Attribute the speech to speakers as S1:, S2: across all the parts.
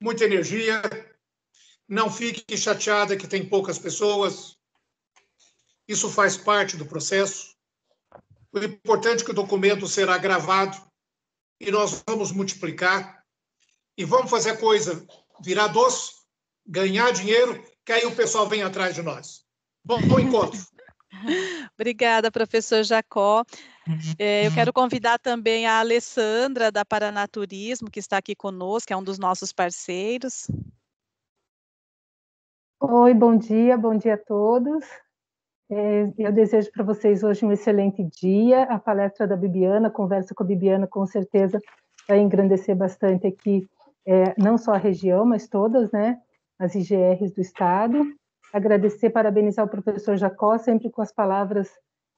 S1: muita energia. Não fique chateada que tem poucas pessoas. Isso faz parte do processo. O importante é que o documento será gravado e nós vamos multiplicar e vamos fazer a coisa virar doce, ganhar dinheiro, que aí o pessoal vem atrás de nós. Bom encontro.
S2: Obrigada, professor Jacó. Eu quero convidar também a Alessandra, da Paranaturismo, que está aqui conosco, que é um dos nossos parceiros.
S3: Oi, bom dia a todos. Eu desejo para vocês hoje um excelente dia. A palestra da Bibiana, a conversa com a Bibiana, com certeza vai engrandecer bastante aqui, não só a região, mas todas, né, as IGRs do Estado. Agradecer, parabenizar o professor Jacó, sempre com as palavras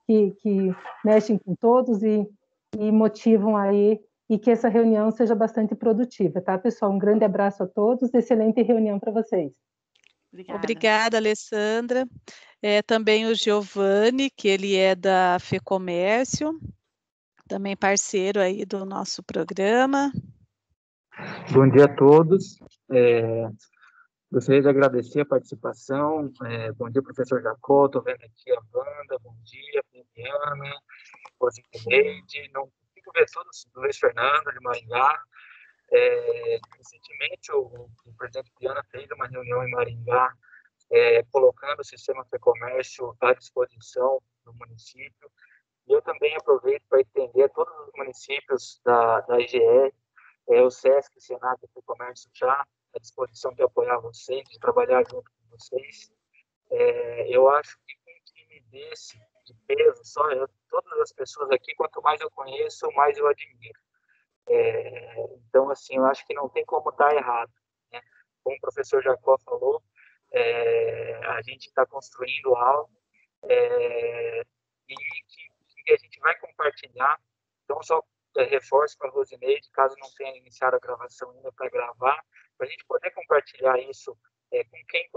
S3: que mexem com todos e motivam aí, e que essa reunião seja bastante produtiva, tá, pessoal? Um grande abraço a todos, excelente reunião para vocês.
S2: Obrigada, Alessandra. Também o Giovanni, que ele é da FEComércio, também parceiro aí do nosso programa.
S4: Bom dia a todos. Gostaria de agradecer a participação. Bom dia, professor Jacó. Estou vendo aqui a Wanda. Bom dia, Viviana, Rosineide. Não consigo ver todos, Luiz Fernando, de Maringá. Recentemente, o presidente Viana fez uma reunião em Maringá, colocando o sistema FEComércio à disposição do município. E eu também aproveito para estender a todos os municípios da IGR, o SESC, o Senac e o FEComércio já à disposição de apoiar vocês, de trabalhar junto com vocês. Eu acho que com um time desse, de peso, todas as pessoas aqui, quanto mais eu conheço, mais eu admiro. Então, assim, eu acho que não tem como dar errado, né? Como o professor Jacó falou, a gente está construindo algo e que a gente vai compartilhar. Então, só reforço para a Rosineide, caso não tenha iniciado a gravação ainda, para gravar, para a gente poder compartilhar isso com quem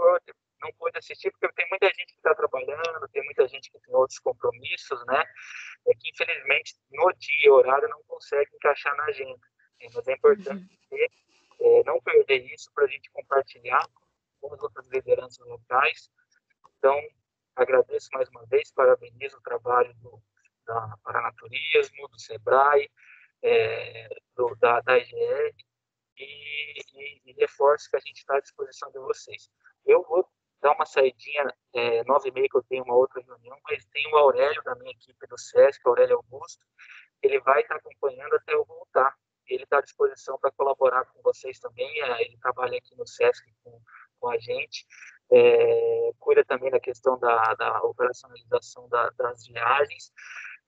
S4: não pôde assistir, porque tem muita gente que está trabalhando, tem muita gente que tem outros compromissos, né? Que infelizmente no dia e horário não consegue encaixar na agenda. Mas é importante não perder isso para a gente compartilhar com as outras lideranças locais. Então, agradeço mais uma vez, parabenizo o trabalho da Paranaturismo, do SEBRAE, da IGR, e reforço que a gente está à disposição de vocês. Eu vou dar uma saidinha, 9h30, que eu tenho uma outra reunião, mas tem o Aurélio da minha equipe do SESC, Aurélio Augusto, ele vai estar acompanhando até eu voltar. Ele está à disposição para colaborar com vocês também, ele trabalha aqui no SESC com a gente, cuida também da questão da operacionalização das viagens.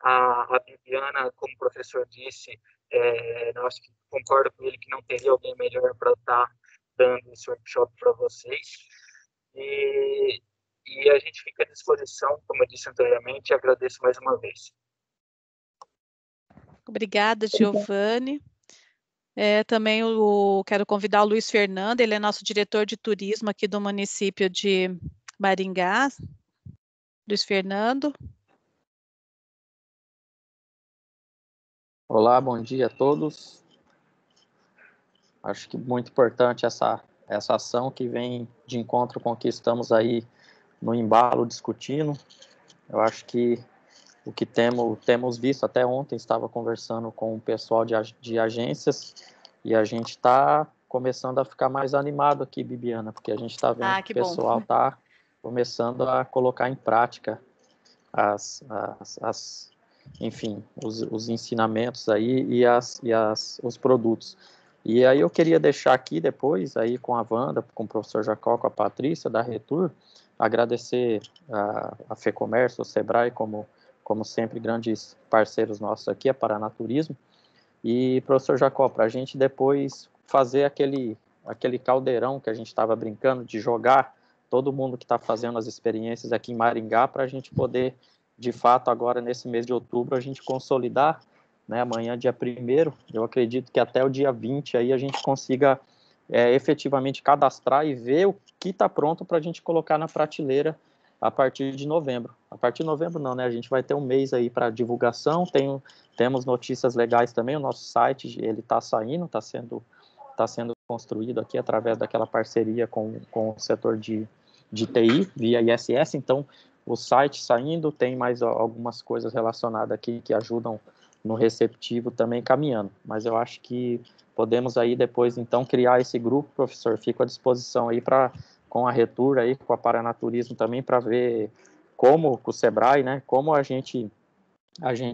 S4: A Bibiana, como o professor disse, eu acho que concordo com ele que não teria alguém melhor para estar dando esse workshop para vocês. E a gente fica à disposição, como eu disse anteriormente, e agradeço mais uma vez.
S2: Obrigada, Giovanni. Também quero convidar o Luiz Fernando, ele é nosso diretor de turismo aqui do município de Maringá. Luiz Fernando.
S5: Olá, bom dia a todos. Acho que muito importante essa ação que vem de encontro com o que estamos aí no embalo discutindo. Eu acho que o que temos visto, até ontem estava conversando com o pessoal de agências, e a gente está começando a ficar mais animado aqui, Bibiana, porque a gente está vendo que o pessoal está começando a colocar em prática enfim, os ensinamentos aí e os produtos. E aí eu queria deixar aqui depois, aí com a Wanda, com o professor Jacó, com a Patrícia, da Retur, agradecer a FEComércio, o SEBRAE, como sempre, grandes parceiros nossos aqui, a Paranaturismo, e professor Jacó, para a gente depois fazer aquele caldeirão que a gente estava brincando, de jogar todo mundo que está fazendo as experiências aqui em Maringá, para a gente poder, de fato, agora nesse mês de outubro, a gente consolidar, né, amanhã, dia 1º, eu acredito que até o dia 20 aí a gente consiga efetivamente cadastrar e ver o que está pronto para a gente colocar na prateleira a partir de novembro. A partir de novembro não, né? A gente vai ter um mês aí para divulgação, temos notícias legais também, o nosso site, ele está saindo, está sendo construído aqui através daquela parceria com o setor de TI, via ISS. Então, o site saindo, tem mais algumas coisas relacionadas aqui que ajudam no receptivo também caminhando. Mas eu acho que podemos aí depois, então, criar esse grupo, professor. Fico à disposição aí com a Retur, aí, com a Paranaturismo também, para ver como, com o Sebrae, né, como a gente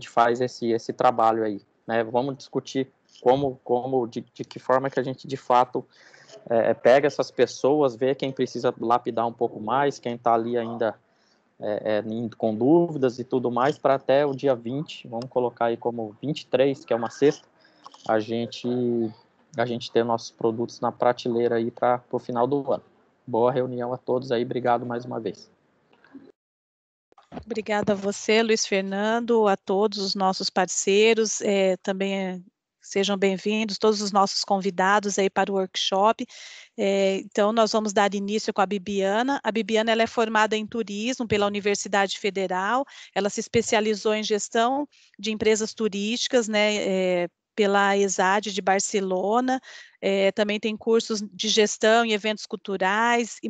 S5: faz esse trabalho aí, né? Vamos discutir de que forma que a gente, de fato, pega essas pessoas, vê quem precisa lapidar um pouco mais, quem está ali ainda com dúvidas e tudo mais, para até o dia 20, vamos colocar aí como 23, que é uma sexta, a gente ter nossos produtos na prateleira aí para o final do ano. Boa reunião a todos aí, obrigado mais uma vez.
S2: Obrigada a você, Luiz Fernando, a todos os nossos parceiros, também sejam bem-vindos, todos os nossos convidados aí para o workshop. Então, nós vamos dar início com a Bibiana. A Bibiana, ela é formada em turismo pela Universidade Federal, ela se especializou em gestão de empresas turísticas, né, pela ESAD de Barcelona, também tem cursos de gestão em eventos culturais e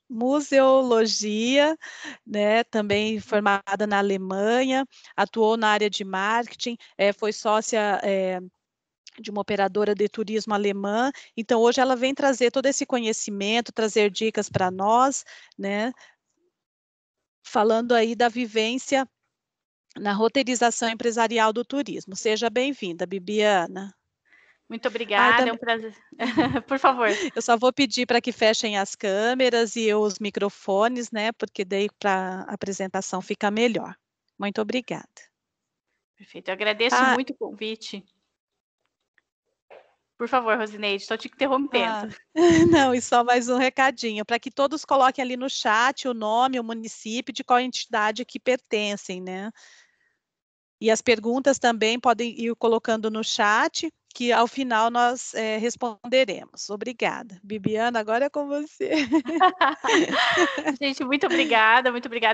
S2: museologia, né, também formada na Alemanha, atuou na área de marketing, foi sócia de uma operadora de turismo alemã, então hoje ela vem trazer todo esse conhecimento, trazer dicas para nós, né, falando aí da vivência na roteirização empresarial do turismo. Seja bem-vinda, Bibiana.
S6: Muito obrigada, é um prazer. Por favor.
S2: Eu só vou pedir para que fechem as câmeras e os microfones, né? Porque daí para a apresentação fica melhor. Muito obrigada.
S6: Perfeito, eu agradeço muito o convite. Por favor, Rosineide, estou te interrompendo.
S2: Não, e só mais um recadinho, para que todos coloquem ali no chat o nome, o município, de qual entidade que pertencem, né? E as perguntas também podem ir colocando no chat, que ao final nós responderemos. Obrigada. Bibiana, agora é com você.
S6: Gente, muito obrigada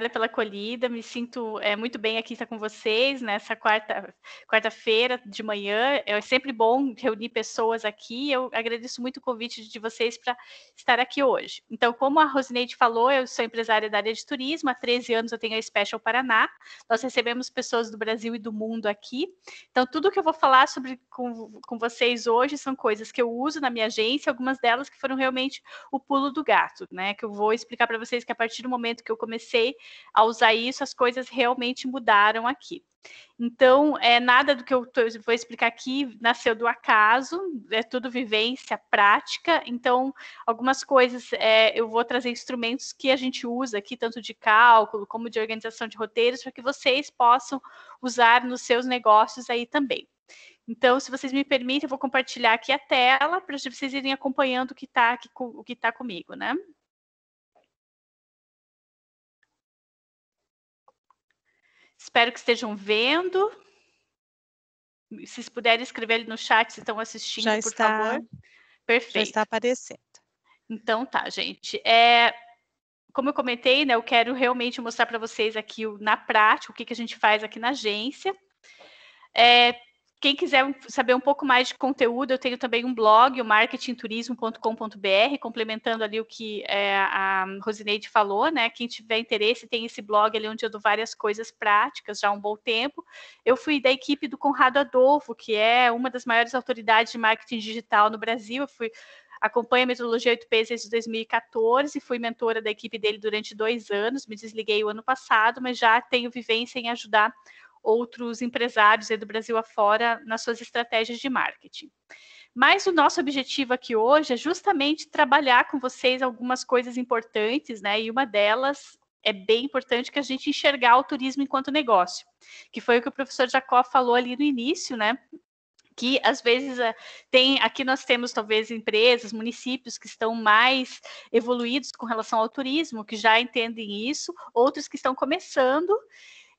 S6: pela acolhida. Me sinto muito bem aqui estar com vocês nessa quarta-feira de manhã. É sempre bom reunir pessoas aqui. Eu agradeço muito o convite de vocês para estar aqui hoje. Então, como a Rosineide falou, eu sou empresária da área de turismo. Há 13 anos eu tenho a Special Paraná. Nós recebemos pessoas do Brasil e do mundo aqui. Então, tudo que eu vou falar com vocês hoje são coisas que eu uso na minha agência, algumas delas que foram realmente o pulo do gato, né? Que eu vou explicar para vocês que a partir do momento que eu comecei a usar isso, as coisas realmente mudaram aqui. Então, nada do que eu vou explicar aqui nasceu do acaso, é tudo vivência, prática. Então, algumas coisas eu vou trazer instrumentos que a gente usa aqui, tanto de cálculo como de organização de roteiros, para que vocês possam usar nos seus negócios aí também. Então, se vocês me permitem, eu vou compartilhar aqui a tela para vocês irem acompanhando o que está comigo, né? Espero que estejam vendo. Se vocês puderem escrever ali no chat se estão assistindo, por favor. Perfeito.
S2: Já está aparecendo.
S6: Então tá, gente. Como eu comentei, né, eu quero realmente mostrar para vocês aqui na prática o que a gente faz aqui na agência. Quem quiser saber um pouco mais de conteúdo, eu tenho também um blog, o marketingturismo.com.br, complementando ali o que a Rosineide falou, né? Quem tiver interesse, tem esse blog ali onde eu dou várias coisas práticas já há um bom tempo. Eu fui da equipe do Conrado Adolfo, que é uma das maiores autoridades de marketing digital no Brasil. Acompanho a metodologia 8Ps desde 2014, fui mentora da equipe dele durante 2 anos, me desliguei o ano passado, mas já tenho vivência em ajudar outros empresários aí do Brasil afora nas suas estratégias de marketing. Mas o nosso objetivo aqui hoje é justamente trabalhar com vocês algumas coisas importantes, né? E uma delas é bem importante, que a gente enxergar o turismo enquanto negócio, que foi o que o professor Jacó falou ali no início, né? Que às vezes aqui nós temos talvez empresas, municípios que estão mais evoluídos com relação ao turismo, que já entendem isso, outros que estão começando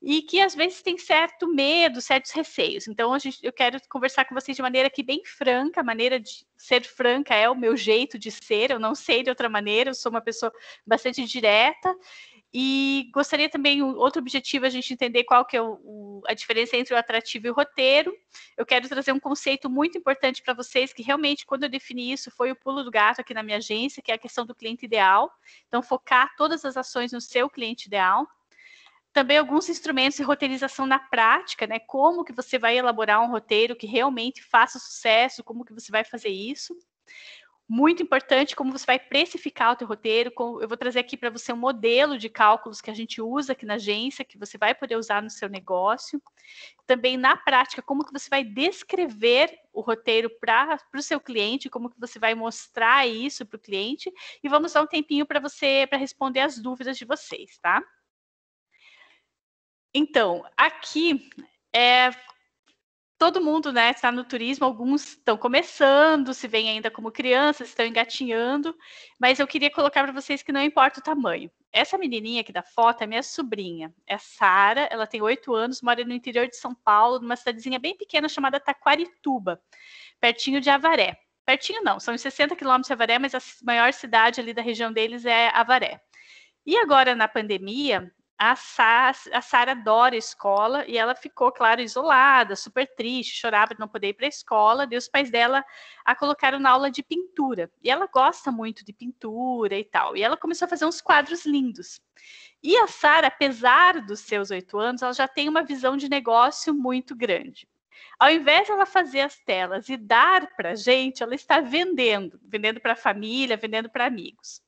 S6: e que às vezes tem certo medo, certos receios. Então, eu quero conversar com vocês de maneira aqui bem franca, a maneira de ser franca é o meu jeito de ser, eu não sei de outra maneira, eu sou uma pessoa bastante direta, E gostaria também, outro objetivo, a gente entender qual que é a diferença entre o atrativo e o roteiro. Eu quero trazer um conceito muito importante para vocês, que realmente, quando eu defini isso, foi o pulo do gato aqui na minha agência, que é a questão do cliente ideal. Então, focar todas as ações no seu cliente ideal. Também alguns instrumentos de roteirização na prática, né? Como que você vai elaborar um roteiro que realmente faça sucesso, como que você vai fazer isso. Muito importante, como você vai precificar o teu roteiro. Eu vou trazer aqui para você um modelo de cálculos que a gente usa aqui na agência, que você vai poder usar no seu negócio. Também, na prática, como que você vai descrever o roteiro para o seu cliente, como que você vai mostrar isso para o cliente. E vamos dar um tempinho para responder as dúvidas de vocês, tá? Então, aqui todo mundo, né, está no turismo, alguns estão começando, se vêm ainda como crianças, estão engatinhando, mas eu queria colocar para vocês que não importa o tamanho. Essa menininha aqui da foto é minha sobrinha, é a Sara, ela tem 8 anos, mora no interior de São Paulo, numa cidadezinha bem pequena chamada Taquarituba, pertinho de Avaré. Pertinho não, são uns 60 quilômetros de Avaré, mas a maior cidade ali da região deles é Avaré. E agora, na pandemia, a Sara adora a escola e ela ficou, claro, isolada, super triste, chorava de não poder ir para a escola. E os pais dela a colocaram na aula de pintura. E ela gosta muito de pintura e tal. E ela começou a fazer uns quadros lindos. E a Sara, apesar dos seus 8 anos, ela já tem uma visão de negócio muito grande. Ao invés de ela fazer as telas e dar para a gente, ela está vendendo para a família, vendendo para amigos.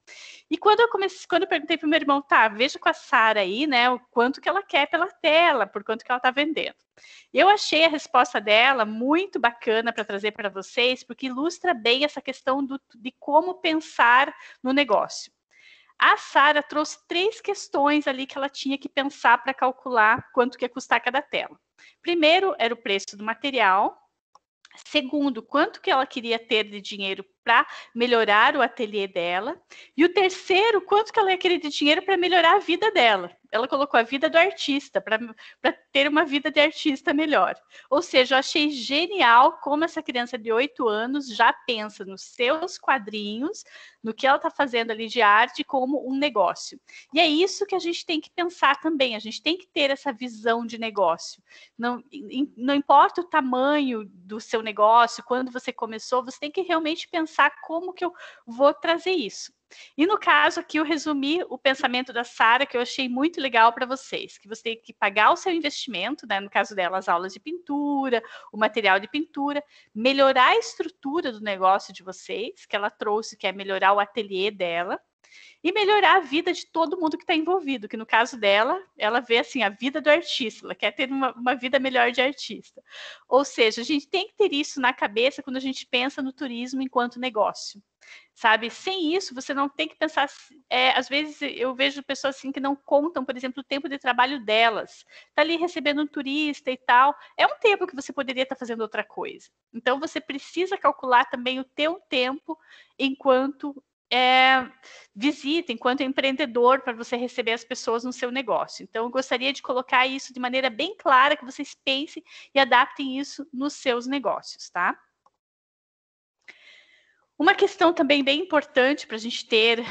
S6: E quando eu perguntei para o meu irmão, tá, veja com a Sara aí, né, o quanto que ela quer pela tela, por quanto que ela está vendendo. Eu achei a resposta dela muito bacana para trazer para vocês, porque ilustra bem essa questão de como pensar no negócio. A Sara trouxe 3 questões ali que ela tinha que pensar para calcular quanto que ia custar cada tela. Primeiro, era o preço do material. Segundo, quanto que ela queria ter de dinheiro para melhorar o ateliê dela. E o terceiro, quanto que ela ia querer de dinheiro para melhorar a vida dela. Ela colocou a vida do artista, para ter uma vida de artista melhor. Ou seja, eu achei genial como essa criança de 8 anos já pensa nos seus quadrinhos, no que ela está fazendo ali de arte, como um negócio. E é isso que a gente tem que pensar também, a gente tem que ter essa visão de negócio. Não importa o tamanho do seu negócio, quando você começou, você tem que realmente pensar como que eu vou trazer isso. E no caso aqui eu resumi o pensamento da Sara, que eu achei muito legal para vocês, que você tem que pagar o seu investimento, né, no caso dela as aulas de pintura, o material de pintura, melhorar a estrutura do negócio de vocês, que ela trouxe, que é melhorar o ateliê dela, e melhorar a vida de todo mundo que está envolvido, que no caso dela, ela vê assim, a vida do artista, ela quer ter uma vida melhor de artista. Ou seja, a gente tem que ter isso na cabeça quando a gente pensa no turismo enquanto negócio. Sabe, sem isso você não tem que pensar, às vezes eu vejo pessoas assim que não contam, por exemplo, o tempo de trabalho delas, tá ali recebendo um turista e tal, é um tempo que você poderia estar fazendo outra coisa, então você precisa calcular também o teu tempo enquanto visita, enquanto empreendedor, para você receber as pessoas no seu negócio. Então eu gostaria de colocar isso de maneira bem clara, que vocês pensem e adaptem isso nos seus negócios, tá? Uma questão também bem importante para a gente ter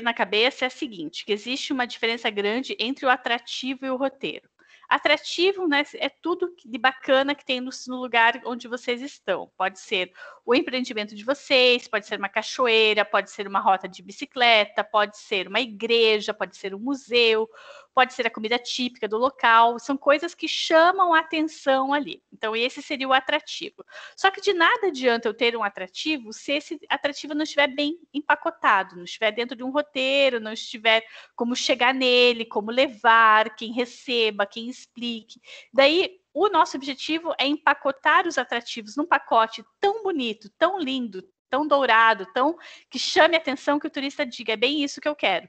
S6: na cabeça é a seguinte, que existe uma diferença grande entre o atrativo e o roteiro. Atrativo, né, é tudo de bacana que tem no lugar onde vocês estão. Pode ser o empreendimento de vocês, pode ser uma cachoeira, pode ser uma rota de bicicleta, pode ser uma igreja, pode ser um museu, pode ser a comida típica do local. São coisas que chamam a atenção ali. Então, esse seria o atrativo. Só que de nada adianta eu ter um atrativo se esse atrativo não estiver bem empacotado, não estiver dentro de um roteiro, não estiver como chegar nele, como levar, quem receba, quem explique. Daí, o nosso objetivo é empacotar os atrativos num pacote tão bonito, tão lindo, tão dourado, tão que chame a atenção, que o turista diga, é bem isso que eu quero,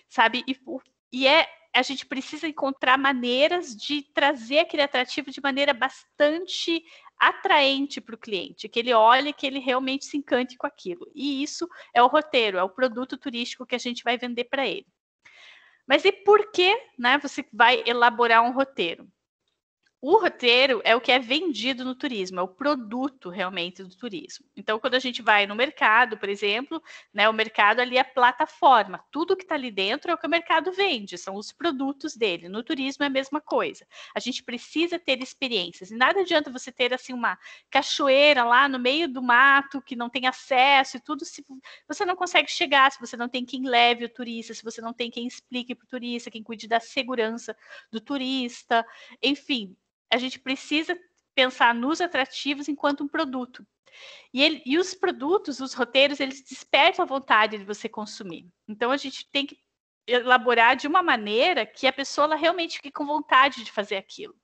S6: sabe? A gente precisa encontrar maneiras de trazer aquele atrativo de maneira bastante atraente para o cliente, que ele olhe, que ele realmente se encante com aquilo. E isso é o roteiro, é o produto turístico que a gente vai vender para ele. Mas e por que, né, você vai elaborar um roteiro? o roteiro é o que é vendido no turismo, é o produto realmente do turismo. Então, quando a gente vai no mercado, por exemplo, né, o mercado ali é a plataforma. Tudo que está ali dentro é o que o mercado vende, são os produtos dele. No turismo é a mesma coisa. A gente precisa ter experiências. E nada adianta você ter assim uma cachoeira lá no meio do mato que não tem acesso e tudo, se você não consegue chegar, se você não tem quem leve o turista, se você não tem quem explique para o turista, quem cuide da segurança do turista, enfim. A gente precisa pensar nos atrativos enquanto um produto. E os produtos, os roteiros, eles despertam a vontade de você consumir. Então, a gente tem que elaborar de uma maneira que a pessoa ela realmente fique com vontade de fazer aquilo.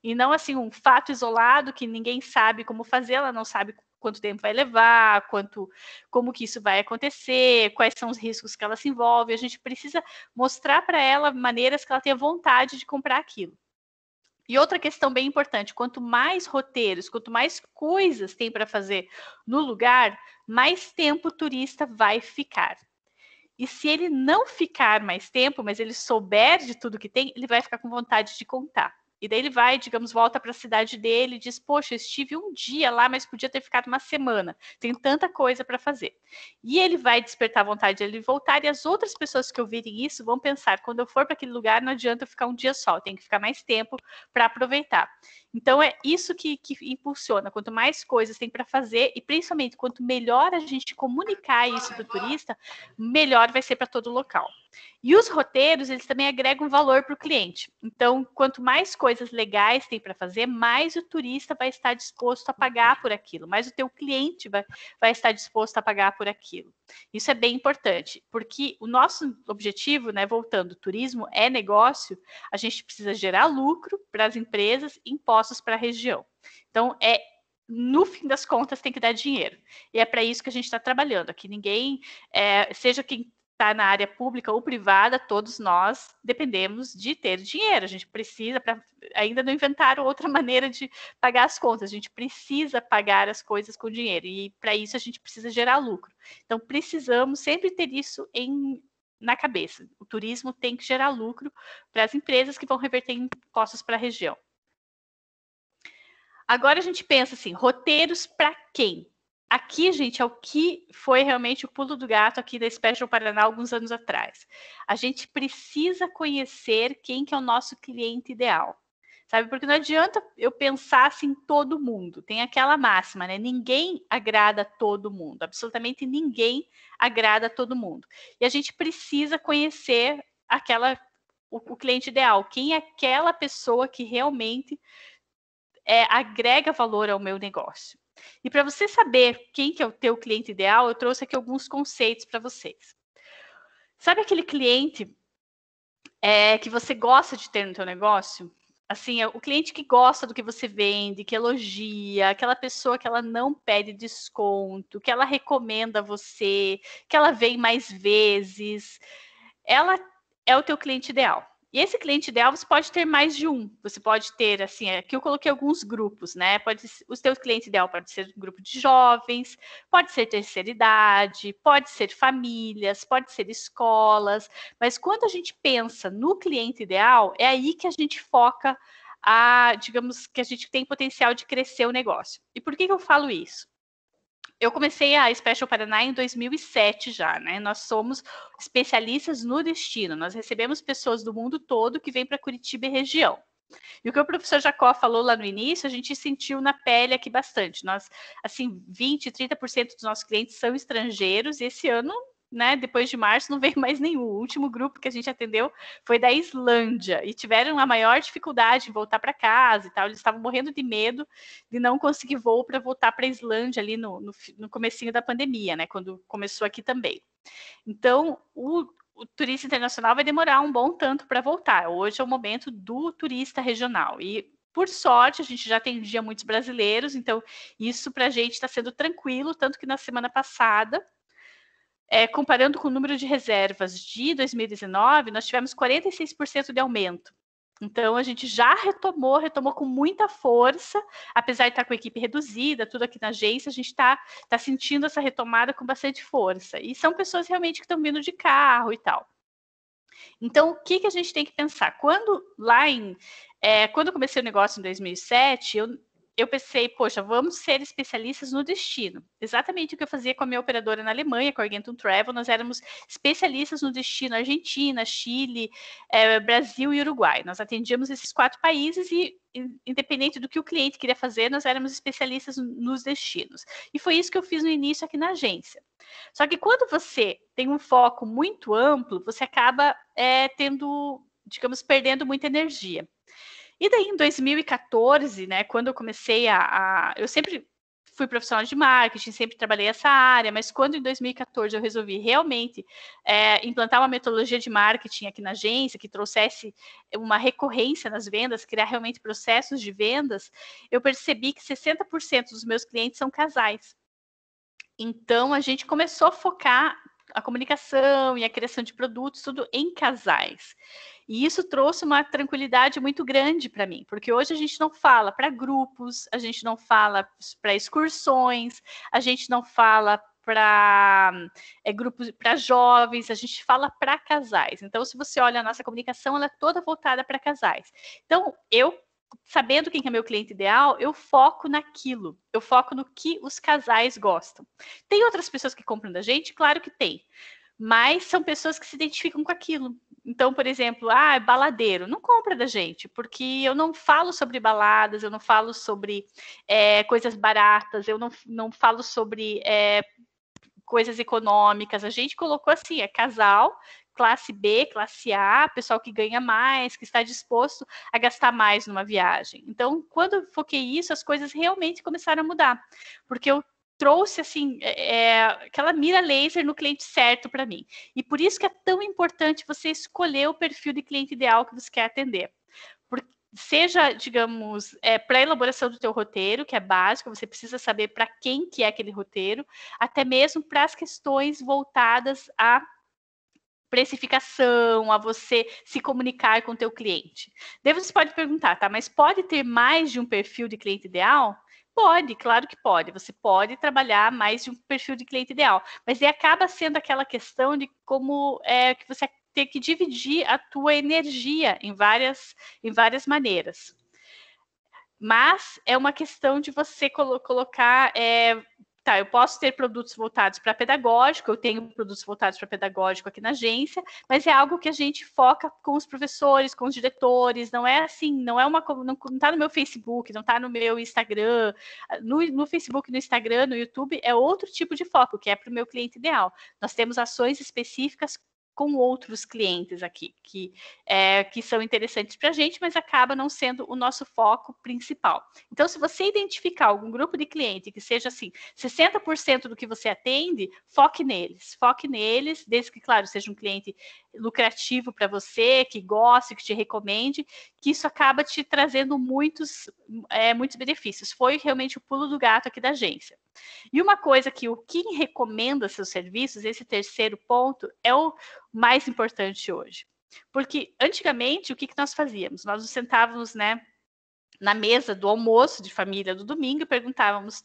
S6: E não, assim, um fato isolado que ninguém sabe como fazer, ela não sabe quanto tempo vai levar, como que isso vai acontecer, quais são os riscos que ela se envolve. A gente precisa mostrar para ela maneiras que ela tenha vontade de comprar aquilo. E outra questão bem importante, quanto mais roteiros, quanto mais coisas tem para fazer no lugar, mais tempo o turista vai ficar. E se ele não ficar mais tempo, mas ele souber de tudo que tem, ele vai ficar com vontade de contar. E daí ele vai, digamos, volta para a cidade dele e diz, poxa, eu estive um dia lá, mas podia ter ficado uma semana. Tem tanta coisa para fazer. E ele vai despertar a vontade de ele voltar, e as outras pessoas que ouvirem isso vão pensar, quando eu for para aquele lugar, não adianta eu ficar um dia só, eu tenho que ficar mais tempo para aproveitar. Então, é isso que impulsiona. Quanto mais coisas tem para fazer, e principalmente, quanto melhor a gente comunicar isso para o turista, melhor vai ser para todo o local. E os roteiros, eles também agregam valor para o cliente. Então, quanto mais coisas legais tem para fazer, mais o turista vai estar disposto a pagar por aquilo, mais o teu cliente vai estar disposto a pagar por aquilo. Isso é bem importante, porque o nosso objetivo, né, voltando, turismo é negócio, a gente precisa gerar lucro para as empresas, impostos para a região. Então, no fim das contas, tem que dar dinheiro. E é para isso que a gente está trabalhando. Aqui ninguém, seja quem está na área pública ou privada, todos nós dependemos de ter dinheiro. A gente precisa, ainda não inventaram outra maneira de pagar as contas, a gente precisa pagar as coisas com dinheiro. E para isso a gente precisa gerar lucro. Então, precisamos sempre ter isso na cabeça. O turismo tem que gerar lucro para as empresas que vão reverter impostos para a região. Agora a gente pensa assim, roteiros para quem? Aqui, gente, é o que foi realmente o pulo do gato aqui da Special Paraná alguns anos atrás. A gente precisa conhecer quem que é o nosso cliente ideal, sabe? Porque não adianta eu pensar assim em todo mundo. Tem aquela máxima, né? Ninguém agrada a todo mundo. Absolutamente ninguém agrada a todo mundo. E a gente precisa conhecer o cliente ideal. Quem é aquela pessoa que realmente agrega valor ao meu negócio. E para você saber quem que é o teu cliente ideal, eu trouxe aqui alguns conceitos para vocês. Sabe aquele cliente que você gosta de ter no teu negócio? Assim, o cliente que gosta do que você vende, que elogia, aquela pessoa que ela não pede desconto, que ela recomenda você, que ela vem mais vezes. Ela é o teu cliente ideal. E esse cliente ideal você pode ter mais de um. Você pode ter, assim, aqui eu coloquei alguns grupos, né? O teu cliente ideal pode ser um grupo de jovens, pode ser terceira idade, pode ser famílias, pode ser escolas. Mas quando a gente pensa no cliente ideal, é aí que a gente foca, digamos, que a gente tem potencial de crescer o negócio. E por que eu falo isso? Eu comecei a Special Paraná em 2007 já, né? Nós somos especialistas no destino. Nós recebemos pessoas do mundo todo que vêm para Curitiba e região. E o que o professor Jacó falou lá no início, a gente sentiu na pele aqui bastante. Nós, assim, 20%, 30% dos nossos clientes são estrangeiros e esse ano, né, depois de março, não veio mais nenhum. O último grupo que a gente atendeu foi da Islândia e tiveram a maior dificuldade em voltar para casa e tal. Eles estavam morrendo de medo de não conseguir voo para voltar para a Islândia ali no comecinho da pandemia, né, quando começou aqui também. Então, o turista internacional vai demorar um bom tanto para voltar. Hoje é o momento do turista regional e, por sorte, a gente já atendia muitos brasileiros, então isso para a gente está sendo tranquilo, tanto que na semana passada, comparando com o número de reservas de 2019, nós tivemos 46% de aumento. Então, a gente já retomou com muita força, apesar de estar com a equipe reduzida, tudo aqui na agência, a gente está sentindo essa retomada com bastante força. E são pessoas realmente que estão vindo de carro e tal. Então, o que a gente tem que pensar? Quando eu comecei o negócio em 2007, eu pensei, poxa, vamos ser especialistas no destino. Exatamente o que eu fazia com a minha operadora na Alemanha, com a Argentum Travel, nós éramos especialistas no destino Argentina, Chile, Brasil e Uruguai. Nós atendíamos esses 4 países e, independente do que o cliente queria fazer, nós éramos especialistas nos destinos. E foi isso que eu fiz no início aqui na agência. Só que quando você tem um foco muito amplo, você acaba perdendo muita energia. E daí, em 2014, né, quando eu comecei eu sempre fui profissional de marketing, sempre trabalhei essa área, mas quando em 2014 eu resolvi realmente implantar uma metodologia de marketing aqui na agência, que trouxesse uma recorrência nas vendas, criar realmente processos de vendas, eu percebi que 60% dos meus clientes são casais. Então, a gente começou a focar a comunicação e a criação de produtos, tudo em casais. E isso trouxe uma tranquilidade muito grande para mim, porque hoje a gente não fala para grupos, a gente não fala para excursões, a gente não fala para grupos, para jovens, a gente fala para casais. Então, se você olha a nossa comunicação, ela é toda voltada para casais. Então, sabendo quem é meu cliente ideal, eu foco naquilo, eu foco no que os casais gostam. Tem outras pessoas que compram da gente? Claro que tem, mas são pessoas que se identificam com aquilo. Então, por exemplo, é baladeiro, não compra da gente, porque eu não falo sobre baladas, eu não falo sobre coisas baratas, eu não falo sobre coisas econômicas. A gente colocou assim, casal, classe B, classe A, pessoal que ganha mais, que está disposto a gastar mais numa viagem. Então, quando eu foquei isso, as coisas realmente começaram a mudar, porque eu trouxe assim aquela mira laser no cliente certo para mim. E por isso que é tão importante você escolher o perfil de cliente ideal que você quer atender. Seja, digamos, para a elaboração do teu roteiro, que é básico, você precisa saber para quem que é aquele roteiro, até mesmo para as questões voltadas à precificação, a você se comunicar com o teu cliente. Daí você pode perguntar, tá, mas pode ter mais de um perfil de cliente ideal? Pode, claro que pode. Você pode trabalhar mais de um perfil de cliente ideal, mas aí acaba sendo aquela questão de como que você ter que dividir a tua energia em várias maneiras. Mas é uma questão de você colocar... eu posso ter produtos voltados para pedagógico, eu tenho produtos voltados para pedagógico aqui na agência, mas é algo que a gente foca com os professores, com os diretores, não é assim, não está no meu Facebook, não está no meu Instagram, no Facebook, no Instagram, no YouTube, é outro tipo de foco, que é para o meu cliente ideal. Nós temos ações específicas com outros clientes aqui, que são interessantes para a gente, mas acaba não sendo o nosso foco principal. Então, se você identificar algum grupo de cliente que seja assim, 60% do que você atende, foque neles, desde que, claro, seja um cliente lucrativo para você, que goste, que te recomende, que isso acaba te trazendo muitos benefícios. Foi realmente o pulo do gato aqui da agência. E uma coisa que quem recomenda seus serviços, esse terceiro ponto, é o mais importante hoje. Porque antigamente, o que nós fazíamos? Nós nos sentávamos, na mesa do almoço de família do domingo e perguntávamos,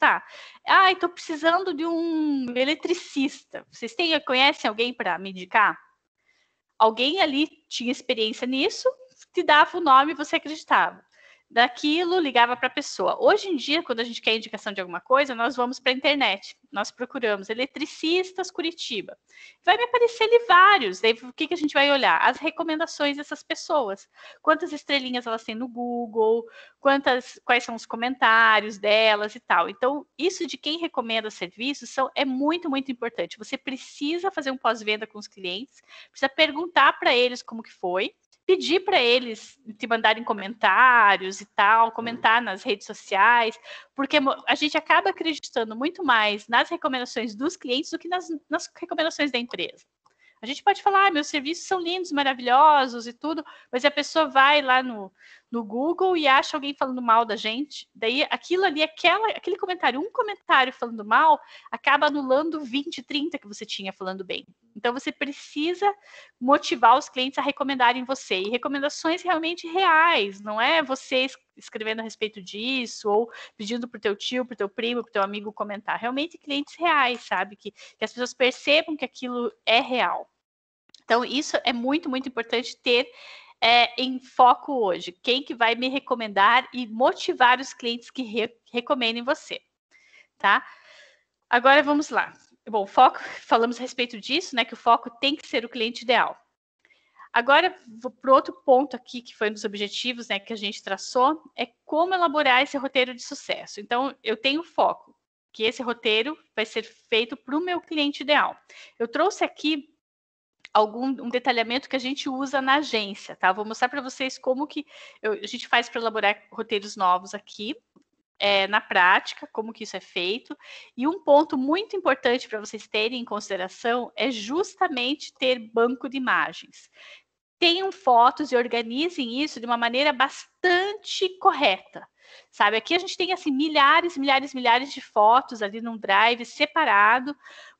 S6: estou precisando de um eletricista. Vocês conhecem alguém para me indicar? Alguém ali tinha experiência nisso, te dava o nome e você acreditava. Daquilo, ligava para a pessoa. Hoje em dia, quando a gente quer indicação de alguma coisa, nós vamos para a internet. Nós procuramos eletricistas Curitiba. Vai me aparecer ali vários. Daí, o que a gente vai olhar? As recomendações dessas pessoas. Quantas estrelinhas elas têm no Google, quais são os comentários delas e tal. Então, isso de quem recomenda serviços é muito, muito importante. Você precisa fazer um pós-venda com os clientes, precisa perguntar para eles como que foi, pedir para eles te mandarem comentários e tal, comentar nas redes sociais, porque a gente acaba acreditando muito mais nas recomendações dos clientes do que nas recomendações da empresa. A gente pode falar, meus serviços são lindos, maravilhosos e tudo, mas a pessoa vai lá no Google e acha alguém falando mal da gente, daí aquilo ali, aquele comentário, um comentário falando mal, acaba anulando 20, 30 que você tinha falando bem. Então, você precisa motivar os clientes a recomendarem você, e recomendações realmente reais, não é você escrevendo a respeito disso, ou pedindo para o teu tio, para o teu primo, para o teu amigo comentar. Realmente clientes reais, sabe? Que as pessoas percebam que aquilo é real. Então, isso é muito, muito importante ter em foco hoje. Quem que vai me recomendar e motivar os clientes que recomendem você, tá? Agora, vamos lá. Bom, foco, falamos a respeito disso, né? Que o foco tem que ser o cliente ideal. Agora, vou para outro ponto aqui, que foi um dos objetivos, né, que a gente traçou, é como elaborar esse roteiro de sucesso. Então, eu tenho foco, que esse roteiro vai ser feito para o meu cliente ideal. Eu trouxe aqui um detalhamento que a gente usa na agência, tá? Vou mostrar para vocês como que a gente faz para elaborar roteiros novos aqui, na prática, como que isso é feito. E um ponto muito importante para vocês terem em consideração é justamente ter banco de imagens. Tenham fotos e organizem isso de uma maneira bastante correta, sabe? Aqui a gente tem, assim, milhares de fotos ali num drive separado,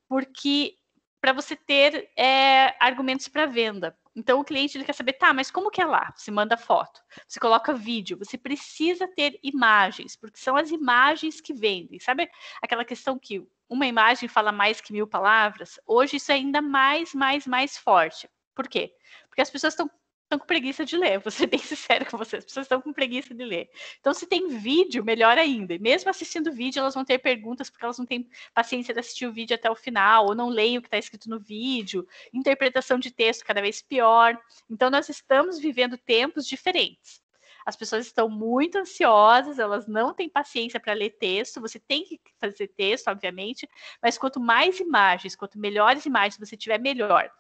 S6: porque para você ter argumentos para venda. Então, o cliente ele quer saber, tá, mas como que é lá? Você manda foto, você coloca vídeo, você precisa ter imagens, porque são as imagens que vendem. Sabe aquela questão que uma imagem fala mais que 1000 palavras? Hoje isso é ainda mais forte. Por quê? Porque as pessoas estão com preguiça de ler, vou ser bem sincera com vocês, as pessoas estão com preguiça de ler. Então, se tem vídeo, melhor ainda. E mesmo assistindo vídeo, elas vão ter perguntas, porque elas não têm paciência de assistir o vídeo até o final, ou não leem o que está escrito no vídeo, interpretação de texto cada vez pior. Então, nós estamos vivendo tempos diferentes. As pessoas estão muito ansiosas, elas não têm paciência para ler texto, você tem que fazer texto, obviamente, mas quanto mais imagens, quanto melhores imagens você tiver, melhor.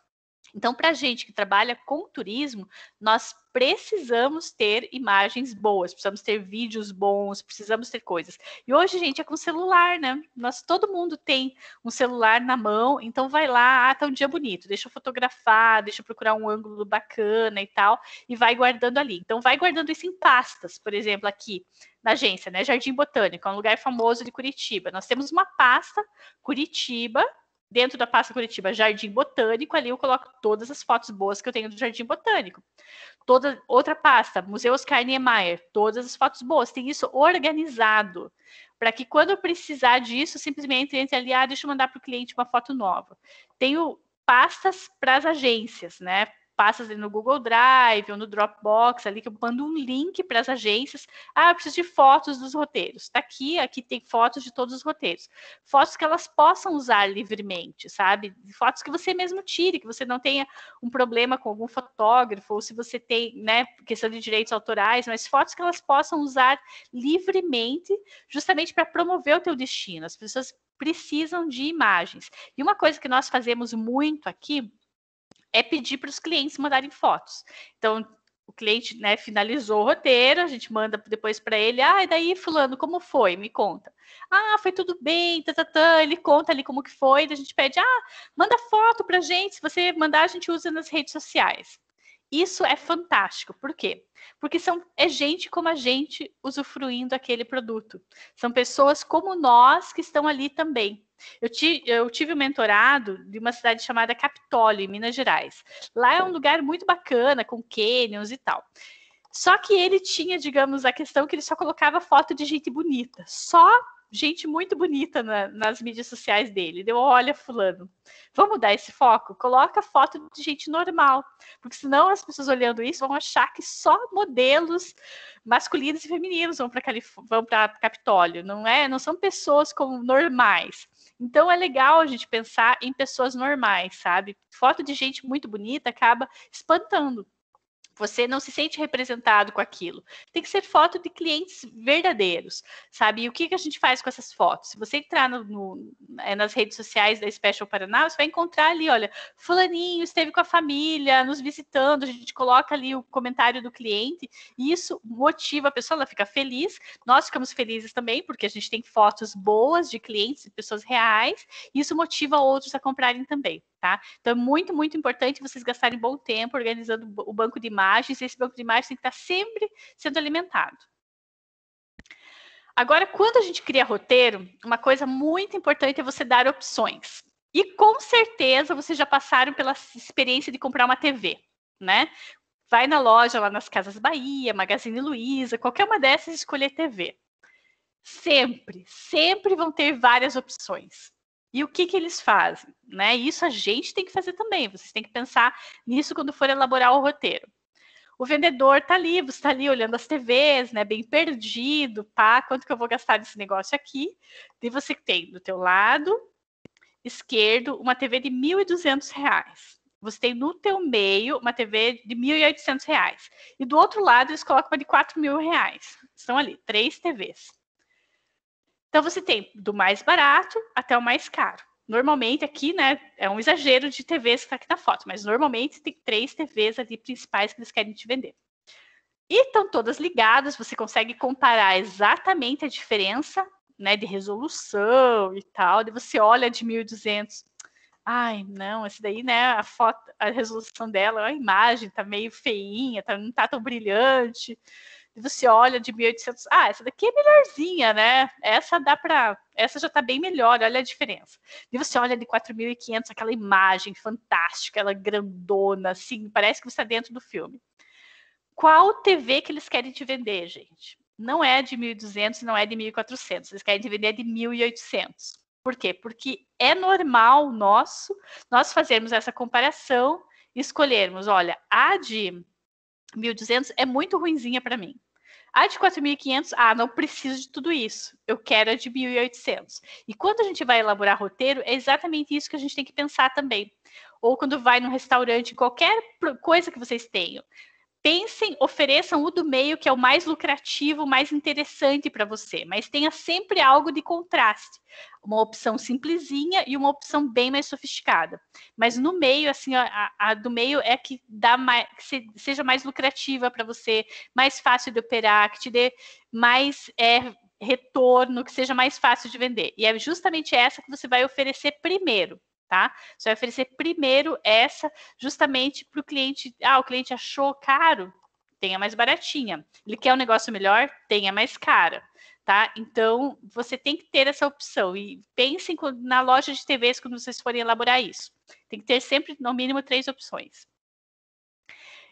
S6: Então, para a gente que trabalha com turismo, nós precisamos ter imagens boas, precisamos ter vídeos bons, precisamos ter coisas. E hoje, gente, é com celular, né? Todo mundo tem um celular na mão, então vai lá, tá um dia bonito, deixa eu fotografar, deixa eu procurar um ângulo bacana e tal, e vai guardando ali. Então, vai guardando isso em pastas, por exemplo, aqui na agência, né? Jardim Botânico, é um lugar famoso de Curitiba. Nós temos uma pasta Curitiba. Dentro da pasta Curitiba Jardim Botânico, ali eu coloco todas as fotos boas que eu tenho do Jardim Botânico. Outra pasta, Museu Oscar Niemeyer, todas as fotos boas. Tem isso organizado, para que quando eu precisar disso, simplesmente entre ali, deixa eu mandar para o cliente uma foto nova. Tenho pastas para as agências, né? Pastas no Google Drive ou no Dropbox, ali que eu mando um link para as agências. Eu preciso de fotos dos roteiros. Está aqui tem fotos de todos os roteiros. Fotos que elas possam usar livremente, sabe? Fotos que você mesmo tire, que você não tenha um problema com algum fotógrafo, ou se você tem, né, questão de direitos autorais, mas fotos que elas possam usar livremente, justamente para promover o teu destino. As pessoas precisam de imagens. E uma coisa que nós fazemos muito aqui é pedir para os clientes mandarem fotos. Então, o cliente, né, finalizou o roteiro, a gente manda depois para ele, e daí, fulano, como foi? Me conta. Foi tudo bem, ele conta ali como que foi, daí a gente pede, manda foto para a gente, se você mandar, a gente usa nas redes sociais. Isso é fantástico. Por quê? Porque é gente como a gente usufruindo aquele produto. São pessoas como nós que estão ali também. Eu tive um mentorado de uma cidade chamada Capitólio, em Minas Gerais. Lá é um lugar muito bacana, com canyons e tal. Só que ele tinha, digamos, a questão que ele só colocava foto de gente bonita. Só gente muito bonita nas mídias sociais dele. Deu, olha, fulano, vamos mudar esse foco? Coloca foto de gente normal. Porque senão as pessoas olhando isso vão achar que só modelos masculinos e femininos vão para Capitólio. Não são pessoas como normais. Então, é legal a gente pensar em pessoas normais, sabe? Foto de gente muito bonita acaba espantando. Você não se sente representado com aquilo. Tem que ser foto de clientes verdadeiros, sabe? E o que a gente faz com essas fotos? Se você entrar nas redes sociais da Special Paraná, você vai encontrar ali, olha, fulaninho esteve com a família, nos visitando, a gente coloca ali o comentário do cliente, e isso motiva a pessoa, ela fica feliz, nós ficamos felizes também, porque a gente tem fotos boas de clientes, de pessoas reais, e isso motiva outros a comprarem também. Tá? Então, é muito, muito importante vocês gastarem bom tempo organizando o banco de imagens. Esse banco de imagens tem que estar sempre sendo alimentado. Agora, quando a gente cria roteiro, uma coisa muito importante é você dar opções. E com certeza vocês já passaram pela experiência de comprar uma TV, né? Vai na loja lá nas Casas Bahia, Magazine Luiza, qualquer uma dessas, escolher TV. Sempre vão ter várias opções. E o que eles fazem, né? Isso a gente tem que fazer também. Vocês têm que pensar nisso quando for elaborar o roteiro. O vendedor tá ali, você tá ali olhando as TVs, né? Bem perdido, pá, quanto que eu vou gastar nesse negócio aqui? E você tem do teu lado esquerdo uma TV de R$ 1.200. Você tem no teu meio uma TV de R$ 1.800. E do outro lado eles colocam uma de R$ 4.000. Estão ali, 3 TVs. Então você tem do mais barato até o mais caro. Normalmente aqui, né, é um exagero de TVs que está aqui na foto, mas normalmente tem 3 TVs ali principais que eles querem te vender. E estão todas ligadas, você consegue comparar exatamente a diferença, né, de resolução e tal. Daí você olha de 1.200, ai, não, esse daí, né, a foto, a resolução dela, a imagem tá meio feinha, não tá tão brilhante. E você olha de 1.800, essa daqui é melhorzinha, né? Essa já tá bem melhor, olha a diferença. E você olha de 4.500, aquela imagem fantástica, ela grandona, assim, parece que você está dentro do filme. Qual TV que eles querem te vender, gente? Não é de 1.200, não é de 1.400, eles querem te vender de 1.800. Por quê? Porque é normal nós fazermos essa comparação e escolhermos, olha, a de 1.200 é muito ruinzinha para mim. A de 4.500, não preciso de tudo isso. Eu quero a de 1.800. E quando a gente vai elaborar roteiro, é exatamente isso que a gente tem que pensar também. Ou quando vai num restaurante, qualquer coisa que vocês tenham. Pensem, ofereçam o do meio, que é o mais lucrativo, mais interessante para você, mas tenha sempre algo de contraste. Uma opção simplesinha e uma opção bem mais sofisticada. Mas no meio, assim, a do meio é que dá mais, que seja mais lucrativa para você, mais fácil de operar, que te dê mais retorno, que seja mais fácil de vender. E é justamente essa que você vai oferecer primeiro. Tá? Você vai oferecer primeiro essa justamente para o cliente. O cliente achou caro, tenha mais baratinha. Ele quer um negócio melhor, tenha mais cara. Tá? Então, você tem que ter essa opção. E pensem na loja de TVs quando vocês forem elaborar isso. Tem que ter sempre, no mínimo, 3 opções.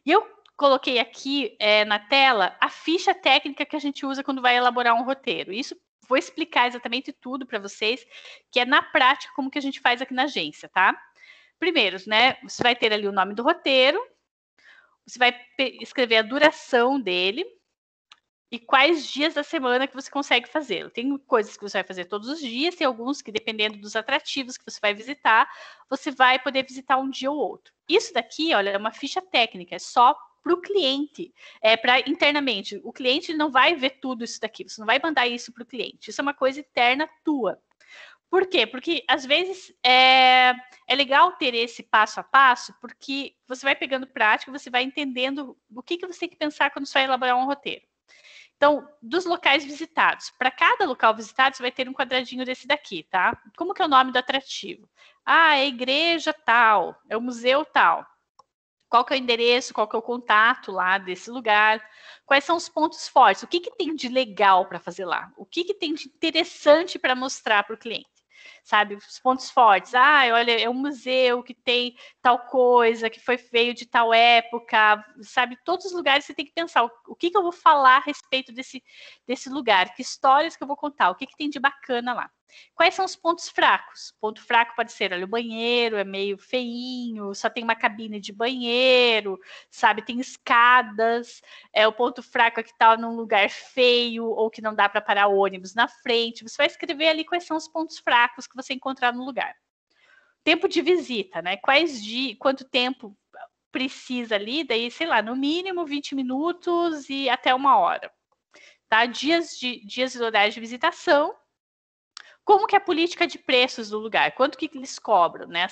S6: E eu coloquei aqui na tela a ficha técnica que a gente usa quando vai elaborar um roteiro. Isso vou explicar exatamente tudo para vocês, que é na prática como que a gente faz aqui na agência, tá? Primeiro, né, você vai ter ali o nome do roteiro, você vai escrever a duração dele e quais dias da semana que você consegue fazê-lo. Tem coisas que você vai fazer todos os dias, tem alguns que, dependendo dos atrativos que você vai visitar, você vai poder visitar um dia ou outro. Isso daqui, olha, é uma ficha técnica, é só para o cliente, para internamente. O cliente não vai ver tudo isso daqui, você não vai mandar isso para o cliente. Isso é uma coisa interna tua. Por quê? Porque, às vezes, é legal ter esse passo a passo, porque você vai pegando prática, você vai entendendo o que você tem que pensar quando você vai elaborar um roteiro. Então, dos locais visitados, para cada local visitado, você vai ter um quadradinho desse daqui, tá? Como que é o nome do atrativo? É a igreja tal, é o museu tal. Qual que é o endereço, qual que é o contato lá desse lugar, quais são os pontos fortes, o que tem de legal para fazer lá, o que tem de interessante para mostrar para o cliente, sabe, os pontos fortes, olha, é um museu que tem tal coisa, que veio de tal época, sabe, todos os lugares você tem que pensar, o que eu vou falar a respeito desse lugar, que histórias que eu vou contar, o que tem de bacana lá. Quais são os pontos fracos? Ponto fraco pode ser, olha, o banheiro é meio feinho, só tem uma cabine de banheiro, sabe? Tem escadas. O ponto fraco é que está num lugar feio ou que não dá para parar o ônibus na frente. Você vai escrever ali quais são os pontos fracos que você encontrar no lugar. Tempo de visita, né? Quanto tempo precisa ali? Daí, sei lá, no mínimo 20 minutos e até 1 hora. Tá? Dias e horários de visitação. Como que é a política de preços do lugar? Quanto que eles cobram, né?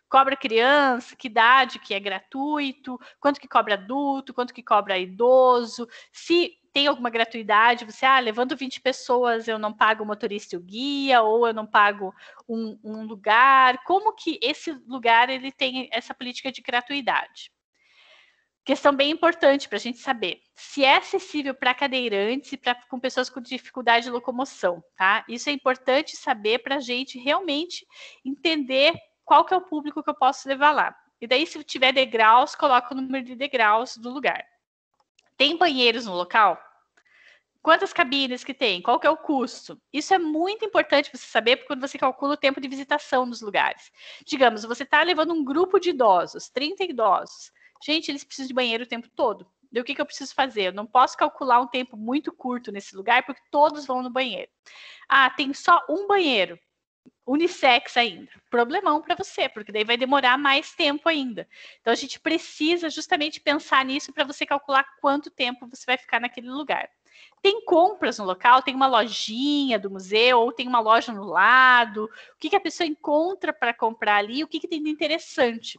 S6: Cobra criança, que idade que é gratuito, quanto que cobra adulto, quanto que cobra idoso, se tem alguma gratuidade, você, levando 20 pessoas, eu não pago o motorista e o guia, ou eu não pago um lugar, como que esse lugar ele tem essa política de gratuidade? Questão bem importante para a gente saber se é acessível para cadeirantes e com pessoas com dificuldade de locomoção, tá? Isso é importante saber para a gente realmente entender qual que é o público que eu posso levar lá. E daí, se tiver degraus, coloca o número de degraus do lugar. Tem banheiros no local? Quantas cabines que tem? Qual que é o custo? Isso é muito importante você saber, porque quando você calcula o tempo de visitação nos lugares. Digamos, você está levando um grupo de idosos, 30 idosos. Gente, eles precisam de banheiro o tempo todo. E o que eu preciso fazer? Eu não posso calcular um tempo muito curto nesse lugar, porque todos vão no banheiro. Ah, tem só um banheiro. Unissex ainda. Problemão para você, porque daí vai demorar mais tempo ainda. Então, a gente precisa justamente pensar nisso para você calcular quanto tempo você vai ficar naquele lugar. Tem compras no local, tem uma lojinha do museu, ou tem uma loja no lado. O que a pessoa encontra para comprar ali, o que tem de interessante,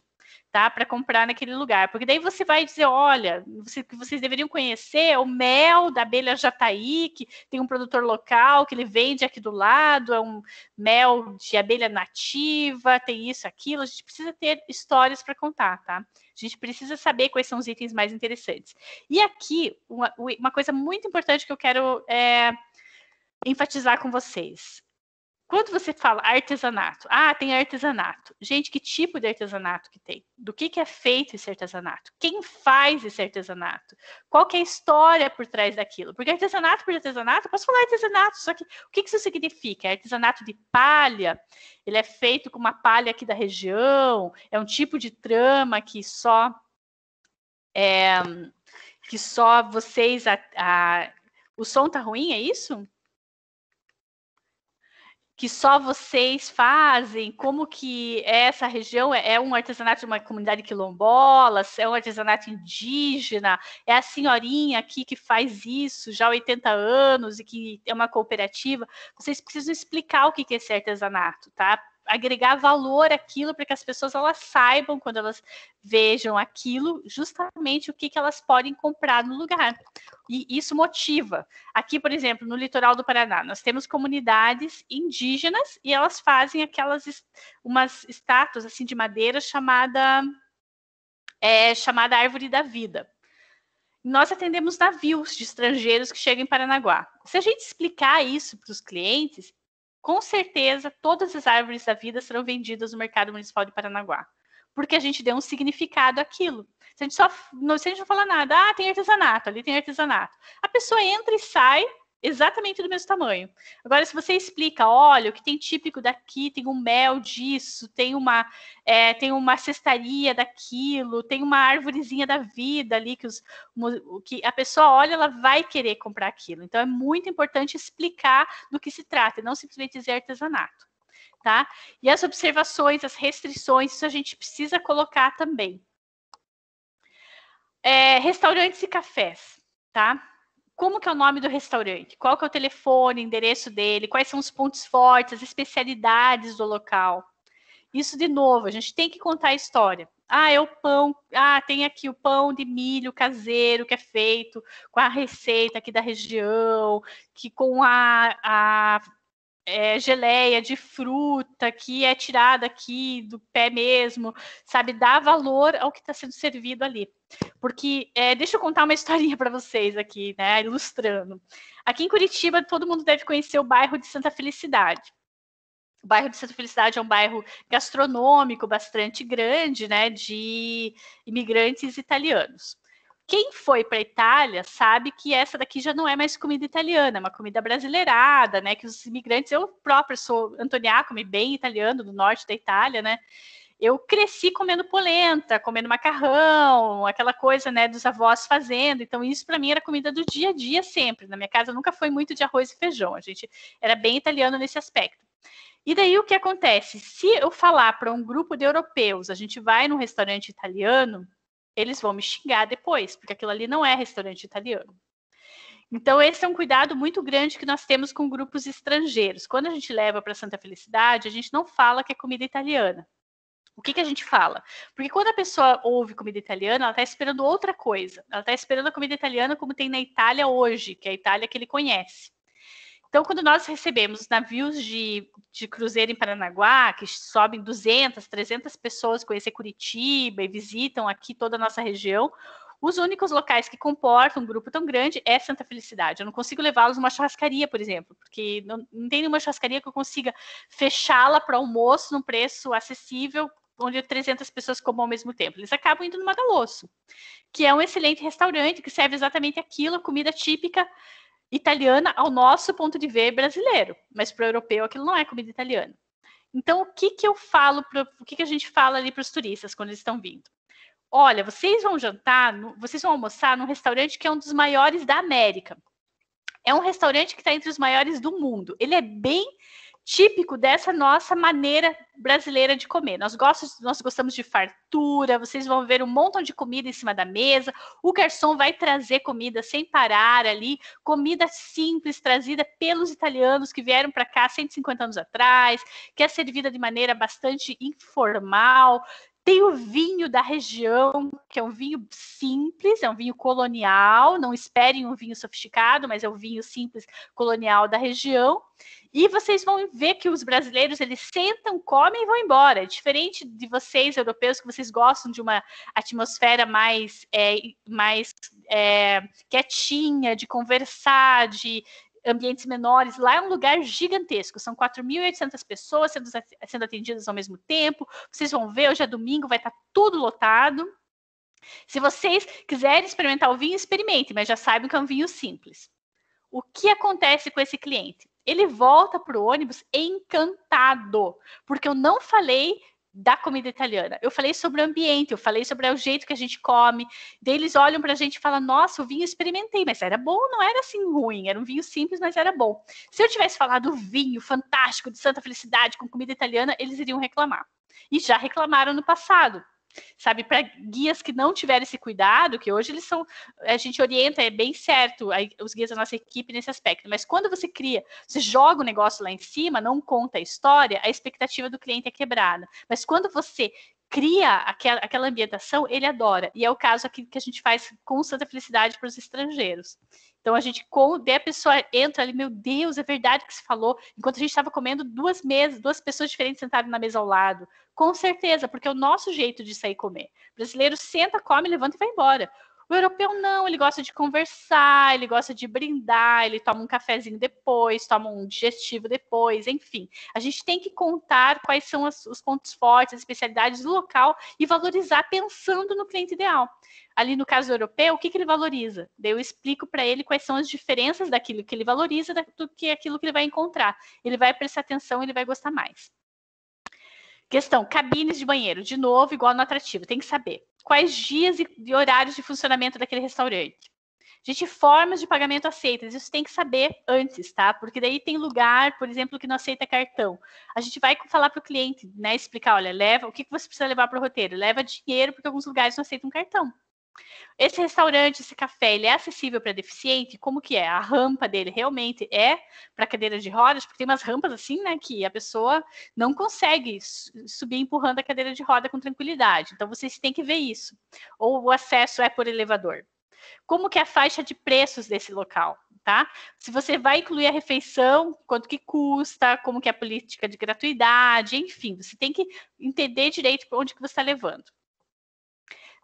S6: tá? Para comprar naquele lugar. Porque daí você vai dizer, olha, que vocês deveriam conhecer o mel da abelha jataí, que tem um produtor local, que ele vende aqui do lado, é um mel de abelha nativa, tem isso, aquilo. A gente precisa ter histórias para contar, tá? A gente precisa saber quais são os itens mais interessantes. E aqui, uma coisa muito importante que eu quero enfatizar com vocês. Quando você fala artesanato, tem artesanato. Gente, que tipo de artesanato que tem? Do que é feito esse artesanato? Quem faz esse artesanato? Qual que é a história por trás daquilo? Porque artesanato por artesanato, eu posso falar artesanato, só que o que isso significa? É artesanato de palha, ele é feito com uma palha aqui da região, é um tipo de trama que só vocês... O som tá ruim, é isso? Que só vocês fazem, como que essa região é um artesanato de uma comunidade quilombola, é um artesanato indígena, é a senhorinha aqui que faz isso já há 80 anos e que é uma cooperativa. Vocês precisam explicar o que é esse artesanato, tá? Agregar valor àquilo para que as pessoas elas saibam, quando elas vejam aquilo, justamente o que elas podem comprar no lugar. E isso motiva. Aqui, por exemplo, no litoral do Paraná, nós temos comunidades indígenas e elas fazem umas estátuas assim de madeira chamada Árvore da Vida. Nós atendemos navios de estrangeiros que chegam em Paranaguá. Se a gente explicar isso para os clientes, com certeza todas as árvores da vida serão vendidas no mercado municipal de Paranaguá, porque a gente deu um significado àquilo. Se a gente não falar nada, tem artesanato, ali tem artesanato. A pessoa entra e sai exatamente do mesmo tamanho. Agora, se você explica, olha, o que tem típico daqui, tem um mel disso, tem uma cestaria daquilo, tem uma árvorezinha da vida ali, que a pessoa olha, ela vai querer comprar aquilo. Então, é muito importante explicar do que se trata, e não simplesmente dizer artesanato, tá? E as observações, as restrições, isso a gente precisa colocar também. Restaurantes e cafés, tá? Como que é o nome do restaurante? Qual que é o telefone, endereço dele? Quais são os pontos fortes, as especialidades do local? Isso, de novo, a gente tem que contar a história. É o pão. Tem aqui o pão de milho caseiro que é feito com a receita aqui da região, que com a geleia de fruta que é tirada aqui do pé mesmo, sabe? Dá valor ao que está sendo servido ali. Porque, deixa eu contar uma historinha para vocês aqui, né? Ilustrando. Aqui em Curitiba, todo mundo deve conhecer o bairro de Santa Felicidade. O bairro de Santa Felicidade é um bairro gastronômico bastante grande, né? De imigrantes italianos. Quem foi para a Itália sabe que essa daqui já não é mais comida italiana, é uma comida brasileirada, né? Que os imigrantes, eu própria sou Antoniacome, bem italiano, do norte da Itália, né? Eu cresci comendo polenta, comendo macarrão, aquela coisa, né, dos avós fazendo. Então, isso para mim era comida do dia a dia sempre. Na minha casa nunca foi muito de arroz e feijão. A gente era bem italiano nesse aspecto. E daí o que acontece? Se eu falar para um grupo de europeus, a gente vai num restaurante italiano, eles vão me xingar depois, porque aquilo ali não é restaurante italiano. Então, esse é um cuidado muito grande que nós temos com grupos estrangeiros. Quando a gente leva para Santa Felicidade, a gente não fala que é comida italiana. O que a gente fala? Porque quando a pessoa ouve comida italiana, ela está esperando outra coisa. Ela está esperando a comida italiana como tem na Itália hoje, que é a Itália que ele conhece. Então, quando nós recebemos navios de cruzeiro em Paranaguá, que sobem 200, 300 pessoas conhecer Curitiba e visitam aqui toda a nossa região, os únicos locais que comportam um grupo tão grande é Santa Felicidade. Eu não consigo levá-los numa churrascaria, por exemplo, porque não tem nenhuma churrascaria que eu consiga fechá-la para almoço num preço acessível, onde 300 pessoas comam ao mesmo tempo. Eles acabam indo no Madalosso, que é um excelente restaurante que serve exatamente aquilo, a comida típica italiana ao nosso ponto de ver brasileiro, mas para o europeu aquilo não é comida italiana. Então, o que eu falo, o que a gente fala ali para os turistas quando eles estão vindo? Olha, vocês vão jantar, vocês vão almoçar num restaurante que é um dos maiores da América. É um restaurante que está entre os maiores do mundo. Ele é bem típico dessa nossa maneira brasileira de comer. Nós gostamos de fartura, vocês vão ver um montão de comida em cima da mesa, o garçom vai trazer comida sem parar ali, comida simples, trazida pelos italianos que vieram para cá 150 anos atrás, que é servida de maneira bastante informal. Tem o vinho da região, que é um vinho simples, é um vinho colonial, não esperem um vinho sofisticado, mas é um vinho simples colonial da região. E vocês vão ver que os brasileiros, eles sentam, comem e vão embora. É diferente de vocês, europeus, que vocês gostam de uma atmosfera mais quietinha, de conversar, de ambientes menores. Lá é um lugar gigantesco, são 4.800 pessoas sendo atendidas ao mesmo tempo. Vocês vão ver, hoje é domingo, vai estar tudo lotado. Se vocês quiserem experimentar o vinho, experimentem, mas já saibam que é um vinho simples. O que acontece com esse cliente? Ele volta para o ônibus encantado, porque eu não falei da comida italiana, eu falei sobre o ambiente, eu falei sobre o jeito que a gente come. Daí eles olham para a gente e falam, nossa, o vinho eu experimentei, mas era bom, não era assim ruim, era um vinho simples, mas era bom. Se eu tivesse falado do vinho fantástico de Santa Felicidade com comida italiana, eles iriam reclamar. E já reclamaram no passado. Sabe, para guias que não tiverem esse cuidado, que hoje eles são, a gente orienta, é bem certo, os guias da nossa equipe nesse aspecto, mas quando você joga o negócio lá em cima, não conta a história, a expectativa do cliente é quebrada. Mas quando você cria aquela ambientação, ele adora. E é o caso aqui que a gente faz com Santa Felicidade para os estrangeiros. Então, a pessoa entra ali, meu Deus, é verdade que se falou, enquanto a gente estava comendo duas pessoas diferentes sentadas na mesa ao lado. Com certeza, porque é o nosso jeito de sair comer. O brasileiro senta, come, levanta e vai embora. O europeu não, ele gosta de conversar, ele gosta de brindar, ele toma um cafezinho depois, toma um digestivo depois, enfim. A gente tem que contar quais são os pontos fortes, as especialidades do local e valorizar pensando no cliente ideal. Ali no caso do europeu, o que ele valoriza? Daí eu explico para ele quais são as diferenças daquilo que ele valoriza do que aquilo que ele vai encontrar. Ele vai prestar atenção, ele vai gostar mais. Questão, cabines de banheiro. De novo, igual no atrativo, tem que saber quais dias e horários de funcionamento daquele restaurante. Gente, formas de pagamento aceitas, isso tem que saber antes, tá? Porque daí tem lugar, por exemplo, que não aceita cartão. A gente vai falar para o cliente, né? Explicar, olha, o que você precisa levar para o roteiro? Leva dinheiro, porque alguns lugares não aceitam cartão. Esse restaurante, esse café, ele é acessível para deficiente? Como que é? A rampa dele realmente é para cadeira de rodas? Porque tem umas rampas assim, né, que a pessoa não consegue subir empurrando a cadeira de roda com tranquilidade. Então, vocês têm que ver isso. Ou o acesso é por elevador. Como que é a faixa de preços desse local, tá? Se você vai incluir a refeição, quanto que custa, como que é a política de gratuidade, enfim, você tem que entender direito para onde que você está levando.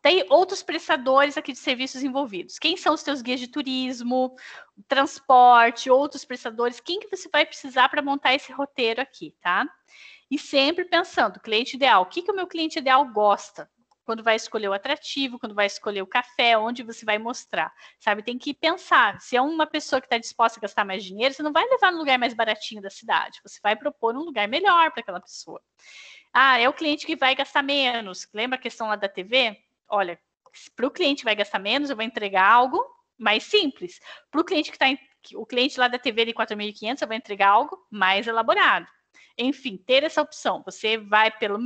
S6: Tem outros prestadores aqui de serviços envolvidos. Quem são os seus guias de turismo, transporte, outros prestadores? Quem que você vai precisar para montar esse roteiro aqui, tá? E sempre pensando, cliente ideal. O que o meu cliente ideal gosta? Quando vai escolher o atrativo, quando vai escolher o café, onde você vai mostrar, sabe? Tem que pensar. Se é uma pessoa que está disposta a gastar mais dinheiro, você não vai levar no lugar mais baratinho da cidade. Você vai propor um lugar melhor para aquela pessoa. Ah, é o cliente que vai gastar menos. Lembra a questão lá da TV? Olha, para o cliente que vai gastar menos, eu vou entregar algo mais simples. Para o cliente o cliente lá da TV de 4.500, eu vou entregar algo mais elaborado. Enfim, ter essa opção. Você vai pelo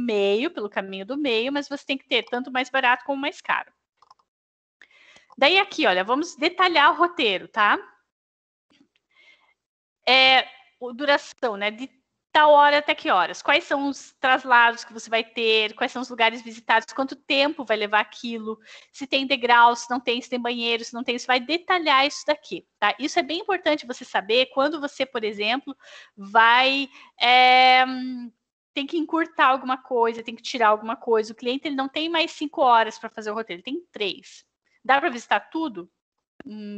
S6: caminho do meio, mas você tem que ter tanto mais barato como mais caro. Daí aqui, olha, vamos detalhar o roteiro, tá? Duração, né? De tal hora até que horas? Quais são os traslados que você vai ter? Quais são os lugares visitados? Quanto tempo vai levar aquilo? Se tem degraus, se não tem, se tem banheiro, se não tem, você vai detalhar isso daqui, tá? Isso é bem importante você saber quando você, por exemplo, vai tem que encurtar alguma coisa, tem que tirar alguma coisa. O cliente ele não tem mais 5 horas para fazer o roteiro, ele tem 3. Dá para visitar tudo?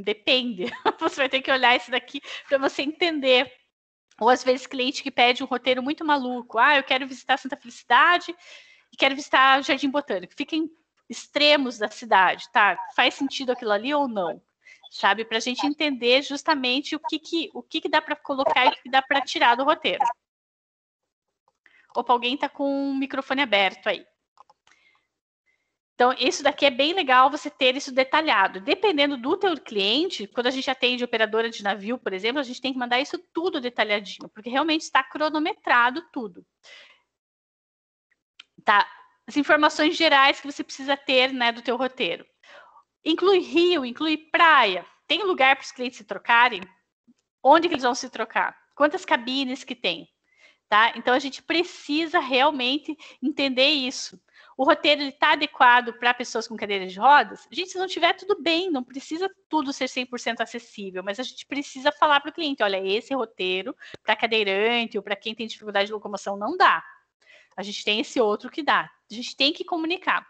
S6: Depende. Você vai ter que olhar isso daqui para você entender. Ou às vezes cliente que pede um roteiro muito maluco. Ah, eu quero visitar Santa Felicidade e quero visitar o Jardim Botânico. Fica em extremos da cidade, tá? Faz sentido aquilo ali ou não? sabe? Para a gente entender justamente o que dá para colocar e o que dá para tirar do roteiro. Opa, alguém está com o microfone aberto aí. Então, isso daqui é bem legal você ter isso detalhado. Dependendo do teu cliente, quando a gente atende operadora de navio, por exemplo, a gente tem que mandar isso tudo detalhadinho, porque realmente está cronometrado tudo. Tá? As informações gerais que você precisa ter, né, do teu roteiro. Inclui rio, inclui praia. Tem lugar para os clientes se trocarem? Onde que eles vão se trocar? Quantas cabines que tem? Tá? Então, a gente precisa realmente entender isso. O roteiro está adequado para pessoas com cadeiras de rodas? Gente, se não tiver, tudo bem, não precisa tudo ser 100% acessível, mas a gente precisa falar para o cliente, olha, esse roteiro para cadeirante ou para quem tem dificuldade de locomoção não dá. A gente tem esse outro que dá. A gente tem que comunicar.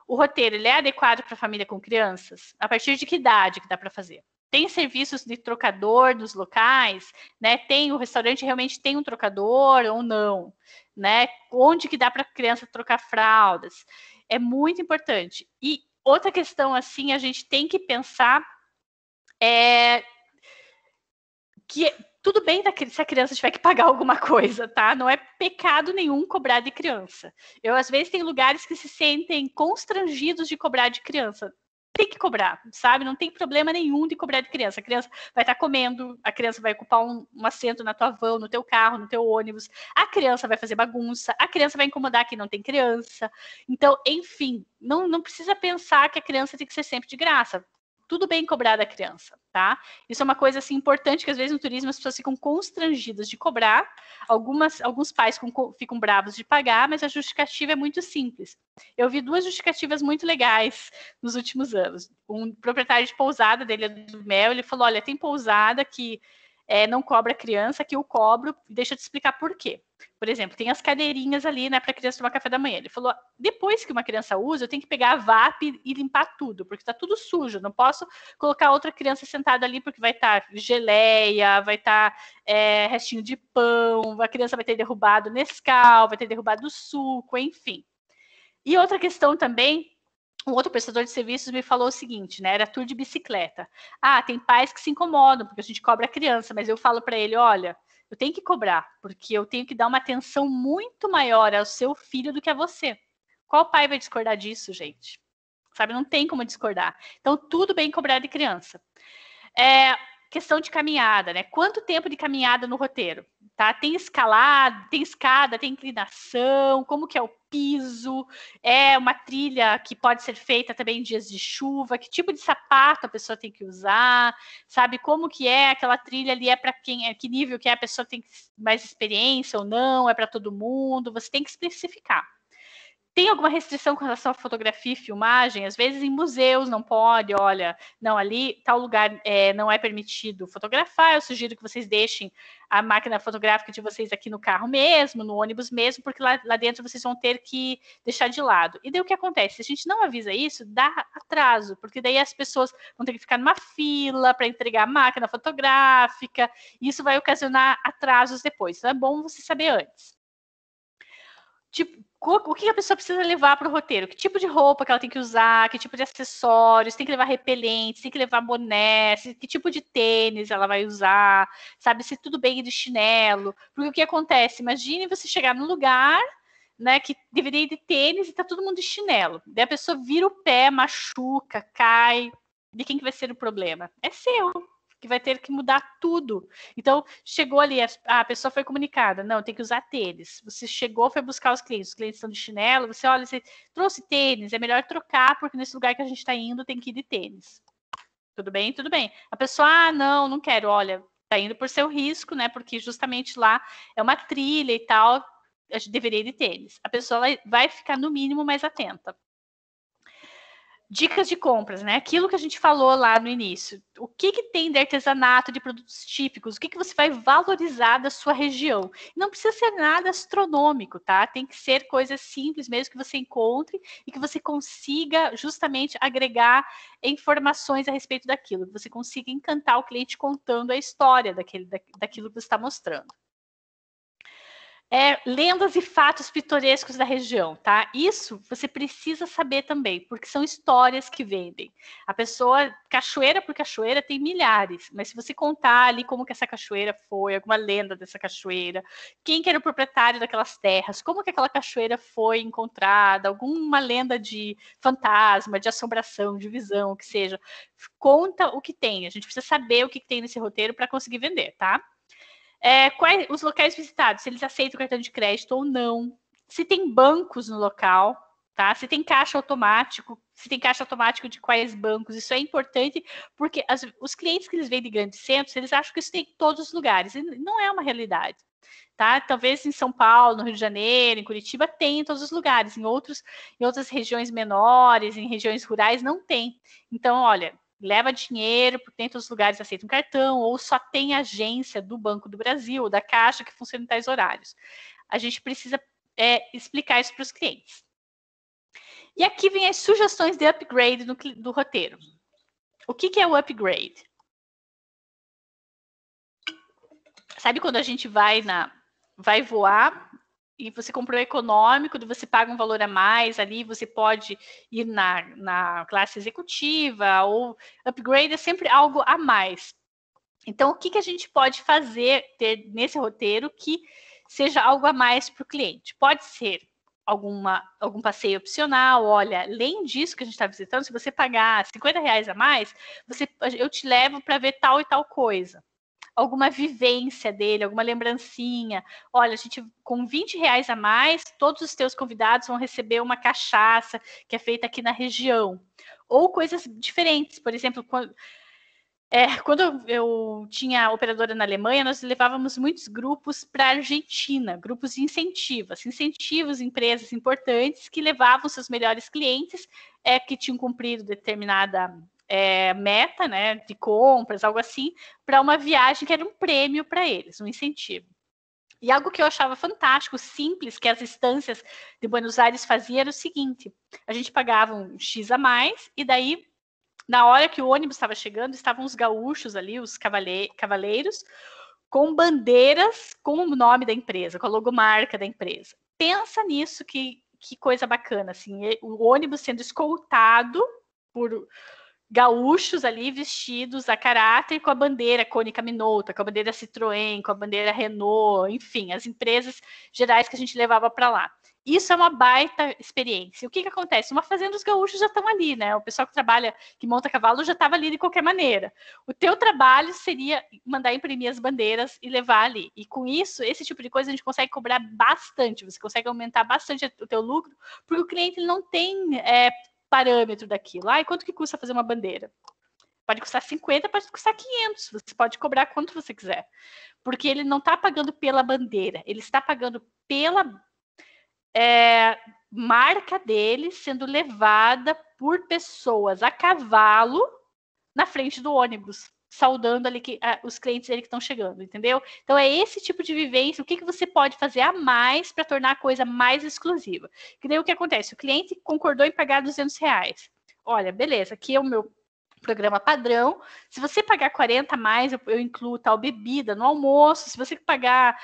S6: O roteiro, ele é adequado para família com crianças? A partir de que idade que dá para fazer? Tem serviços de trocador nos locais, né? O restaurante realmente tem um trocador ou não, né? Onde que dá para a criança trocar fraldas? É muito importante. E outra questão, assim, a gente tem que pensar que tudo bem se a criança tiver que pagar alguma coisa, tá? Não é pecado nenhum cobrar de criança. Eu, às vezes, tem lugares que se sentem constrangidos de cobrar de criança. Tem que cobrar, sabe? Não tem problema nenhum de cobrar de criança. A criança vai estar comendo, a criança vai ocupar um assento na tua van, no teu carro, no teu ônibus, a criança vai fazer bagunça, a criança vai incomodar quem não tem criança. Então, enfim, não precisa pensar que a criança tem que ser sempre de graça. Tudo bem cobrar da criança, tá? Isso é uma coisa assim importante, que às vezes no turismo as pessoas ficam constrangidas de cobrar, alguns pais ficam bravos de pagar, mas a justificativa é muito simples. Eu vi 2 justificativas muito legais nos últimos anos. Um proprietário de pousada dele do Mel, ele falou, olha, tem pousada que não cobra criança, que eu cobro, deixa eu te explicar por quê. Por exemplo, tem as cadeirinhas ali, né, para a criança tomar café da manhã. Ele falou, depois que uma criança usa, eu tenho que pegar a VAP e limpar tudo, porque está tudo sujo. Não posso colocar outra criança sentada ali, porque vai estar geleia, vai estar restinho de pão, a criança vai ter derrubado Nescau, vai ter derrubado suco, enfim. E outra questão também, um outro prestador de serviços me falou o seguinte, né? Era tour de bicicleta. Ah, tem pais que se incomodam, porque a gente cobra a criança, mas eu falo para ele, olha, eu tenho que cobrar, porque eu tenho que dar uma atenção muito maior ao seu filho do que a você. Qual pai vai discordar disso, gente? Sabe, não tem como discordar. Então, tudo bem cobrar de criança. Questão de caminhada, né? Quanto tempo de caminhada no roteiro? Tá? Tem escalada, tem escada, tem inclinação, como que é o piso, é uma trilha que pode ser feita também em dias de chuva, que tipo de sapato a pessoa tem que usar, sabe? Como que é aquela trilha ali, é para quem, que nível que é, a pessoa tem mais experiência ou não, é para todo mundo, você tem que especificar. Tem alguma restrição com relação à fotografia e filmagem? Às vezes em museus não pode, olha, não, ali tal lugar não é permitido fotografar, eu sugiro que vocês deixem a máquina fotográfica de vocês aqui no carro mesmo, no ônibus mesmo, porque lá dentro vocês vão ter que deixar de lado. E daí o que acontece? Se a gente não avisa isso, dá atraso, porque daí as pessoas vão ter que ficar numa fila para entregar a máquina fotográfica, e isso vai ocasionar atrasos depois. Então é bom você saber antes. Tipo, o que a pessoa precisa levar para o roteiro? Que tipo de roupa que ela tem que usar? Que tipo de acessórios? Tem que levar repelente? Tem que levar boné? Que tipo de tênis ela vai usar? Sabe, se tudo bem de chinelo? Porque o que acontece? Imagine você chegar num lugar, né, que deveria ir de tênis e tá todo mundo de chinelo. Daí a pessoa vira o pé, machuca, cai. De quem que vai ser o problema? É seu, que vai ter que mudar tudo. Então, chegou ali, a pessoa foi comunicada, não, tem que usar tênis. Você chegou, foi buscar os clientes estão de chinelo, você olha, você trouxe tênis, é melhor trocar, porque nesse lugar que a gente está indo tem que ir de tênis. Tudo bem? Tudo bem. A pessoa, não quero, olha, tá indo por seu risco, né, porque justamente lá é uma trilha e tal, a gente deveria ir de tênis. A pessoa vai ficar, no mínimo, mais atenta. Dicas de compras, né? Aquilo que a gente falou lá no início. O que tem de artesanato, de produtos típicos? O que você vai valorizar da sua região? Não precisa ser nada astronômico, tá? Tem que ser coisas simples mesmo que você encontre e que você consiga justamente agregar informações a respeito daquilo. Que você consiga encantar o cliente contando a história daquilo que você está mostrando. lendas e fatos pitorescos da região, tá? Isso você precisa saber também, porque são histórias que vendem. A pessoa, cachoeira por cachoeira, tem milhares, mas se você contar ali como que essa cachoeira foi, alguma lenda dessa cachoeira, quem que era o proprietário daquelas terras, como que aquela cachoeira foi encontrada, alguma lenda de fantasma, de assombração, de visão, o que seja, conta o que tem. A gente precisa saber o que tem nesse roteiro para conseguir vender, tá? Quais os locais visitados, se eles aceitam cartão de crédito ou não, se tem bancos no local, tá? Se tem caixa automático de quais bancos, isso é importante, porque os clientes que eles vêm de grandes centros, eles acham que isso tem em todos os lugares, e não é uma realidade, tá? Talvez em São Paulo, no Rio de Janeiro, em Curitiba, tem em todos os lugares, em outras regiões menores, em regiões rurais, não tem. Então, olha, leva dinheiro, porque nem todos os lugares aceitam cartão, ou só tem agência do Banco do Brasil, ou da Caixa, que funciona em tais horários. A gente precisa explicar isso para os clientes. E aqui vem as sugestões de upgrade do roteiro. O que é o upgrade? Sabe quando a gente vai voar e você comprou econômico, você paga um valor a mais ali, você pode ir na classe executiva, ou upgrade é sempre algo a mais. Então, o que a gente pode ter nesse roteiro que seja algo a mais para o cliente? Pode ser algum passeio opcional, olha, além disso que a gente está visitando, se você pagar R$50 a mais, eu te levo para ver tal e tal coisa. Alguma vivência dele, alguma lembrancinha. Olha, a gente, com R$20 a mais, todos os teus convidados vão receber uma cachaça que é feita aqui na região. Ou coisas diferentes, por exemplo, quando eu tinha operadora na Alemanha, nós levávamos muitos grupos para a Argentina, grupos de incentivos, empresas importantes que levavam seus melhores clientes que tinham cumprido determinada meta, né, de compras, algo assim, para uma viagem que era um prêmio para eles, um incentivo. E algo que eu achava fantástico, simples, que as instâncias de Buenos Aires faziam era o seguinte: a gente pagava um X a mais, e daí, na hora que o ônibus estava chegando, estavam os gaúchos ali, os cavaleiros, com bandeiras com o nome da empresa, com a logomarca da empresa. Pensa nisso, que coisa bacana, assim, o ônibus sendo escoltado por gaúchos ali vestidos a caráter, com a bandeira Cônica Minolta, com a bandeira Citroën, com a bandeira Renault, enfim, as empresas gerais que a gente levava para lá. Isso é uma baita experiência. O que acontece? Uma fazenda, os gaúchos já estão ali, né? O pessoal que monta cavalo já estava ali de qualquer maneira. O teu trabalho seria mandar imprimir as bandeiras e levar ali. E com isso, esse tipo de coisa a gente consegue cobrar bastante, você consegue aumentar bastante o teu lucro, porque o cliente ele não tem parâmetro daquilo. E quanto que custa fazer uma bandeira? Pode custar 50, pode custar 500. Você pode cobrar quanto você quiser. Porque ele não está pagando pela bandeira, ele está pagando pela marca dele sendo levada por pessoas a cavalo na frente do ônibus, saudando ali os clientes dele que estão chegando, entendeu? Então é esse tipo de vivência. O que você pode fazer a mais para tornar a coisa mais exclusiva? Que daí o que acontece? O cliente concordou em pagar R$200. Olha, beleza, aqui é o meu programa padrão. Se você pagar 40 a mais, eu incluo tal bebida no almoço. Se você pagar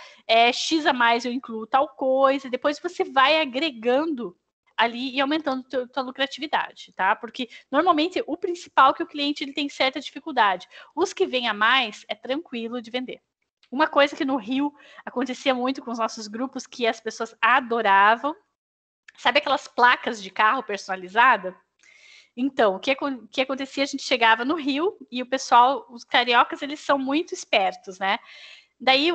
S6: X a mais, eu incluo tal coisa. Depois você vai agregando ali e aumentando tua lucratividade, tá? Porque normalmente o principal que o cliente ele tem certa dificuldade. Os que vêm a mais é tranquilo de vender. Uma coisa que no Rio acontecia muito com os nossos grupos, que as pessoas adoravam, sabe aquelas placas de carro personalizada? Então, o que acontecia? A gente chegava no Rio e o pessoal, os cariocas, eles são muito espertos, né? Daí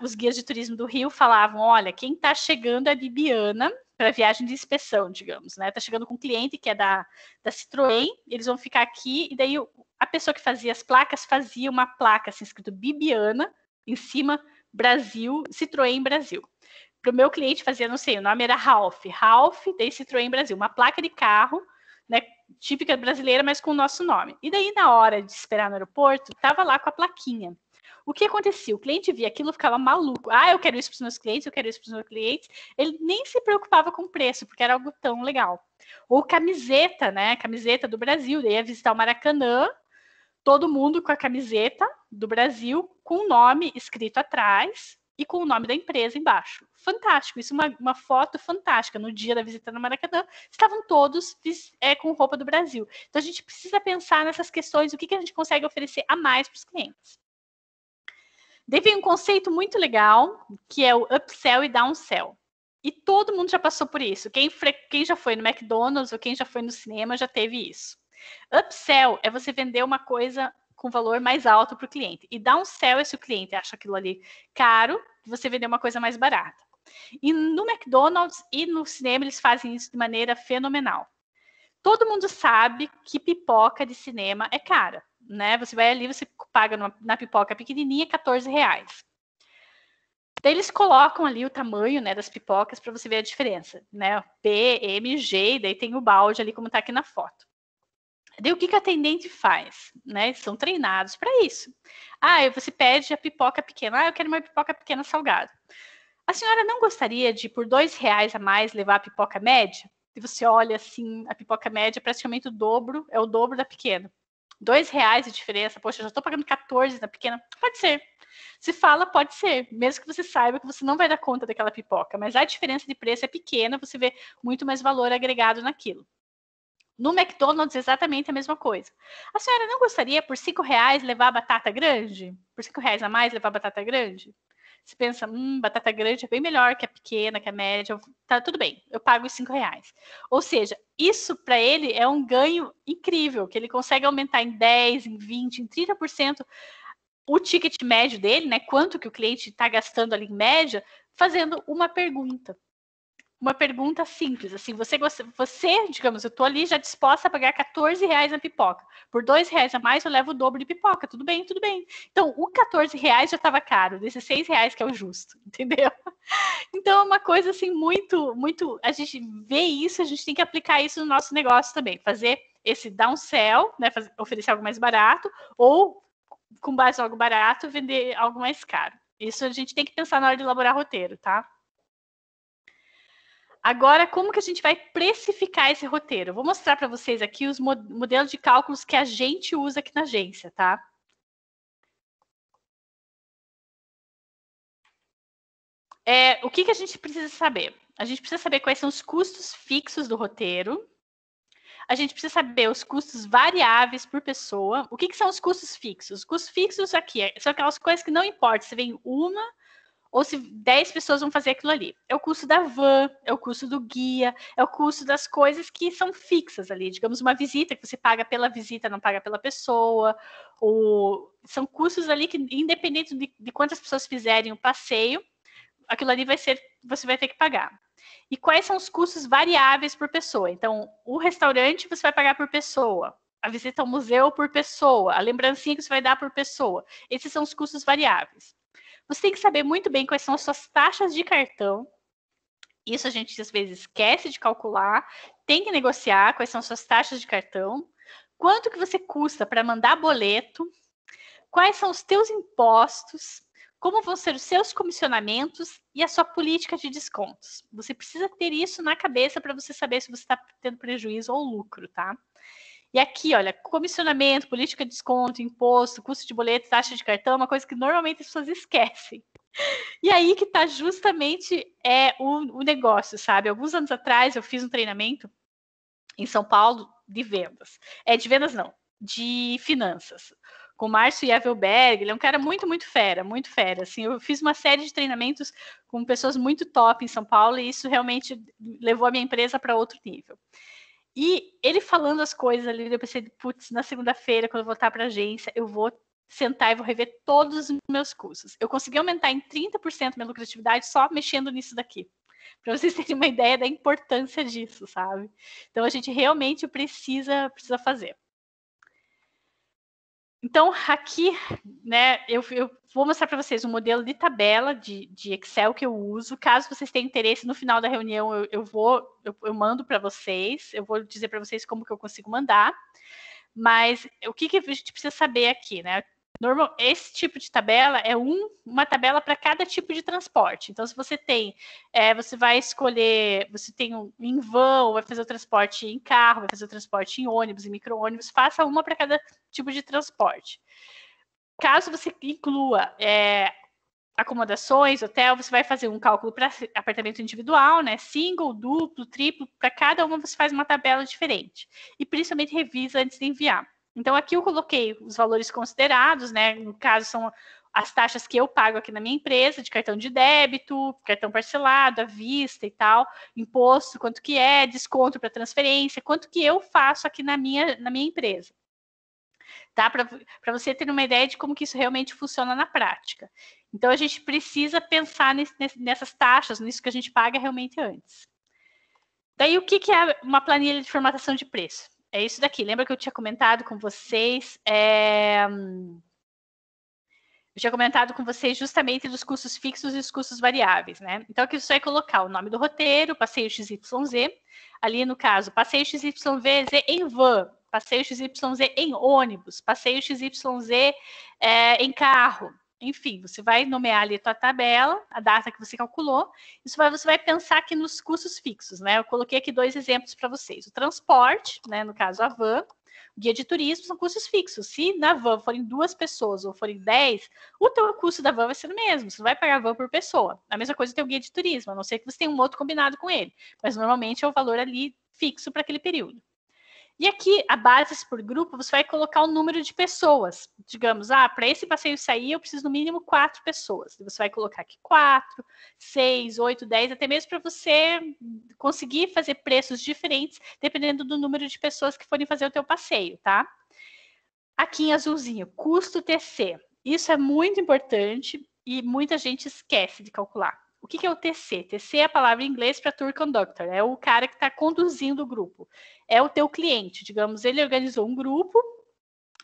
S6: os guias de turismo do Rio falavam: olha, quem está chegando é a Bibiana para viagem de inspeção, digamos, né? Está chegando com um cliente que é da Citroën, eles vão ficar aqui, e daí a pessoa que fazia as placas fazia uma placa assim, escrito Bibiana, em cima, Brasil, Citroën Brasil. Para o meu cliente fazia, não sei, o nome era Ralph, daí Citroën Brasil, uma placa de carro, né, típica brasileira, mas com o nosso nome. E daí, na hora de esperar no aeroporto, estava lá com a plaquinha. O que acontecia? O cliente via aquilo, ficava maluco. Eu quero isso para os meus clientes, eu quero isso para os meus clientes. Ele nem se preocupava com o preço, porque era algo tão legal. Ou camiseta, né? Camiseta do Brasil. Daí ia visitar o Maracanã, todo mundo com a camiseta do Brasil, com o nome escrito atrás, e com o nome da empresa embaixo. Fantástico, isso é uma foto fantástica. No dia da visita no Maracanã, estavam todos com roupa do Brasil. Então, a gente precisa pensar nessas questões, o que a gente consegue oferecer a mais para os clientes. Daí vem um conceito muito legal, que é o upsell e downsell. E todo mundo já passou por isso. Quem já foi no McDonald's ou quem já foi no cinema já teve isso. Upsell é você vender uma coisa com valor mais alto para o cliente. E downsell é se o cliente acha aquilo ali caro, você vender uma coisa mais barata. E no McDonald's e no cinema eles fazem isso de maneira fenomenal. Todo mundo sabe que pipoca de cinema é cara, né? Você vai ali, você paga na pipoca pequenininha R$14. Daí eles colocam ali o tamanho, né, das pipocas para você ver a diferença, né? P, M, G, daí tem o balde ali como está aqui na foto. Daí o que a atendente faz? Né? Eles são treinados para isso. Você pede a pipoca pequena. Eu quero uma pipoca pequena salgada. A senhora não gostaria de, por R$2 a mais, levar a pipoca média? E você olha assim, a pipoca média é praticamente o dobro da pequena. R$2 de diferença. Poxa, eu já estou pagando 14 na pequena. Pode ser. Se fala, pode ser. Mesmo que você saiba que você não vai dar conta daquela pipoca. Mas a diferença de preço é pequena, você vê muito mais valor agregado naquilo. No McDonald's, exatamente a mesma coisa. A senhora não gostaria, por R$5, levar a batata grande? Por R$5 a mais, levar a batata grande? Você pensa, batata grande é bem melhor que a pequena, que a média. Tá, tudo bem, eu pago os R$5. Ou seja, isso para ele é um ganho incrível, que ele consegue aumentar em 10%, em 20%, em 30% o ticket médio dele, né? Quanto que o cliente está gastando ali em média, fazendo uma pergunta. Uma pergunta simples, assim, você, digamos, eu tô ali já disposta a pagar R$14 na pipoca. Por R$2 a mais, eu levo o dobro de pipoca. Tudo bem, tudo bem. Então, o R$14 já estava caro, desses R$6 que é o justo, entendeu? Então, é uma coisa, assim, muito, muito... A gente vê isso, a gente tem que aplicar isso no nosso negócio também. Fazer esse downsell, né? Oferecer algo mais barato, ou, com base em algo barato, vender algo mais caro. Isso a gente tem que pensar na hora de elaborar roteiro, tá? Agora, como que a gente vai precificar esse roteiro? Eu vou mostrar para vocês aqui os modelos de cálculos que a gente usa aqui na agência, tá? O que a gente precisa saber? A gente precisa saber quais são os custos fixos do roteiro. A gente precisa saber os custos variáveis por pessoa. O que são os custos fixos? Os custos fixos aqui são aquelas coisas que não importa se vem uma ou se 10 pessoas vão fazer aquilo ali. É o custo da van, é o custo do guia, é o custo das coisas que são fixas ali. Digamos, uma visita que você paga pela visita, não paga pela pessoa. São custos ali que, independente de quantas pessoas fizerem o passeio, aquilo ali você vai ter que pagar. E quais são os custos variáveis por pessoa? Então, o restaurante você vai pagar por pessoa. A visita ao museu por pessoa. A lembrancinha que você vai dar por pessoa. Esses são os custos variáveis. Você tem que saber muito bem quais são as suas taxas de cartão. Isso a gente, às vezes, esquece de calcular. Tem que negociar quais são as suas taxas de cartão. Quanto que você custa para mandar boleto. Quais são os teus impostos. Como vão ser os seus comissionamentos e a sua política de descontos. Você precisa ter isso na cabeça para você saber se você está tendo prejuízo ou lucro, tá? E aqui, olha, comissionamento, política de desconto, imposto, custo de boleto, taxa de cartão, uma coisa que normalmente as pessoas esquecem. E aí que está justamente o negócio, sabe? Alguns anos atrás eu fiz um treinamento em São Paulo de vendas. De vendas não, de finanças. Com o Márcio Yavelberg, ele é um cara muito, muito fera, muito fera. Assim, eu fiz uma série de treinamentos com pessoas muito top em São Paulo e isso realmente levou a minha empresa para outro nível. E ele falando as coisas ali, eu pensei, putz, na segunda-feira, quando eu voltar para a agência, eu vou sentar e vou rever todos os meus custos. Eu consegui aumentar em 30% minha lucratividade só mexendo nisso daqui. Para vocês terem uma ideia da importância disso, sabe? Então, a gente realmente precisa fazer. Então, aqui, né, eu vou mostrar para vocês um modelo de tabela de Excel que eu uso. Caso vocês tenham interesse, no final da reunião eu mando para vocês. Eu vou dizer para vocês como que eu consigo mandar. Mas o que a gente precisa saber aqui, né? Esse tipo de tabela é uma tabela para cada tipo de transporte. Então, se você tem, você vai escolher, você tem em van, vai fazer o transporte em carro, vai fazer o transporte em ônibus, em micro-ônibus, faça uma para cada tipo de transporte. Caso você inclua acomodações, hotel, você vai fazer um cálculo para apartamento individual, né? Single, duplo, triplo, para cada uma você faz uma tabela diferente. E principalmente revisa antes de enviar. Então, aqui eu coloquei os valores considerados, né? No caso, são as taxas que eu pago aqui na minha empresa, de cartão de débito, cartão parcelado, à vista e tal, imposto, quanto que é, desconto para transferência, quanto que eu faço aqui na minha empresa. Tá? Para você ter uma ideia de como que isso realmente funciona na prática. Então, a gente precisa pensar nessas taxas, nisso que a gente paga realmente antes. Daí, o que é uma planilha de formatação de preço? É isso daqui. Lembra que eu tinha comentado com vocês? Eu tinha comentado com vocês justamente dos custos fixos e os custos variáveis, né? Então, aqui você vai colocar o nome do roteiro, passeio XYZ. Ali, no caso, passeio XYZ em van, passeio XYZ em ônibus, passeio XYZ em carro. Enfim, você vai nomear ali a tua tabela, a data que você calculou. Você vai pensar aqui nos custos fixos, né? Eu coloquei aqui 2 exemplos para vocês. O transporte, né? No caso, a van. O guia de turismo são custos fixos. Se na van forem 2 pessoas ou forem 10, o teu custo da van vai ser o mesmo. Você não vai pagar a van por pessoa. A mesma coisa tem o guia de turismo, a não ser que você tenha um outro combinado com ele. Mas normalmente é o valor ali fixo para aquele período. E aqui, a base por grupo, você vai colocar o número de pessoas. Digamos, para esse passeio sair, eu preciso no mínimo 4 pessoas. Você vai colocar aqui 4, 6, 8, 10, até mesmo para você conseguir fazer preços diferentes, dependendo do número de pessoas que forem fazer o teu passeio, tá? Aqui em azulzinho, custo TC. Isso é muito importante e muita gente esquece de calcular. O que é o TC? TC é a palavra em inglês para Tour Conductor, é o cara que está conduzindo o grupo. É o teu cliente, digamos, ele organizou um grupo,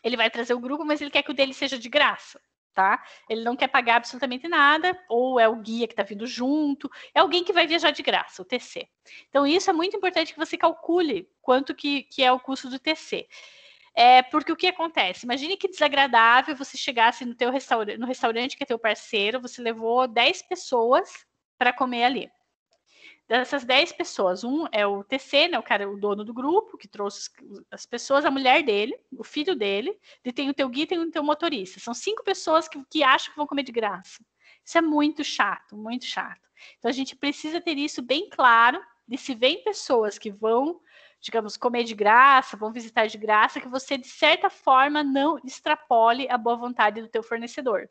S6: ele vai trazer o grupo, mas ele quer que o dele seja de graça, tá? Ele não quer pagar absolutamente nada, ou é o guia que está vindo junto, é alguém que vai viajar de graça, o TC. Então, isso é muito importante que você calcule quanto que é o custo do TC. Porque o que acontece? Imagine que desagradável você chegasse no restaurante que é teu parceiro, você levou 10 pessoas para comer ali. Dessas 10 pessoas, um é o TC, né, o dono do grupo, que trouxe as pessoas, a mulher dele, o filho dele, e tem o teu guia e tem o teu motorista. São 5 pessoas que acham que vão comer de graça. Isso é muito chato, muito chato. Então, a gente precisa ter isso bem claro, de se vem pessoas que vão, digamos, comer de graça, vão visitar de graça, que você, de certa forma, não extrapole a boa vontade do teu fornecedor.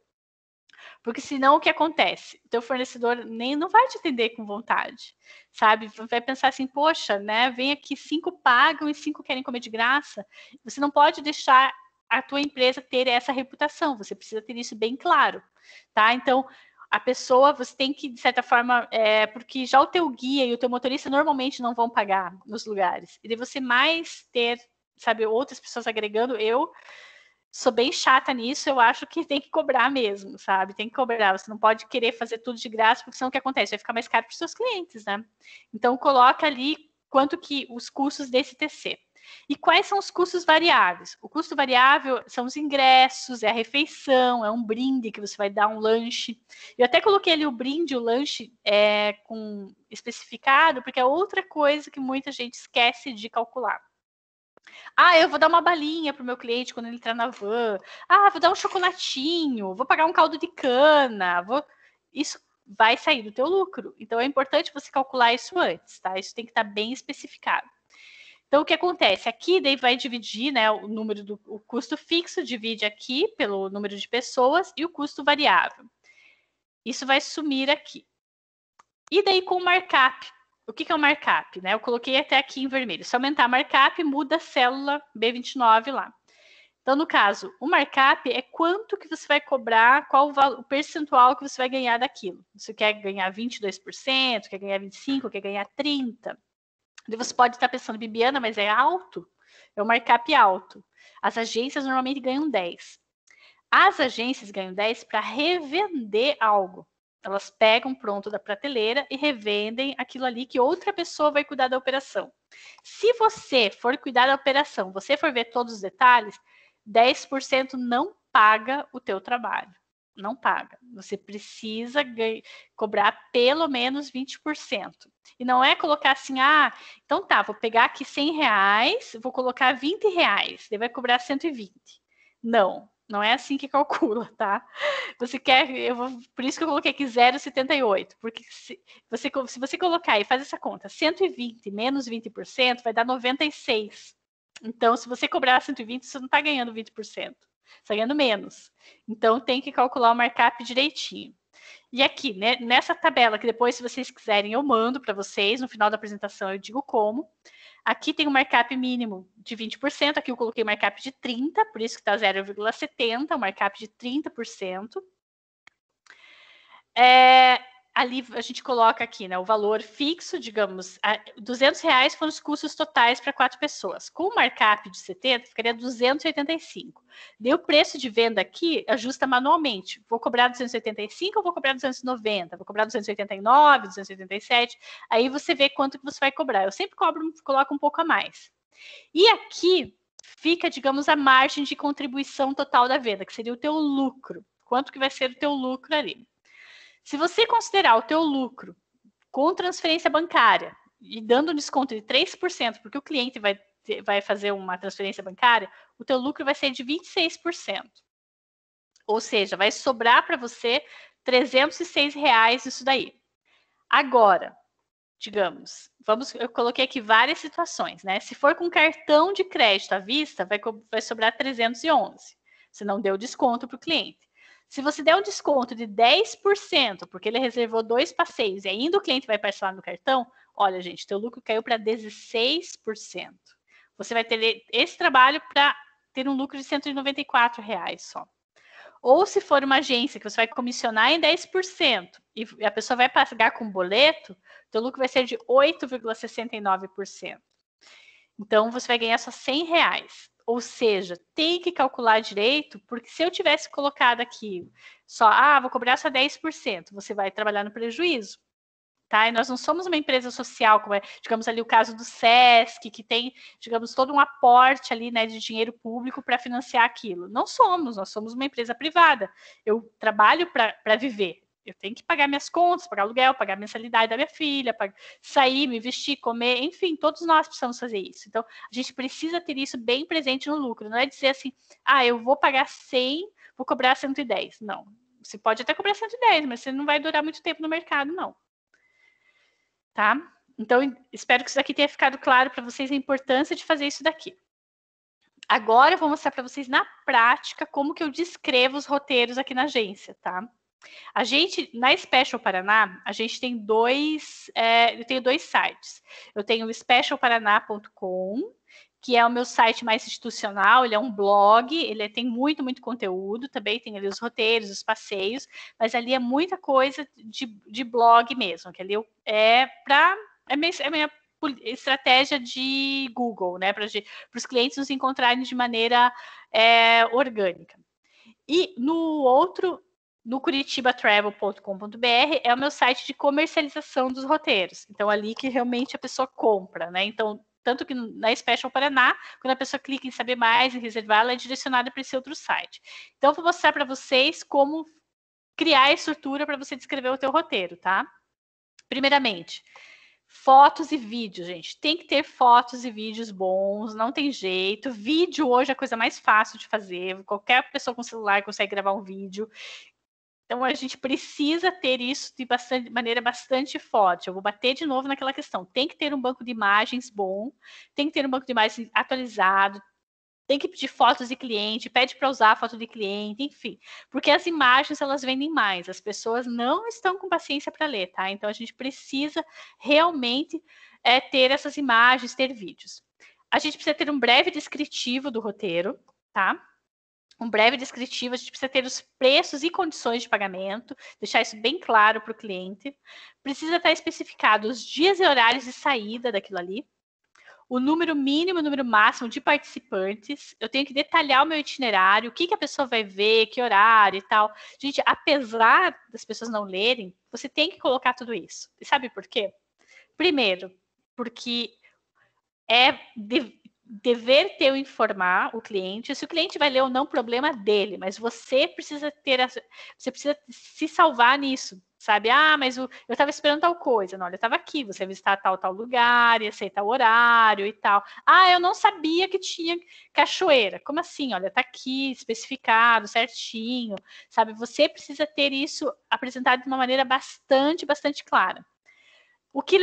S6: Porque senão o que acontece? O teu fornecedor não vai te atender com vontade, sabe? Vai pensar assim, poxa, né? Vem aqui 5 pagam e 5 querem comer de graça. Você não pode deixar a tua empresa ter essa reputação, você precisa ter isso bem claro, tá? Então, a pessoa, você tem que, de certa forma, porque já o teu guia e o teu motorista normalmente não vão pagar nos lugares. E de você mais ter, sabe, outras pessoas agregando, eu sou bem chata nisso, eu acho que tem que cobrar mesmo, sabe? Tem que cobrar, você não pode querer fazer tudo de graça, porque senão o que acontece? Vai ficar mais caro para os seus clientes, né? Então, coloca ali quanto que os custos desse TC. E quais são os custos variáveis? O custo variável são os ingressos, é a refeição, é um brinde que você vai dar, um lanche. Eu até coloquei ali o brinde, o lanche com especificado, porque é outra coisa que muita gente esquece de calcular. Eu vou dar uma balinha para o meu cliente quando ele entrar na van. Vou dar um chocolatinho, vou pagar um caldo de cana. Isso vai sair do teu lucro. Então, é importante você calcular isso antes, tá? Isso tem que estar bem especificado. Então, o que acontece? Aqui, daí vai dividir, né, o custo fixo, divide aqui pelo número de pessoas e o custo variável. Isso vai sumir aqui. E daí com o markup. O que é o markup? Né? Eu coloquei até aqui em vermelho. Se aumentar a markup, muda a célula B29 lá. Então, no caso, o markup é quanto que você vai cobrar, qual o percentual que você vai ganhar daquilo. Você quer ganhar 22%, quer ganhar 25%, quer ganhar 30%. Você pode estar pensando, Bibiana, mas é alto? É o markup alto. As agências normalmente ganham 10%. As agências ganham 10% para revender algo. Elas pegam pronto da prateleira e revendem aquilo ali que outra pessoa vai cuidar da operação. Se você for cuidar da operação, você for ver todos os detalhes, 10% não paga o teu trabalho. Não paga. Você precisa cobrar pelo menos 20%. E não é colocar assim, então tá, vou pegar aqui R$100, vou colocar R$20, daí vai cobrar 120. Não. Não é assim que calcula, tá? Você quer, por isso que eu coloquei aqui 0,78, porque se você colocar e faz essa conta, 120 menos 20% vai dar 96. Então, se você cobrar 120, você não está ganhando 20%, você está ganhando menos. Então, tem que calcular o markup direitinho. E aqui, né, nessa tabela, que depois, se vocês quiserem, eu mando para vocês, no final da apresentação eu digo como. Aqui tem um markup mínimo de 20%, aqui eu coloquei markup de 30%, por isso que está 0,70%, um markup de 30%. Ali a gente coloca aqui, né, o valor fixo, digamos, R$200 foram os custos totais para 4 pessoas. Com o markup de 70, ficaria 285. Daí o preço de venda aqui ajusta manualmente. Vou cobrar 285 ou vou cobrar 290? Vou cobrar 289, 287? Aí você vê quanto que você vai cobrar. Eu sempre coloco um pouco a mais. E aqui fica, digamos, a margem de contribuição total da venda, que seria o teu lucro. Quanto que vai ser o teu lucro ali? Se você considerar o teu lucro com transferência bancária e dando um desconto de 3%, porque o cliente vai fazer uma transferência bancária, o teu lucro vai ser de 26%. Ou seja, vai sobrar para você R$306 isso daí. Agora, digamos, eu coloquei aqui várias situações, né? Se for com cartão de crédito à vista, vai sobrar 311. Você não deu desconto para o cliente. Se você der um desconto de 10%, porque ele reservou 2 passeios e ainda o cliente vai parcelar no cartão, olha, gente, teu lucro caiu para 16%. Você vai ter esse trabalho para ter um lucro de R$194 só. Ou se for uma agência que você vai comissionar em 10% e a pessoa vai pagar com boleto, teu lucro vai ser de 8,69%. Então, você vai ganhar só R$100. Ou seja, tem que calcular direito, porque se eu tivesse colocado aqui só, vou cobrar só 10%, você vai trabalhar no prejuízo. Tá? E nós não somos uma empresa social, como é, digamos, ali o caso do SESC, que tem, digamos, todo um aporte ali, né, de dinheiro público para financiar aquilo. Não somos, nós somos uma empresa privada. Eu trabalho para viver. Eu tenho que pagar minhas contas, pagar aluguel, pagar a mensalidade da minha filha, sair, me vestir, comer, enfim, todos nós precisamos fazer isso. Então, a gente precisa ter isso bem presente no lucro. Não é dizer assim, eu vou pagar 100, vou cobrar 110. Não. Você pode até cobrar 110, mas você não vai durar muito tempo no mercado, não. Tá? Então, espero que isso daqui tenha ficado claro para vocês a importância de fazer isso daqui. Agora, eu vou mostrar para vocês na prática como que eu descrevo os roteiros aqui na agência, tá? A gente, na Special Paraná, a gente tem eu tenho 2 sites. Eu tenho o specialparaná.com, que é o meu site mais institucional, ele é um blog, ele tem muito, muito conteúdo, também tem ali os roteiros, os passeios, mas ali é muita coisa de blog mesmo, que ali é minha estratégia de Google, né, para os clientes nos encontrarem de maneira orgânica. E no curitibatravel.com.br é o meu site de comercialização dos roteiros. Então, ali que realmente a pessoa compra, né? Então, tanto que na Special Paraná, quando a pessoa clica em saber mais e reservar, ela é direcionada para esse outro site. Então, eu vou mostrar para vocês como criar a estrutura para você descrever o teu roteiro, tá? Primeiramente, fotos e vídeos, gente. Tem que ter fotos e vídeos bons, não tem jeito. Vídeo hoje é a coisa mais fácil de fazer. Qualquer pessoa com celular consegue gravar um vídeo. Então, a gente precisa ter isso de maneira bastante forte. Eu vou bater de novo naquela questão. Tem que ter um banco de imagens bom, tem que ter um banco de imagens atualizado, tem que pedir fotos de cliente, pede para usar a foto de cliente, enfim. Porque as imagens, elas vendem mais. As pessoas não estão com paciência para ler, tá? Então, a gente precisa realmente ter essas imagens, ter vídeos. A gente precisa ter um breve descritivo do roteiro, tá? Um breve descritivo, a gente precisa ter os preços e condições de pagamento, deixar isso bem claro para o cliente. Precisa estar especificado os dias e horários de saída daquilo ali, o número mínimo e o número máximo de participantes. Eu tenho que detalhar o meu itinerário, o que a pessoa vai ver, que horário e tal. Gente, apesar das pessoas não lerem, você tem que colocar tudo isso. E sabe por quê? Primeiro, porque dever teu informar o cliente. Se o cliente vai ler ou não, problema dele, mas você precisa você precisa se salvar nisso, sabe? Ah, mas eu estava esperando tal coisa. Não, olha, eu estava aqui, você ia visitar tal lugar, ia aceitar o horário e tal. Ah, eu não sabia que tinha cachoeira. Como assim? Olha, tá aqui especificado, certinho, sabe? Você precisa ter isso apresentado de uma maneira bastante clara. O que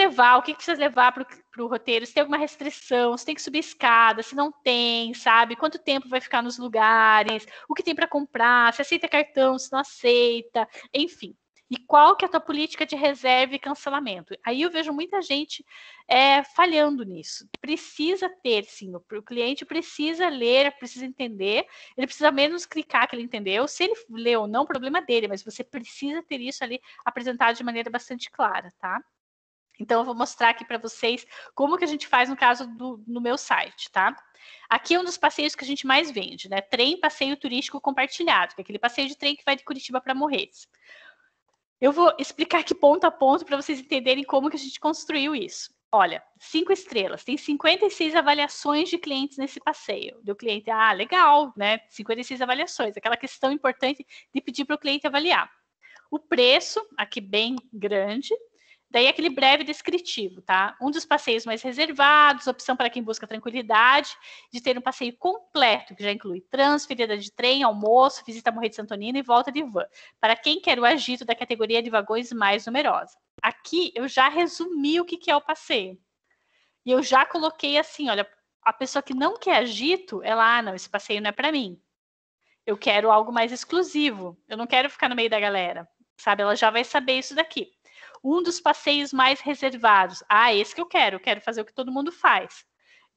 S6: precisa levar para o roteiro, se tem alguma restrição, se tem que subir escada, se não tem, sabe? Quanto tempo vai ficar nos lugares, o que tem para comprar, se aceita cartão, se não aceita, enfim. E qual que é a tua política de reserva e cancelamento? Aí eu vejo muita gente falhando nisso. Precisa ter, sim, o cliente precisa ler, precisa entender, ele precisa menos clicar que ele entendeu. Se ele leu ou não, o problema dele, mas você precisa ter isso ali apresentado de maneira bastante clara, tá? Então, eu vou mostrar aqui para vocês como que a gente faz no caso no meu site, tá? Aqui é um dos passeios que a gente mais vende, né? Trem passeio turístico compartilhado, que é aquele passeio de trem que vai de Curitiba para Morretes. Eu vou explicar aqui ponto a ponto para vocês entenderem como que a gente construiu isso. Olha, 5 estrelas, tem 56 avaliações de clientes nesse passeio. Do cliente, legal, né? 56 avaliações, aquela questão importante de pedir para o cliente avaliar. O preço, aqui bem grande. Daí aquele breve descritivo, tá? Um dos passeios mais reservados, opção para quem busca tranquilidade, de ter um passeio completo, que já inclui transferida de trem, almoço, visita a Morretes Santonina e volta de van, para quem quer o agito da categoria de vagões mais numerosa. Aqui eu já resumi o que é o passeio. E eu já coloquei assim, olha, a pessoa que não quer agito, ela, não, esse passeio não é para mim. Eu quero algo mais exclusivo, eu não quero ficar no meio da galera, sabe? Ela já vai saber isso daqui. Um dos passeios mais reservados. Esse que eu quero fazer o que todo mundo faz.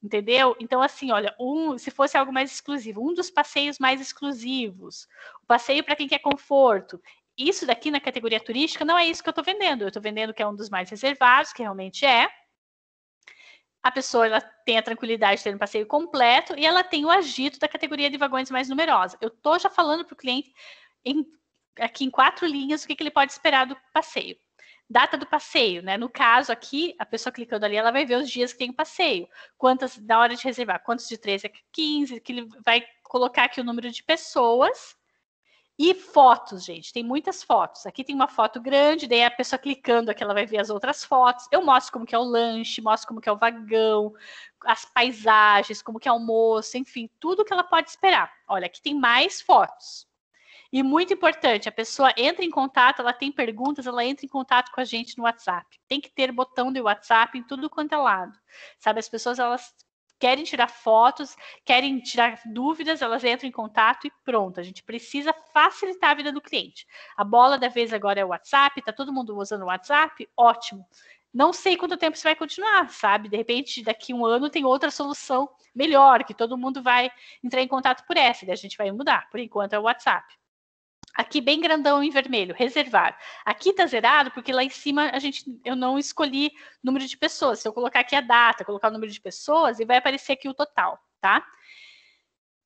S6: Entendeu? Então, assim, olha, se fosse algo mais exclusivo, um dos passeios mais exclusivos, o passeio para quem quer conforto. Isso daqui na categoria turística não é isso que eu estou vendendo. Eu estou vendendo que é um dos mais reservados, que realmente é. A pessoa ela tem a tranquilidade de ter um passeio completo e ela tem o agito da categoria de vagões mais numerosa. Eu estou já falando para o cliente aqui em 4 linhas o que ele pode esperar do passeio. Data do passeio, né? No caso aqui, a pessoa clicando ali, ela vai ver os dias que tem o passeio. Quantas, na hora de reservar, quantos de 13 a 15, que ele vai colocar aqui o número de pessoas. E fotos, gente, tem muitas fotos. Aqui tem uma foto grande, daí a pessoa clicando aqui, ela vai ver as outras fotos. Eu mostro como que é o lanche, mostro como que é o vagão, as paisagens, como que é o almoço, enfim, tudo que ela pode esperar. Olha, aqui tem mais fotos. E muito importante, a pessoa entra em contato, ela tem perguntas, ela entra em contato com a gente no WhatsApp. Tem que ter botão de WhatsApp em tudo quanto é lado. Sabe, as pessoas, elas querem tirar fotos, querem tirar dúvidas, elas entram em contato e pronto. A gente precisa facilitar a vida do cliente. A bola da vez agora é o WhatsApp, tá todo mundo usando o WhatsApp? Ótimo. Não sei quanto tempo isso vai continuar, sabe? De repente, daqui 1 ano tem outra solução melhor, que todo mundo vai entrar em contato por essa, daí a gente vai mudar. Por enquanto é o WhatsApp. Aqui bem grandão em vermelho, reservar. Aqui tá zerado porque lá em cima eu não escolhi número de pessoas. Se eu colocar aqui a data, colocar o número de pessoas, e vai aparecer aqui o total, tá?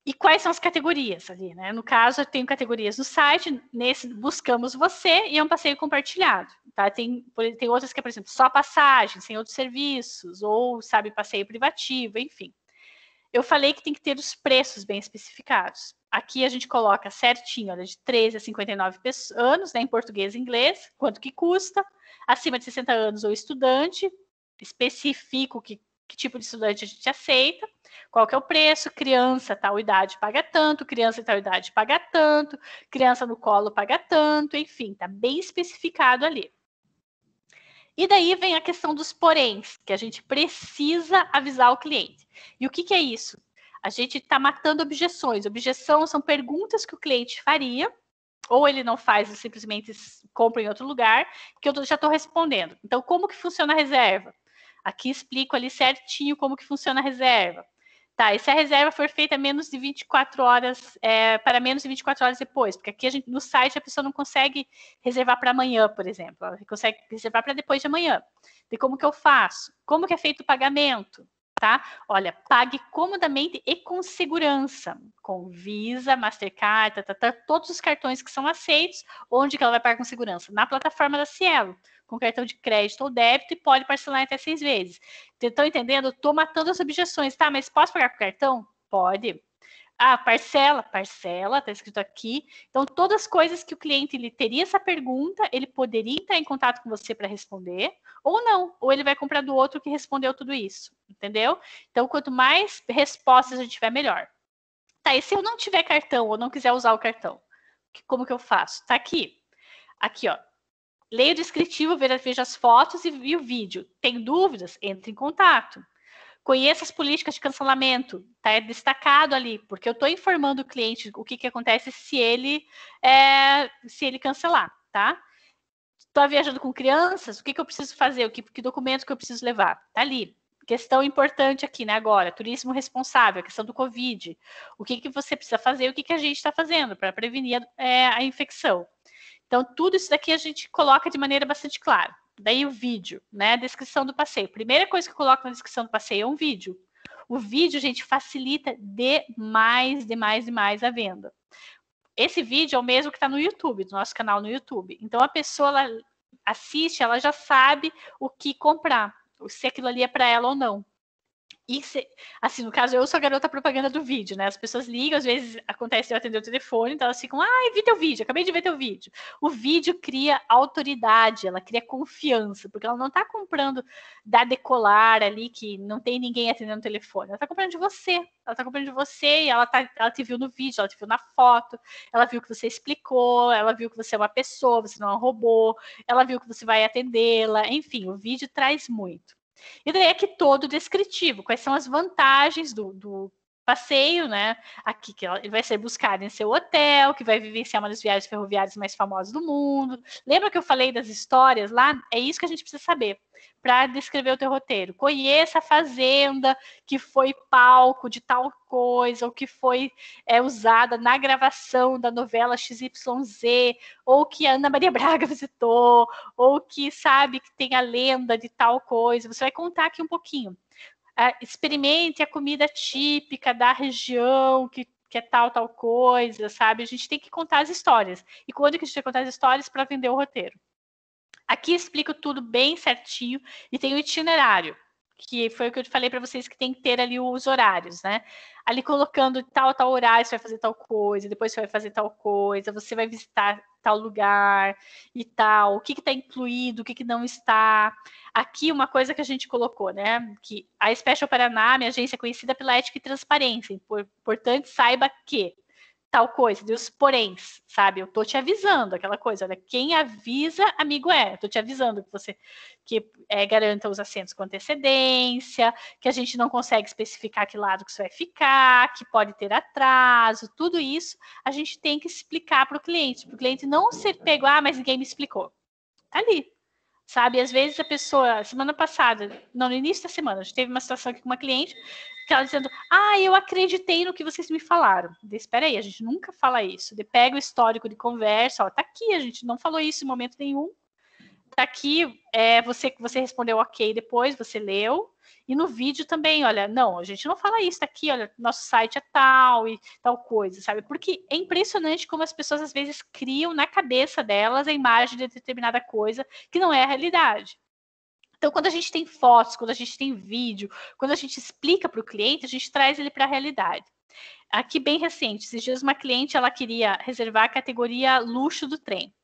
S6: E quais são as categorias ali, né? No caso, eu tenho categorias no site, nesse buscamos você e é um passeio compartilhado, tá? Tem outras que é, por exemplo, só passagem, sem outros serviços, ou, sabe, passeio privativo, enfim. Eu falei que tem que ter os preços bem especificados. Aqui a gente coloca certinho, olha, de 13 a 59 anos, né, em português e inglês, quanto que custa, acima de 60 anos ou estudante, especifico que tipo de estudante a gente aceita, qual que é o preço, criança tal idade paga tanto, criança tal idade paga tanto, criança no colo paga tanto, enfim, tá bem especificado ali. E daí vem a questão dos poréns, que a gente precisa avisar o cliente. E o que é isso? A gente está matando objeções. Objeção são perguntas que o cliente faria, ou ele não faz, ele simplesmente compra em outro lugar, que eu já estou respondendo. Então, como que funciona a reserva? Aqui explico ali certinho como que funciona a reserva. Tá, e se a reserva for feita menos de 24 horas, para menos de 24 horas depois, porque aqui no site a pessoa não consegue reservar para amanhã, por exemplo, ela consegue reservar para depois de amanhã. E como que eu faço? Como que é feito o pagamento? Tá? Olha, pague comodamente e com segurança, com Visa, Mastercard, todos os cartões que são aceitos, onde que ela vai pagar com segurança? Na plataforma da Cielo. com cartão de crédito ou débito e pode parcelar em até 6 vezes. Estão entendendo? Estou matando as objeções, tá? Mas posso pagar com cartão? Pode. Ah, parcela, está escrito aqui. Então, todas as coisas que o cliente ele teria essa pergunta, ele poderia entrar em contato com você para responder, ou não, ou ele vai comprar do outro que respondeu tudo isso, entendeu? Então, quanto mais respostas a gente tiver, melhor. Tá, e se eu não tiver cartão ou não quiser usar o cartão, como que eu faço? Tá aqui. Aqui, ó. Leia o descritivo, veja as fotos e o vídeo. Tem dúvidas? Entre em contato. Conheça as políticas de cancelamento, tá destacado ali, porque eu estou informando o cliente o que acontece se ele cancelar, tá? Estou viajando com crianças, o que eu preciso fazer, que documentos que eu preciso levar, tá ali. Questão importante aqui, né, agora, turismo responsável, a questão do Covid, o que você precisa fazer, o que a gente está fazendo para prevenir a infecção. Então, tudo isso daqui a gente coloca de maneira bastante clara. Daí o vídeo, né? A descrição do passeio. Primeira coisa que eu coloco na descrição do passeio é um vídeo. O vídeo, gente, facilita demais a venda. Esse vídeo é o mesmo que está no YouTube, do nosso canal no YouTube. Então, a pessoa ela assiste, ela já sabe o que comprar, se aquilo ali é para ela ou não. E, assim, no caso, eu sou a garota propaganda do vídeo, né? As pessoas ligam, às vezes acontece de eu atender o telefone, então elas ficam, vi teu vídeo, acabei de ver teu vídeo. O vídeo cria autoridade, ela cria confiança, porque ela não tá comprando da Decolar ali, que não tem ninguém atendendo o telefone. Ela tá comprando de você. Ela tá comprando de você e ela te viu no vídeo, ela te viu na foto, ela viu que você explicou, ela viu que você é uma pessoa, você não é um robô, ela viu que você vai atendê-la, enfim, o vídeo traz muito. E daí aqui todo descritivo, quais são as vantagens do passeio, né? Aqui que ele vai ser buscado em seu hotel, que vai vivenciar uma das viagens ferroviárias mais famosas do mundo. Lembra que eu falei das histórias lá? É isso que a gente precisa saber para descrever o teu roteiro. Conheça a fazenda que foi palco de tal coisa, ou que foi usada na gravação da novela XYZ, ou que a Ana Maria Braga visitou, ou que sabe que tem a lenda de tal coisa. Você vai contar aqui um pouquinho. Experimente a comida típica da região, que é tal coisa, sabe? A gente tem que contar as histórias. E quando que a gente vai contar as histórias? Para vender o roteiro. Aqui explico tudo bem certinho e tem o itinerário, que foi o que eu falei para vocês que tem que ter ali os horários, né? Ali colocando tal horário, você vai fazer tal coisa, depois você vai fazer tal coisa, você vai visitar tal lugar e tal, o que está incluído, o que não está. Aqui uma coisa que a gente colocou, né? Que a Special Paraná, minha agência, é conhecida pela ética e transparência, portanto, saiba que tal coisa, Deus poréns, sabe? Eu tô te avisando, aquela coisa, olha, quem avisa, amigo é. Eu tô te avisando que garanta os assentos com antecedência, que a gente não consegue especificar que lado que isso vai ficar, que pode ter atraso, tudo isso a gente tem que explicar para o cliente não ser pego, mas ninguém me explicou. Tá ali. Sabe, às vezes a pessoa, semana passada, no início da semana, a gente teve uma situação aqui com uma cliente, que ela dizendo, eu acreditei no que vocês me falaram. Espera aí, a gente nunca fala isso. Pega o histórico de conversa, tá aqui, a gente não falou isso em momento nenhum. Tá aqui, você respondeu ok depois, você leu, e no vídeo também, olha, não, a gente não fala isso, tá aqui, olha, nosso site é tal e tal coisa, sabe? Porque é impressionante como as pessoas às vezes criam na cabeça delas a imagem de determinada coisa que não é a realidade. Então, quando a gente tem fotos, quando a gente tem vídeo, quando a gente explica para o cliente, a gente traz ele para a realidade. Aqui, bem recente, esses dias uma cliente, ela queria reservar a categoria luxo do trem.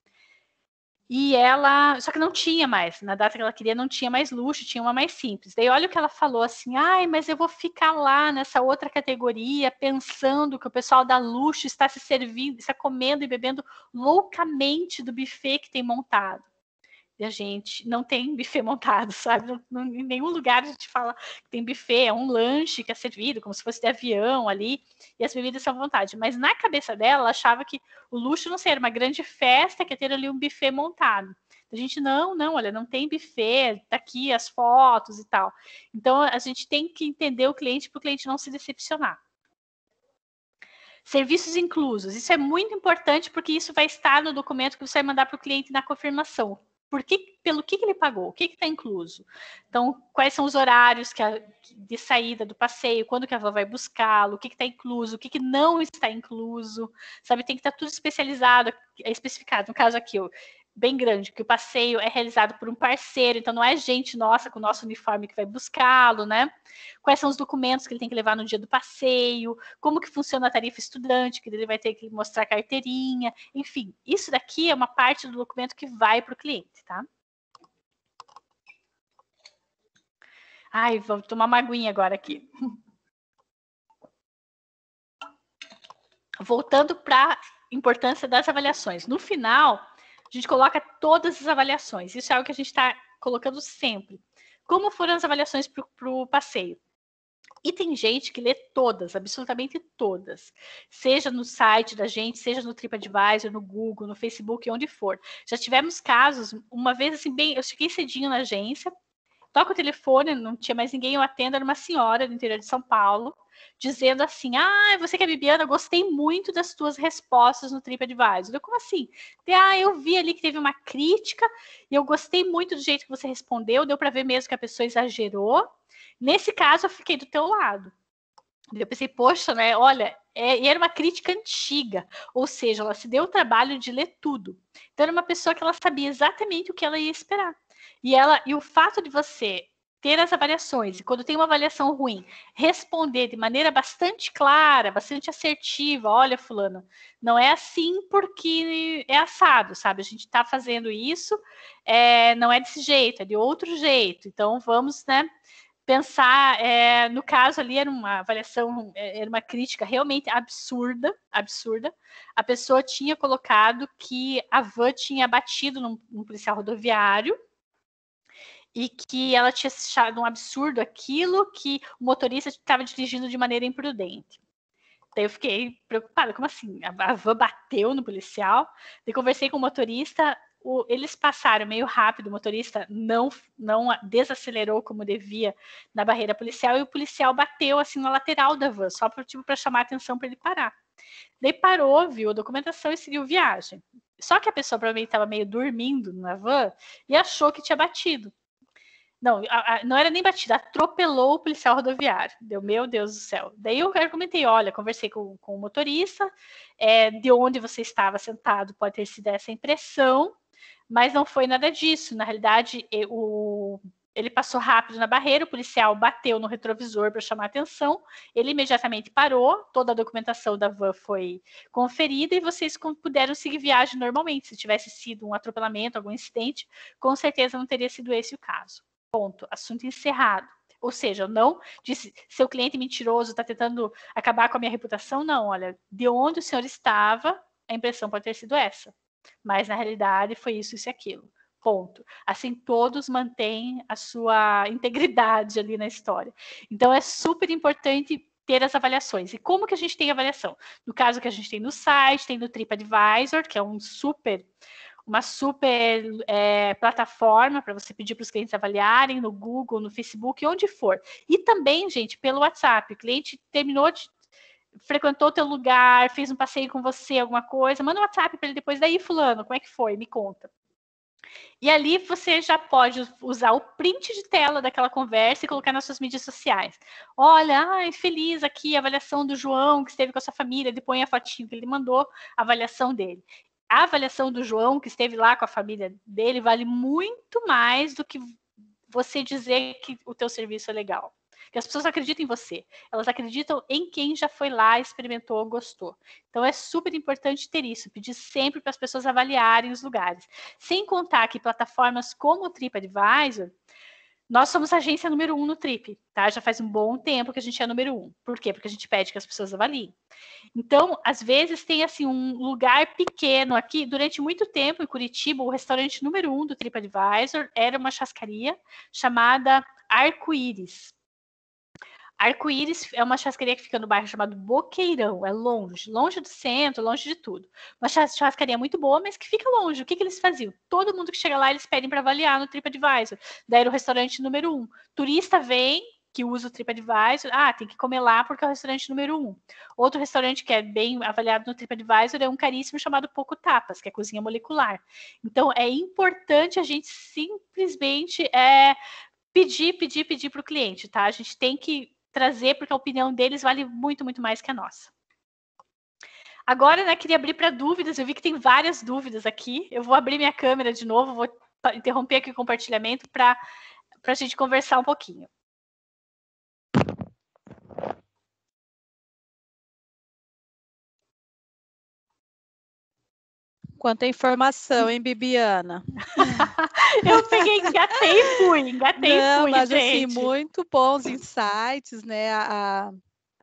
S6: E ela, só que não tinha mais, na data que ela queria não tinha mais luxo, tinha uma mais simples. Daí olha o que ela falou assim, mas eu vou ficar lá nessa outra categoria pensando que o pessoal da luxo está se servindo, está comendo e bebendo loucamente do buffet que tem montado. E a gente não tem buffet montado, sabe? Em nenhum lugar a gente fala que tem buffet, é um lanche que é servido, como se fosse de avião ali, e as bebidas são à vontade. Mas na cabeça dela, ela achava que o luxo não seria uma grande festa, que ia ter ali um buffet montado. A gente, não, olha, não tem buffet, tá aqui as fotos e tal. Então, a gente tem que entender o cliente para o cliente não se decepcionar. Serviços inclusos. Isso é muito importante porque isso vai estar no documento que você vai mandar para o cliente na confirmação. Pelo que ele pagou, o que está incluso. Então, quais são os horários de saída do passeio, quando que a avó vai buscá-lo, o que está incluso, o que não está incluso, sabe? Tem que estar tudo especificado. No caso aqui, bem grande, que o passeio é realizado por um parceiro, então não é gente nossa com o nosso uniforme que vai buscá-lo, né? Quais são os documentos que ele tem que levar no dia do passeio, como que funciona a tarifa estudante, que ele vai ter que mostrar carteirinha, enfim, isso daqui é uma parte do documento que vai para o cliente, tá? Ai, vou tomar uma aguinha agora aqui. Voltando para a importância das avaliações. No final, a gente coloca todas as avaliações. Isso é algo que a gente está colocando sempre. Como foram as avaliações para o passeio? E tem gente que lê todas, absolutamente todas. Seja no site da gente, seja no TripAdvisor, no Google, no Facebook, onde for. Já tivemos casos, uma vez assim, eu cheguei cedinho na agência, toco o telefone, não tinha mais ninguém, eu atendo, era uma senhora do interior de São Paulo, dizendo assim, você que é Bibiana, eu gostei muito das tuas respostas no TripAdvisor. Eu, como assim? Eu vi ali que teve uma crítica, e eu gostei muito do jeito que você respondeu, deu para ver mesmo que a pessoa exagerou. Nesse caso, eu fiquei do teu lado. Eu pensei, poxa, né, olha, e era uma crítica antiga, ou seja, ela se deu o trabalho de ler tudo. Então, era uma pessoa que ela sabia exatamente o que ela ia esperar. E o fato de você ter as avaliações, e quando tem uma avaliação ruim, responder de maneira bastante clara, bastante assertiva, olha, fulano, não é assim porque é assado, sabe? A gente está fazendo isso, não é desse jeito, é de outro jeito. Então, vamos, né, pensar, no caso ali era uma avaliação, era uma crítica realmente absurda. A pessoa tinha colocado que a van tinha batido num policial rodoviário, e que ela tinha achado um absurdo aquilo, que o motorista estava dirigindo de maneira imprudente. Daí eu fiquei preocupada, como assim? A van bateu no policial? Daí conversei com o motorista, eles passaram meio rápido, o motorista não desacelerou como devia na barreira policial, e o policial bateu assim na lateral da van, só para chamar a atenção para ele parar. Daí parou, viu a documentação e seguiu viagem. Só que a pessoa provavelmente estava meio dormindo na van e achou que tinha batido. Não, não era nem batida, atropelou o policial rodoviário. Meu Deus do céu. Daí eu argumentei, olha, conversei com o motorista, de onde você estava sentado pode ter sido essa impressão, mas não foi nada disso. Na realidade, ele passou rápido na barreira, o policial bateu no retrovisor para chamar atenção, ele imediatamente parou, toda a documentação da van foi conferida e vocês puderam seguir viagem normalmente. Se tivesse sido um atropelamento, algum incidente, com certeza não teria sido esse o caso. Ponto, assunto encerrado. Ou seja, eu não disse, seu cliente mentiroso está tentando acabar com a minha reputação, não. Olha, de onde o senhor estava, a impressão pode ter sido essa. Mas, na realidade, foi isso e aquilo. Ponto. Assim, todos mantêm a sua integridade ali na história. Então, é super importante ter as avaliações. E como que a gente tem avaliação? No caso que a gente tem no site, tem no TripAdvisor, que é uma super plataforma para você pedir para os clientes avaliarem, no Google, no Facebook, onde for. E também, gente, pelo WhatsApp. O cliente frequentou o teu lugar, fez um passeio com você, alguma coisa, manda um WhatsApp para ele depois, daí, fulano, como é que foi? Me conta. E ali você já pode usar o print de tela daquela conversa e colocar nas suas mídias sociais. Olha, feliz aqui a avaliação do João, que esteve com a sua família, ele põe a fotinho que ele mandou, a avaliação dele. A avaliação do João, que esteve lá com a família dele, vale muito mais do que você dizer que o teu serviço é legal. Porque as pessoas acreditam em você. Elas acreditam em quem já foi lá, experimentou, gostou. Então, é super importante ter isso. Pedir sempre para as pessoas avaliarem os lugares. Sem contar que plataformas como o TripAdvisor, nós somos a agência número 1 no Trip, tá? Já faz um bom tempo que a gente é número 1. Por quê? Porque a gente pede que as pessoas avaliem. Então, às vezes, tem assim um lugar pequeno aqui. Durante muito tempo, em Curitiba, o restaurante número 1 do TripAdvisor era uma churrascaria chamada Arco-Íris. Arco-Íris é uma churrascaria que fica no bairro chamado Boqueirão, é longe do centro, longe de tudo. Uma churrascaria muito boa, mas que fica longe. O que eles faziam? Todo mundo que chega lá, eles pedem para avaliar no TripAdvisor. Daí era o restaurante número 1. Turista vem, que usa o TripAdvisor, tem que comer lá porque é o restaurante número 1. Outro restaurante que é bem avaliado no TripAdvisor é um caríssimo chamado Poco Tapas, que é cozinha molecular. Então, é importante a gente simplesmente pedir para o cliente, tá? A gente tem que trazer, porque a opinião deles vale muito, muito mais que a nossa. Agora, né, queria abrir para dúvidas. Eu vi que tem várias dúvidas aqui. Eu vou abrir minha câmera de novo, vou interromper aqui o compartilhamento para a gente conversar um pouquinho.
S2: Quanta informação, hein, Bibiana?
S6: Eu peguei, engatei e fui,
S2: mas
S6: gente.
S2: Assim, muito bons insights, né?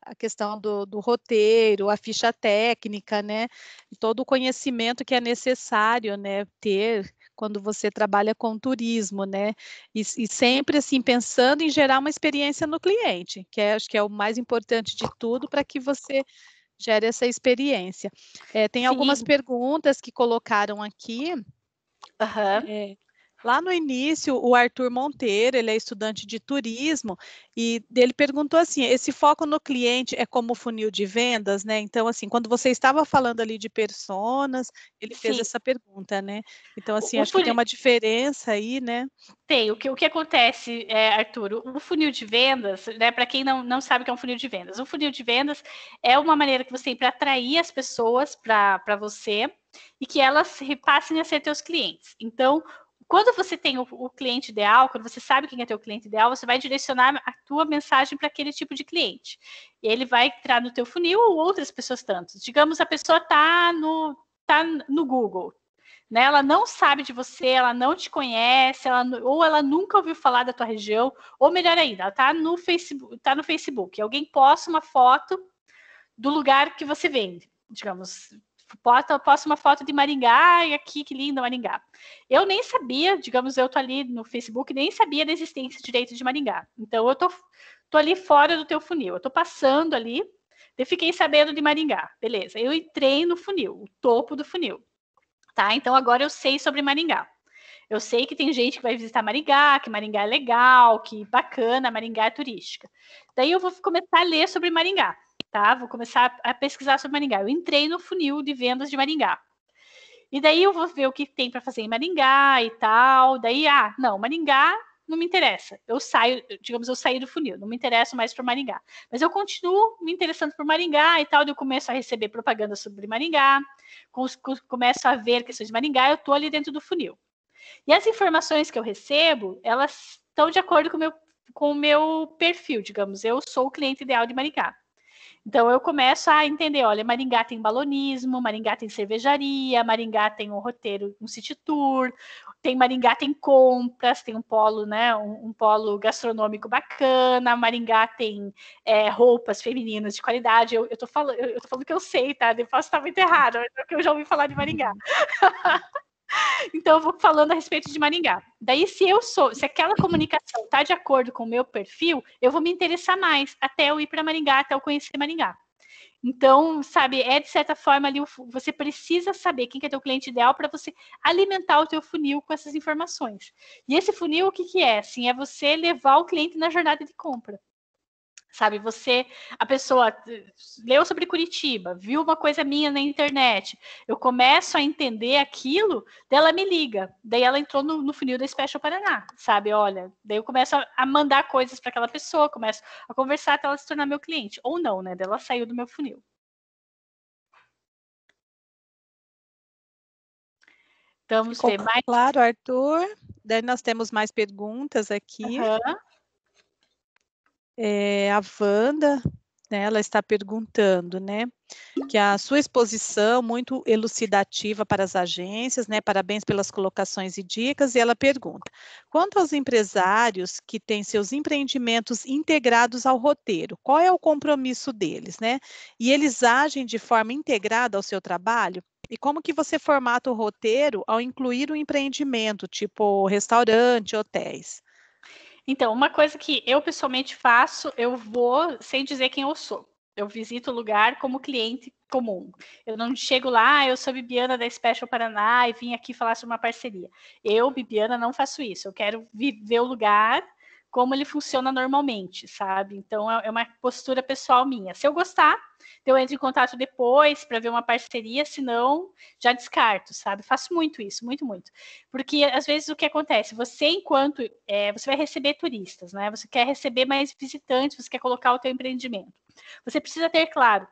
S2: A questão do roteiro, a ficha técnica, né? Todo o conhecimento que é necessário, né, ter quando você trabalha com turismo, né? E sempre assim pensando em gerar uma experiência no cliente, que acho que é o mais importante de tudo para que você gere essa experiência. Tem algumas perguntas que colocaram aqui. Lá no início, o Arthur Monteiro, ele é estudante de turismo, e ele perguntou assim, esse foco no cliente é como funil de vendas, né? Então, assim, quando você estava falando ali de personas, ele fez essa pergunta, né? Então, assim, acho que tem uma diferença aí, né?
S6: Tem. O que acontece, Arthur, o funil de vendas, né, para quem não sabe o que é um funil de vendas, o funil de vendas é uma maneira que você tem para atrair as pessoas para você e que elas repassem a ser teus clientes. Então, quando você tem o cliente ideal, quando você sabe quem é teu cliente ideal, você vai direcionar a tua mensagem para aquele tipo de cliente. E ele vai entrar no teu funil ou outras pessoas tantas. Digamos, a pessoa está no Google, né? Ela não sabe de você, ela não te conhece, ou ela nunca ouviu falar da tua região, ou melhor ainda, ela está no Facebook. Alguém posta uma foto do lugar que você vende, digamos, posta uma foto de Maringá, e aqui, que linda Maringá. Eu nem sabia, digamos, eu tô ali no Facebook, nem sabia da existência direito de Maringá. Então, eu tô ali fora do teu funil, eu tô passando ali, eu fiquei sabendo de Maringá, beleza. Eu entrei no funil, o topo do funil, tá? Então, agora eu sei sobre Maringá. Eu sei que tem gente que vai visitar Maringá, que Maringá é legal, que bacana, Maringá é turística. Daí eu vou começar a ler sobre Maringá. Tá? Vou começar a pesquisar sobre Maringá. Eu entrei no funil de vendas de Maringá. E daí eu vou ver o que tem para fazer em Maringá e tal. Daí, não, Maringá não me interessa. Eu saio, digamos, eu saí do funil, não me interesso mais por Maringá. Mas eu continuo me interessando por Maringá e tal. Eu começo a receber propaganda sobre Maringá, começo a ver questões de Maringá, eu estou ali dentro do funil. E as informações que eu recebo, elas estão de acordo com o meu perfil, digamos. Eu sou o cliente ideal de Maringá. Então, eu começo a entender, olha, Maringá tem balonismo, Maringá tem cervejaria, Maringá tem um roteiro, um city tour, Maringá tem compras, tem um polo, né, um polo gastronômico bacana, Maringá tem roupas femininas de qualidade. Eu tô falando que eu sei, tá? Eu posso estar muito errado, mas é que eu já ouvi falar de Maringá. Então, eu vou falando a respeito de Maringá. Daí, se aquela comunicação está de acordo com o meu perfil, eu vou me interessar mais até eu ir para Maringá, até eu conhecer Maringá. Então, sabe, de certa forma ali, você precisa saber quem que é teu cliente ideal para você alimentar o teu funil com essas informações. E esse funil, o que é? Assim, é você levar o cliente na jornada de compra. Sabe, a pessoa leu sobre Curitiba, viu uma coisa minha na internet, eu começo a entender aquilo, daí ela me liga, daí ela entrou no funil da Special Paraná, sabe, olha, daí eu começo a mandar coisas para aquela pessoa, começo a conversar até ela se tornar meu cliente, ou não, né, daí ela saiu do meu funil. Vamos ver mais.
S2: Claro, Arthur, daí nós temos mais perguntas aqui. A Wanda, né, ela está perguntando, né, que a sua exposição muito elucidativa para as agências, né, parabéns pelas colocações e dicas, e ela pergunta, quanto aos empresários que têm seus empreendimentos integrados ao roteiro, qual é o compromisso deles, né, e eles agem de forma integrada ao seu trabalho? E como que você formata o roteiro ao incluir o empreendimento, tipo restaurante, hotéis?
S6: Então, uma coisa que eu pessoalmente faço, eu vou sem dizer quem eu sou. Eu visito o lugar como cliente comum. Eu não chego lá, eu sou Bibiana da Special Paraná e vim aqui falar sobre uma parceria. Eu, Bibiana, não faço isso. Eu quero ver o lugar como ele funciona normalmente, sabe? Então, é uma postura pessoal minha. Se eu gostar, eu entro em contato depois para ver uma parceria, senão já descarto, sabe? Faço muito isso, muito, muito. Porque, às vezes, o que acontece? Você, você vai receber turistas, né? Você quer receber mais visitantes, você quer colocar o teu empreendimento. Você precisa ter, claro,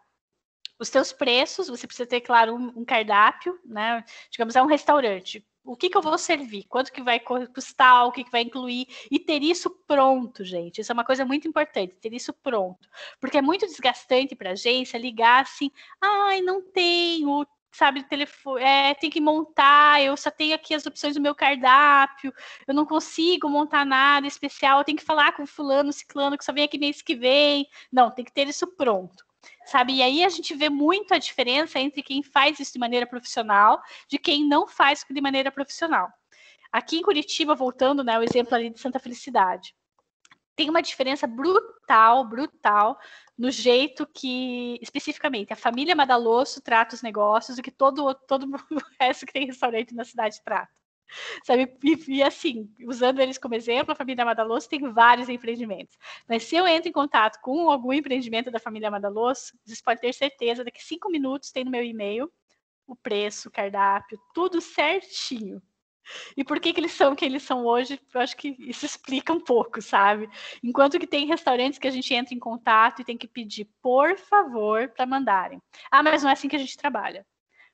S6: os teus preços, você precisa ter, claro, um cardápio, né? Digamos, é um restaurante. O que eu vou servir? Quanto que vai custar? O que vai incluir? E ter isso pronto, gente. Isso é uma coisa muito importante, ter isso pronto. Porque é muito desgastante para a agência ligar assim, ai, não tenho, sabe, telefone, tem que montar, eu só tenho aqui as opções do meu cardápio, eu não consigo montar nada especial, eu tenho que falar com fulano, ciclano, que só vem aqui mês que vem. Não, tem que ter isso pronto. Sabe? E aí a gente vê muito a diferença entre quem faz isso de maneira profissional de quem não faz de maneira profissional. Aqui em Curitiba, voltando, né, o exemplo ali de Santa Felicidade, tem uma diferença brutal no jeito que, especificamente, a família Madalosso trata os negócios do que todo o resto que tem restaurante na cidade trata. Sabe? E assim, usando eles como exemplo, a família Madalosso tem vários empreendimentos. Mas se eu entro em contato com algum empreendimento da família Madalosso, vocês podem ter certeza, daqui 5 minutos tem no meu e-mail o preço, o cardápio, tudo certinho. E por que eles são quem eles são hoje, eu acho que isso explica um pouco, sabe? Enquanto que tem restaurantes que a gente entra em contato e tem que pedir, por favor, para mandarem. Ah, mas não é assim que a gente trabalha.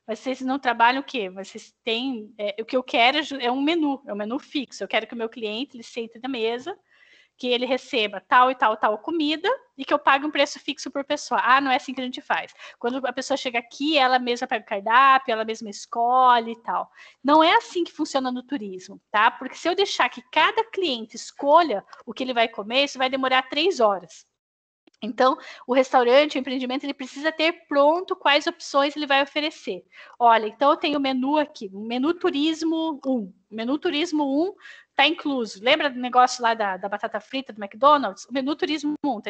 S6: Mas vocês não trabalham o quê? Vocês têm... o que eu quero é um menu fixo. Eu quero que o meu cliente ele sente na mesa, que ele receba tal e tal comida e que eu pague um preço fixo por pessoa. Ah, não é assim que a gente faz. Quando a pessoa chega aqui, ela mesma pega o cardápio, ela mesma escolhe e tal. Não é assim que funciona no turismo, tá? Porque se eu deixar que cada cliente escolha o que ele vai comer, isso vai demorar 3 horas. Então, o restaurante, o empreendimento, ele precisa ter pronto quais opções ele vai oferecer. Olha, então eu tenho o menu aqui, o menu turismo 1. O menu turismo 1 está incluso. Lembra do negócio lá da batata frita do McDonald's? O menu turismo 1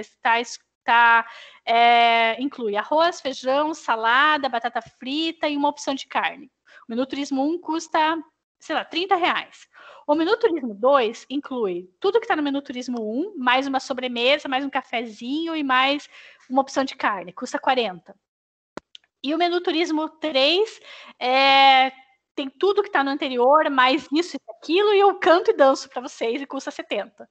S6: inclui arroz, feijão, salada, batata frita e uma opção de carne. O menu turismo 1 custa, sei lá, R$30. O menu turismo 2 inclui tudo que está no menu turismo 1, mais uma sobremesa, mais um cafezinho e mais uma opção de carne, custa 40. E o menu turismo 3 tem tudo que está no anterior, mais isso e aquilo, e eu canto e danço para vocês e custa 70.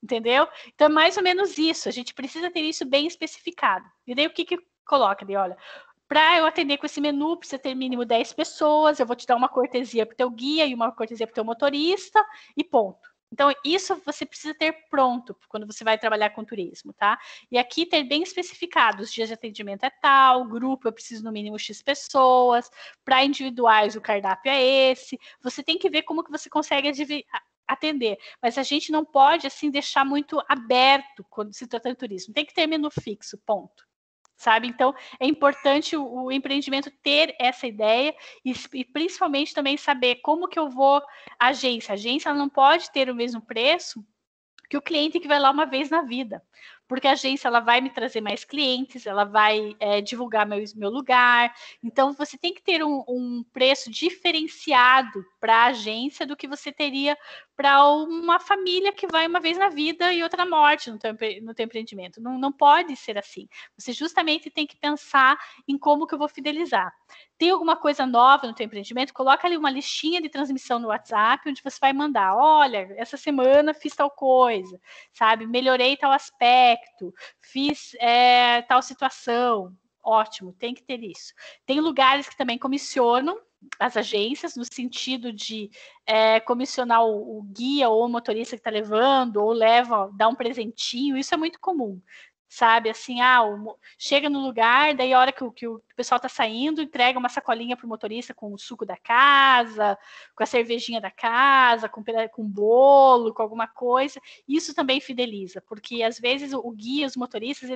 S6: Entendeu? Então é mais ou menos isso, a gente precisa ter isso bem especificado. E daí o que coloca? Daí, olha, para eu atender com esse menu, precisa ter mínimo 10 pessoas, eu vou te dar uma cortesia para o teu guia e uma cortesia para o teu motorista e ponto. Então, isso você precisa ter pronto quando você vai trabalhar com turismo, tá? E aqui ter bem especificado, os dias de atendimento é tal, grupo eu preciso no mínimo X pessoas, para individuais o cardápio é esse, você tem que ver como que você consegue atender, mas a gente não pode, assim, deixar muito aberto quando se trata de turismo, tem que ter menu fixo, ponto. Sabe? Então, é importante o empreendimento ter essa ideia e principalmente também saber como que eu vou... A agência ela não pode ter o mesmo preço que o cliente que vai lá uma vez na vida. Porque a agência ela vai me trazer mais clientes, ela vai divulgar meu lugar. Então, você tem que ter um preço diferenciado para a agência do que você teria para uma família que vai uma vez na vida e outra na morte no teu empreendimento. Não pode ser assim. Você justamente tem que pensar em como que eu vou fidelizar. Tem alguma coisa nova no teu empreendimento? Coloca ali uma listinha de transmissão no WhatsApp, onde você vai mandar, olha, essa semana fiz tal coisa, sabe? Melhorei tal aspecto, fiz tal situação. Ótimo, tem que ter isso. Tem lugares que também comissionam as agências, no sentido de comissionar o guia ou o motorista que está levando, ou dá um presentinho, isso é muito comum. Sabe, assim, chega no lugar, daí a hora que o pessoal está saindo, entrega uma sacolinha para o motorista com o suco da casa, com a cervejinha da casa, com bolo, com alguma coisa. Isso também fideliza, porque às vezes o guia, os motoristas,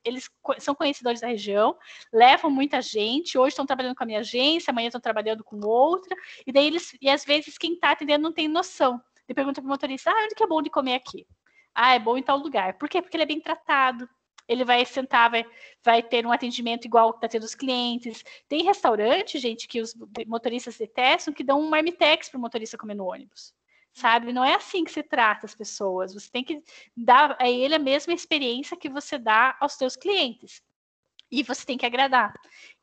S6: eles são conhecedores da região, levam muita gente, hoje estão trabalhando com a minha agência, amanhã estão trabalhando com outra, e às vezes quem está atendendo não tem noção. Ele pergunta para o motorista, onde que é bom de comer aqui? É bom em tal lugar. Por quê? Porque ele é bem tratado. Ele vai sentar, vai ter um atendimento igual que está tendo os clientes. Tem restaurante, gente, que os motoristas detestam, que dão um marmitex para o motorista comer no ônibus. Sabe? Não é assim que se trata as pessoas. Você tem que dar a ele a mesma experiência que você dá aos seus clientes. E você tem que agradar.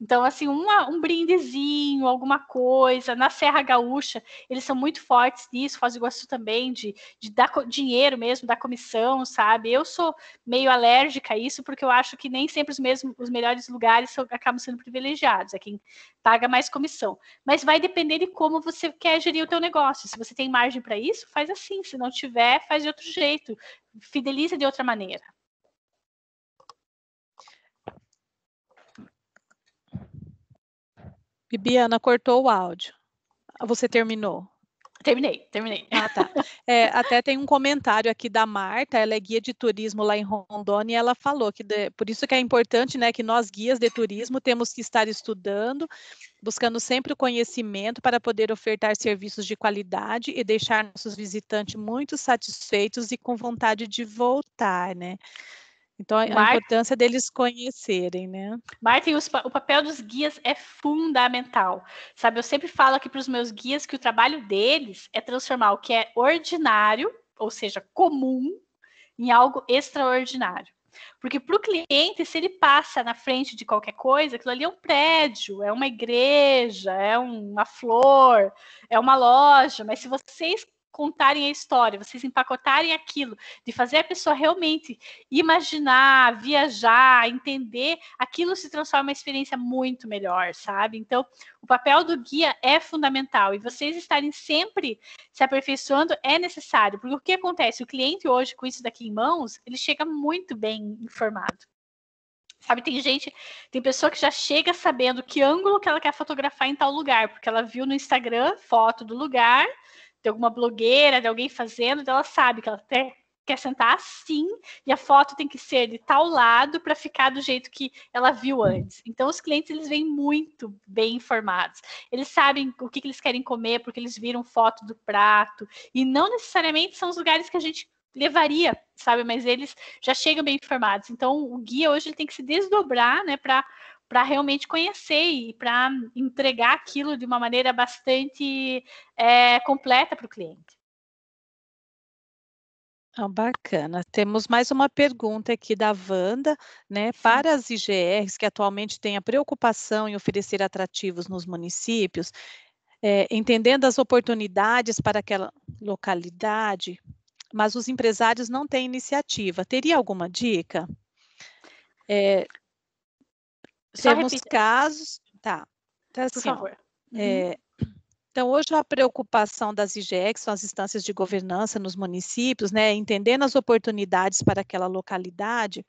S6: Então, assim, um brindezinho, alguma coisa. Na Serra Gaúcha, eles são muito fortes nisso, Foz do Iguaçu também, de dar dinheiro mesmo, dar comissão, sabe? Eu sou meio alérgica a isso, porque eu acho que nem sempre os melhores lugares acabam sendo privilegiados, é quem paga mais comissão. Mas vai depender de como você quer gerir o teu negócio. Se você tem margem para isso, faz assim. Se não tiver, faz de outro jeito. Fideliza de outra maneira.
S2: Bibiana, cortou o áudio. Você terminou?
S6: Terminei.
S2: Ah, tá. Até tem um comentário aqui da Marta, ela é guia de turismo lá em Rondônia, e ela falou que por isso que é importante, né, que nós guias de turismo temos que estar estudando, buscando sempre o conhecimento para poder ofertar serviços de qualidade e deixar nossos visitantes muito satisfeitos e com vontade de voltar, né? Então, a importância deles conhecerem, né?
S6: Marta, o papel dos guias é fundamental, sabe? Eu sempre falo aqui para os meus guias que o trabalho deles é transformar o que é ordinário, ou seja, comum, em algo extraordinário. Porque para o cliente, se ele passa na frente de qualquer coisa, aquilo ali é um prédio, é uma igreja, é uma flor, é uma loja, mas se vocês contarem a história, vocês empacotarem aquilo, de fazer a pessoa realmente imaginar, viajar, entender, aquilo se transforma em uma experiência muito melhor, sabe? Então, o papel do guia é fundamental e vocês estarem sempre se aperfeiçoando é necessário, porque o que acontece? O cliente hoje, com isso daqui em mãos, ele chega muito bem informado. Sabe, tem pessoa que já chega sabendo que ângulo que ela quer fotografar em tal lugar, porque ela viu no Instagram foto do lugar, de alguma blogueira, de alguém fazendo, ela sabe que ela quer sentar assim, e a foto tem que ser de tal lado para ficar do jeito que ela viu antes. Então, os clientes, eles vêm muito bem informados. Eles sabem o que eles querem comer, porque eles viram foto do prato, e não necessariamente são os lugares que a gente levaria, sabe? Mas eles já chegam bem informados. Então, o guia hoje ele tem que se desdobrar, né, para realmente conhecer e para entregar aquilo de uma maneira bastante completa para o cliente.
S2: Bacana. Temos mais uma pergunta aqui da Wanda, né? Sim. Para as IGRs que atualmente têm a preocupação em oferecer atrativos nos municípios, entendendo as oportunidades para aquela localidade, mas os empresários não têm iniciativa, teria alguma dica? Temos casos... Tá. Então, assim,
S6: por favor.
S2: Então, hoje a preocupação das IGE, que são as instâncias de governança nos municípios, né, entendendo as oportunidades para aquela localidade,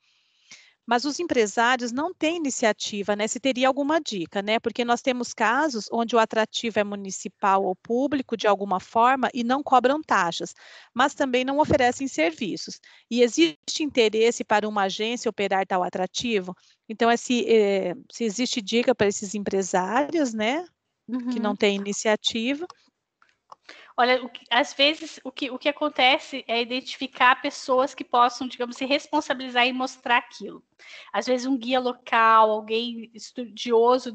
S2: mas os empresários não têm iniciativa, né, se teria alguma dica, né, porque nós temos casos onde o atrativo é municipal ou público de alguma forma e não cobram taxas, mas também não oferecem serviços. E existe interesse para uma agência operar tal atrativo? Então, se existe dica para esses empresários, né, que não tem iniciativa.
S6: Olha, às vezes o que acontece é identificar pessoas que possam, digamos, se responsabilizar e mostrar aquilo. Às vezes um guia local, alguém estudioso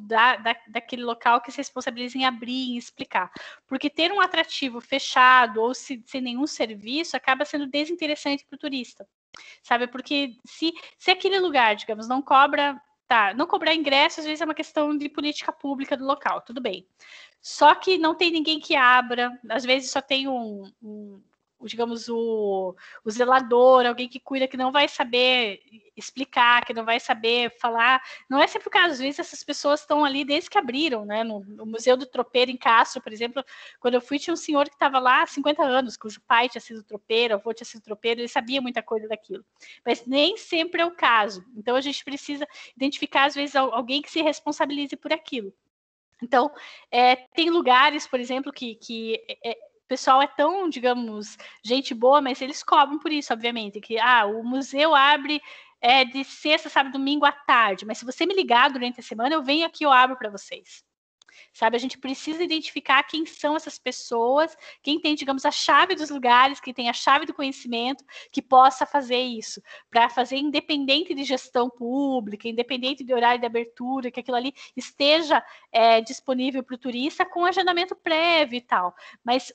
S6: daquele local que se responsabiliza em abrir e explicar. Porque ter um atrativo fechado ou sem nenhum serviço acaba sendo desinteressante para o turista. Sabe, porque se aquele lugar, digamos, não cobra... Tá, não cobrar ingresso, às vezes é uma questão de política pública do local, tudo bem. Só que não tem ninguém que abra, às vezes só tem digamos, o zelador, alguém que cuida, que não vai saber explicar, que não vai saber falar. Não é sempre o caso, às vezes essas pessoas estão ali desde que abriram, né? No Museu do Tropeiro, em Castro, por exemplo, quando eu fui, tinha um senhor que estava lá há 50 anos, cujo pai tinha sido tropeiro, avô tinha sido tropeiro, ele sabia muita coisa daquilo. Mas nem sempre é o caso. Então, a gente precisa identificar, às vezes, alguém que se responsabilize por aquilo. Então, tem lugares, por exemplo, que o pessoal é tão, digamos, gente boa, mas eles cobram por isso, obviamente, que o museu abre de sexta, sábado, domingo à tarde, mas se você me ligar durante a semana, eu venho aqui e eu abro para vocês. Sabe, a gente precisa identificar quem são essas pessoas, quem tem, digamos, a chave dos lugares, quem tem a chave do conhecimento, que possa fazer isso, para fazer independente de gestão pública, independente de horário de abertura, que aquilo ali esteja disponível para o turista com agendamento prévio e tal. Mas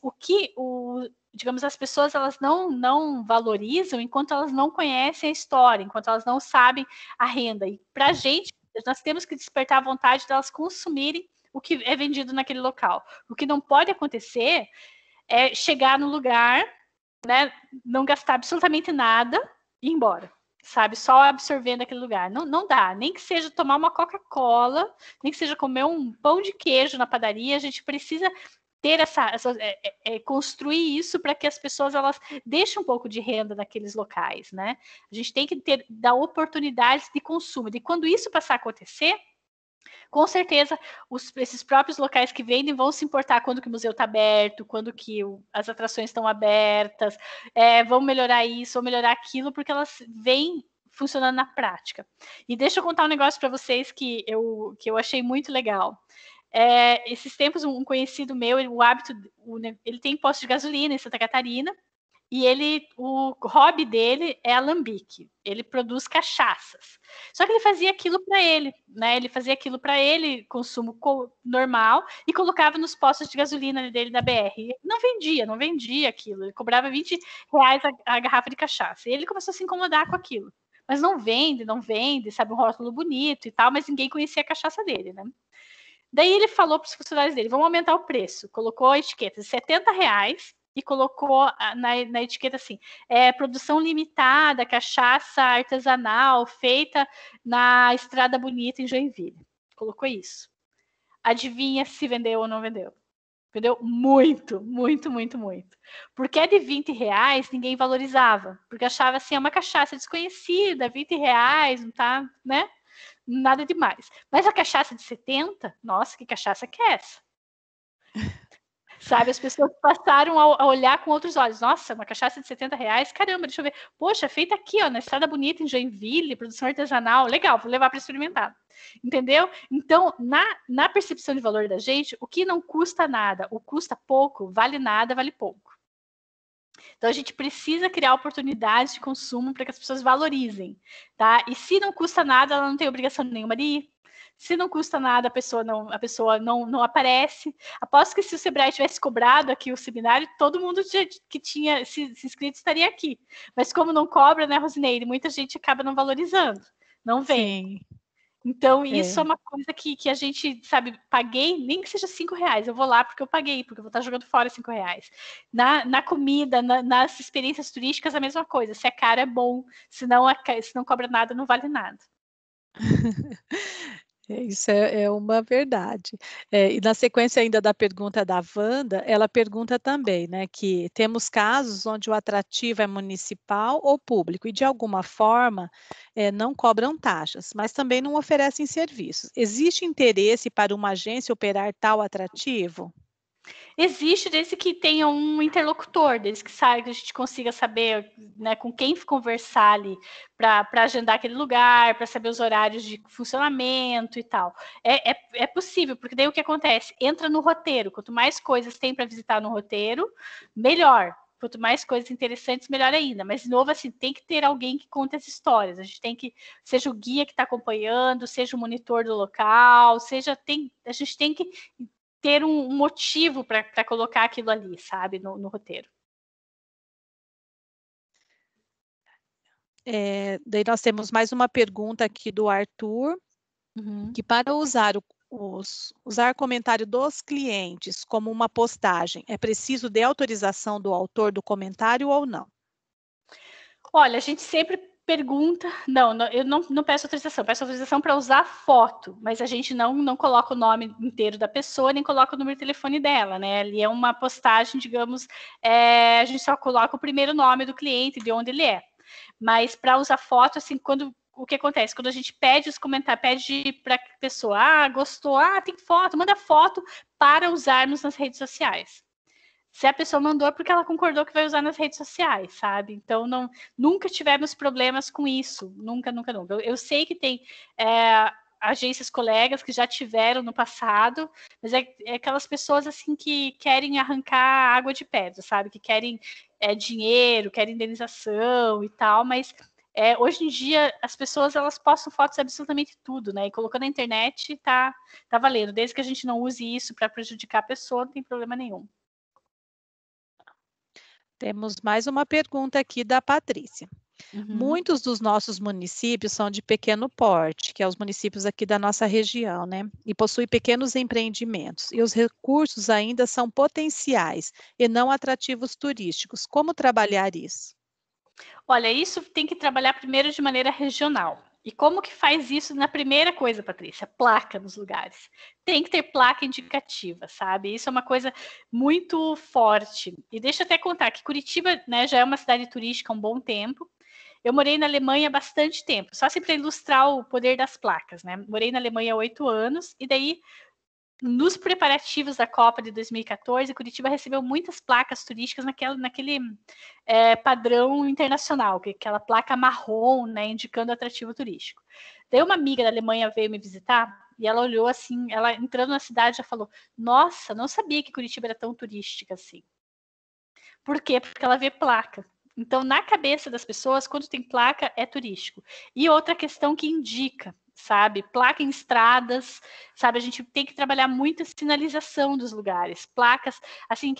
S6: digamos, as pessoas elas não valorizam enquanto elas não conhecem a história, enquanto elas não sabem a renda. E para a gente, Nós temos que despertar a vontade delas consumirem o que é vendido naquele local. O que não pode acontecer é chegar no lugar, né, não gastar absolutamente nada e ir embora, sabe? Só absorvendo aquele lugar. Não dá, nem que seja tomar uma Coca-Cola, nem que seja comer um pão de queijo na padaria, a gente precisa ter construir isso para que as pessoas elas deixem um pouco de renda naqueles locais, né? A gente tem que dar oportunidades de consumo. E quando isso passar a acontecer, com certeza, esses próprios locais que vendem vão se importar quando que o museu está aberto, quando que as atrações estão abertas, vão melhorar isso, vão melhorar aquilo, porque elas vêm funcionando na prática. E deixa eu contar um negócio para vocês que eu achei muito legal. Esses tempos, um conhecido meu, ele tem posto de gasolina em Santa Catarina, e o hobby dele é alambique. Ele produz cachaças. Só que ele fazia aquilo para ele, né? Ele fazia aquilo para ele, consumo normal, e colocava nos postos de gasolina dele da BR. Não vendia aquilo. Ele cobrava R$20 a garrafa de cachaça. E ele começou a se incomodar com aquilo. Mas não vende, sabe, um rótulo bonito e tal, mas ninguém conhecia a cachaça dele, né? Daí ele falou para os funcionários dele, vamos aumentar o preço. Colocou a etiqueta de R$70 e colocou na etiqueta assim, produção limitada, cachaça artesanal, feita na Estrada Bonita, em Joinville. Colocou isso. Adivinha se vendeu ou não vendeu? Vendeu muito, muito, muito, muito. Porque a de R$20 ninguém valorizava, porque achava assim, é uma cachaça desconhecida, R$20, não tá, né? Nada demais. Mas a cachaça de 70, nossa, que cachaça que é essa? Sabe, as pessoas passaram a olhar com outros olhos. Nossa, uma cachaça de R$70, caramba, deixa eu ver. Poxa, feita aqui, ó, na Estrada Bonita, em Joinville, produção artesanal, legal, vou levar para experimentar. Entendeu? Então, na percepção de valor da gente, o que não custa nada, o custa pouco, vale nada, vale pouco. Então, a gente precisa criar oportunidades de consumo para que as pessoas valorizem, tá? E se não custa nada, ela não tem obrigação nenhuma de ir. Se não custa nada, a pessoa não aparece. Aposto que se o Sebrae tivesse cobrado aqui o seminário, todo mundo que tinha se inscrito estaria aqui. Mas como não cobra, né, Rosineide? Muita gente acaba não valorizando, não vem. Sim. Então, isso é uma coisa que a gente, sabe, paguei, nem que seja R$5, eu vou lá porque eu paguei, porque eu vou estar jogando fora R$5. Na comida, nas experiências turísticas, a mesma coisa. Se é caro, é bom. Se não cobra nada, não vale nada.
S2: Isso é uma verdade. E na sequência ainda da pergunta da Wanda, ela pergunta também, né, que temos casos onde o atrativo é municipal ou público e de alguma forma não cobram taxas, mas também não oferecem serviços. Existe interesse para uma agência operar tal atrativo?
S6: Existe, desde que tenha um interlocutor, desde que a gente consiga saber, né, com quem conversar ali para agendar aquele lugar, para saber os horários de funcionamento e tal. É possível, porque daí o que acontece? Entra no roteiro. Quanto mais coisas tem para visitar no roteiro, melhor. Quanto mais coisas interessantes, melhor ainda. Mas, de novo, assim, tem que ter alguém que conte as histórias. A gente tem que, seja o guia que está acompanhando, seja o monitor do local, a gente tem que ter um motivo para colocar aquilo ali, sabe, no roteiro.
S2: Daí nós temos mais uma pergunta aqui do Arthur, que para usar usar comentário dos clientes como uma postagem, é preciso de autorização do autor do comentário ou não?
S6: Olha, a gente sempre pergunta, eu não peço autorização para usar foto, mas a gente não coloca o nome inteiro da pessoa, nem coloca o número de telefone dela, né? Ali é uma postagem, digamos, a gente só coloca o primeiro nome do cliente, de onde ele é. Mas para usar foto, assim, o que acontece? Quando a gente pede os comentários, pede para a pessoa, gostou, tem foto, manda foto para usarmos nas redes sociais. Se a pessoa mandou é porque ela concordou que vai usar nas redes sociais, sabe? Então, nunca tivemos problemas com isso. Nunca. Eu sei que tem agências colegas que já tiveram no passado, mas é aquelas pessoas, assim, que querem arrancar água de pedra, sabe? Que querem dinheiro, querem indenização e tal, mas hoje em dia as pessoas, elas postam fotos de absolutamente tudo, né? E colocando na internet, tá valendo. Desde que a gente não use isso para prejudicar a pessoa, não tem problema nenhum.
S2: Temos mais uma pergunta aqui da Patrícia. Muitos dos nossos municípios são de pequeno porte, que é os municípios aqui da nossa região, né? E possuem pequenos empreendimentos. E os recursos ainda são potenciais e não atrativos turísticos. Como trabalhar isso?
S6: Olha, isso tem que trabalhar primeiro de maneira regional. E como que faz isso na primeira coisa, Patrícia? Placa nos lugares. Tem que ter placa indicativa, sabe? Isso é uma coisa muito forte. E deixa eu até contar que Curitiba, né, já é uma cidade turística há um bom tempo. Eu morei na Alemanha há bastante tempo, só assim para ilustrar o poder das placas, né? Morei na Alemanha há 8 anos, e daí, nos preparativos da Copa de 2014, Curitiba recebeu muitas placas turísticas naquele padrão internacional, que é aquela placa marrom, né, indicando atrativo turístico. Daí uma amiga da Alemanha veio me visitar, e ela olhou assim, ela entrando na cidade já falou, nossa, não sabia que Curitiba era tão turística assim. Por quê? Porque ela vê placa. Então, na cabeça das pessoas, quando tem placa, é turístico. E outra questão que indica, sabe? Placa em estradas, sabe? A gente tem que trabalhar muito a sinalização dos lugares. Placas, assim,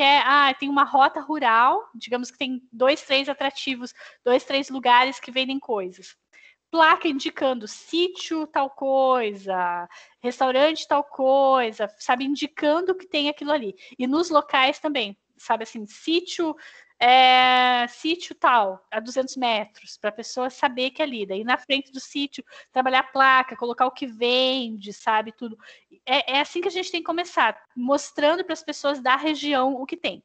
S6: tem uma rota rural, digamos que tem 2, 3 atrativos, 2, 3 lugares que vendem coisas. Placa indicando sítio tal coisa, restaurante tal coisa, sabe? Indicando que tem aquilo ali. E nos locais também, sabe assim, sítio tal, a 200 metros, para a pessoa saber que é ali. Daí na frente do sítio, trabalhar a placa, colocar o que vende, sabe, tudo. É assim que a gente tem que começar, mostrando para as pessoas da região o que tem.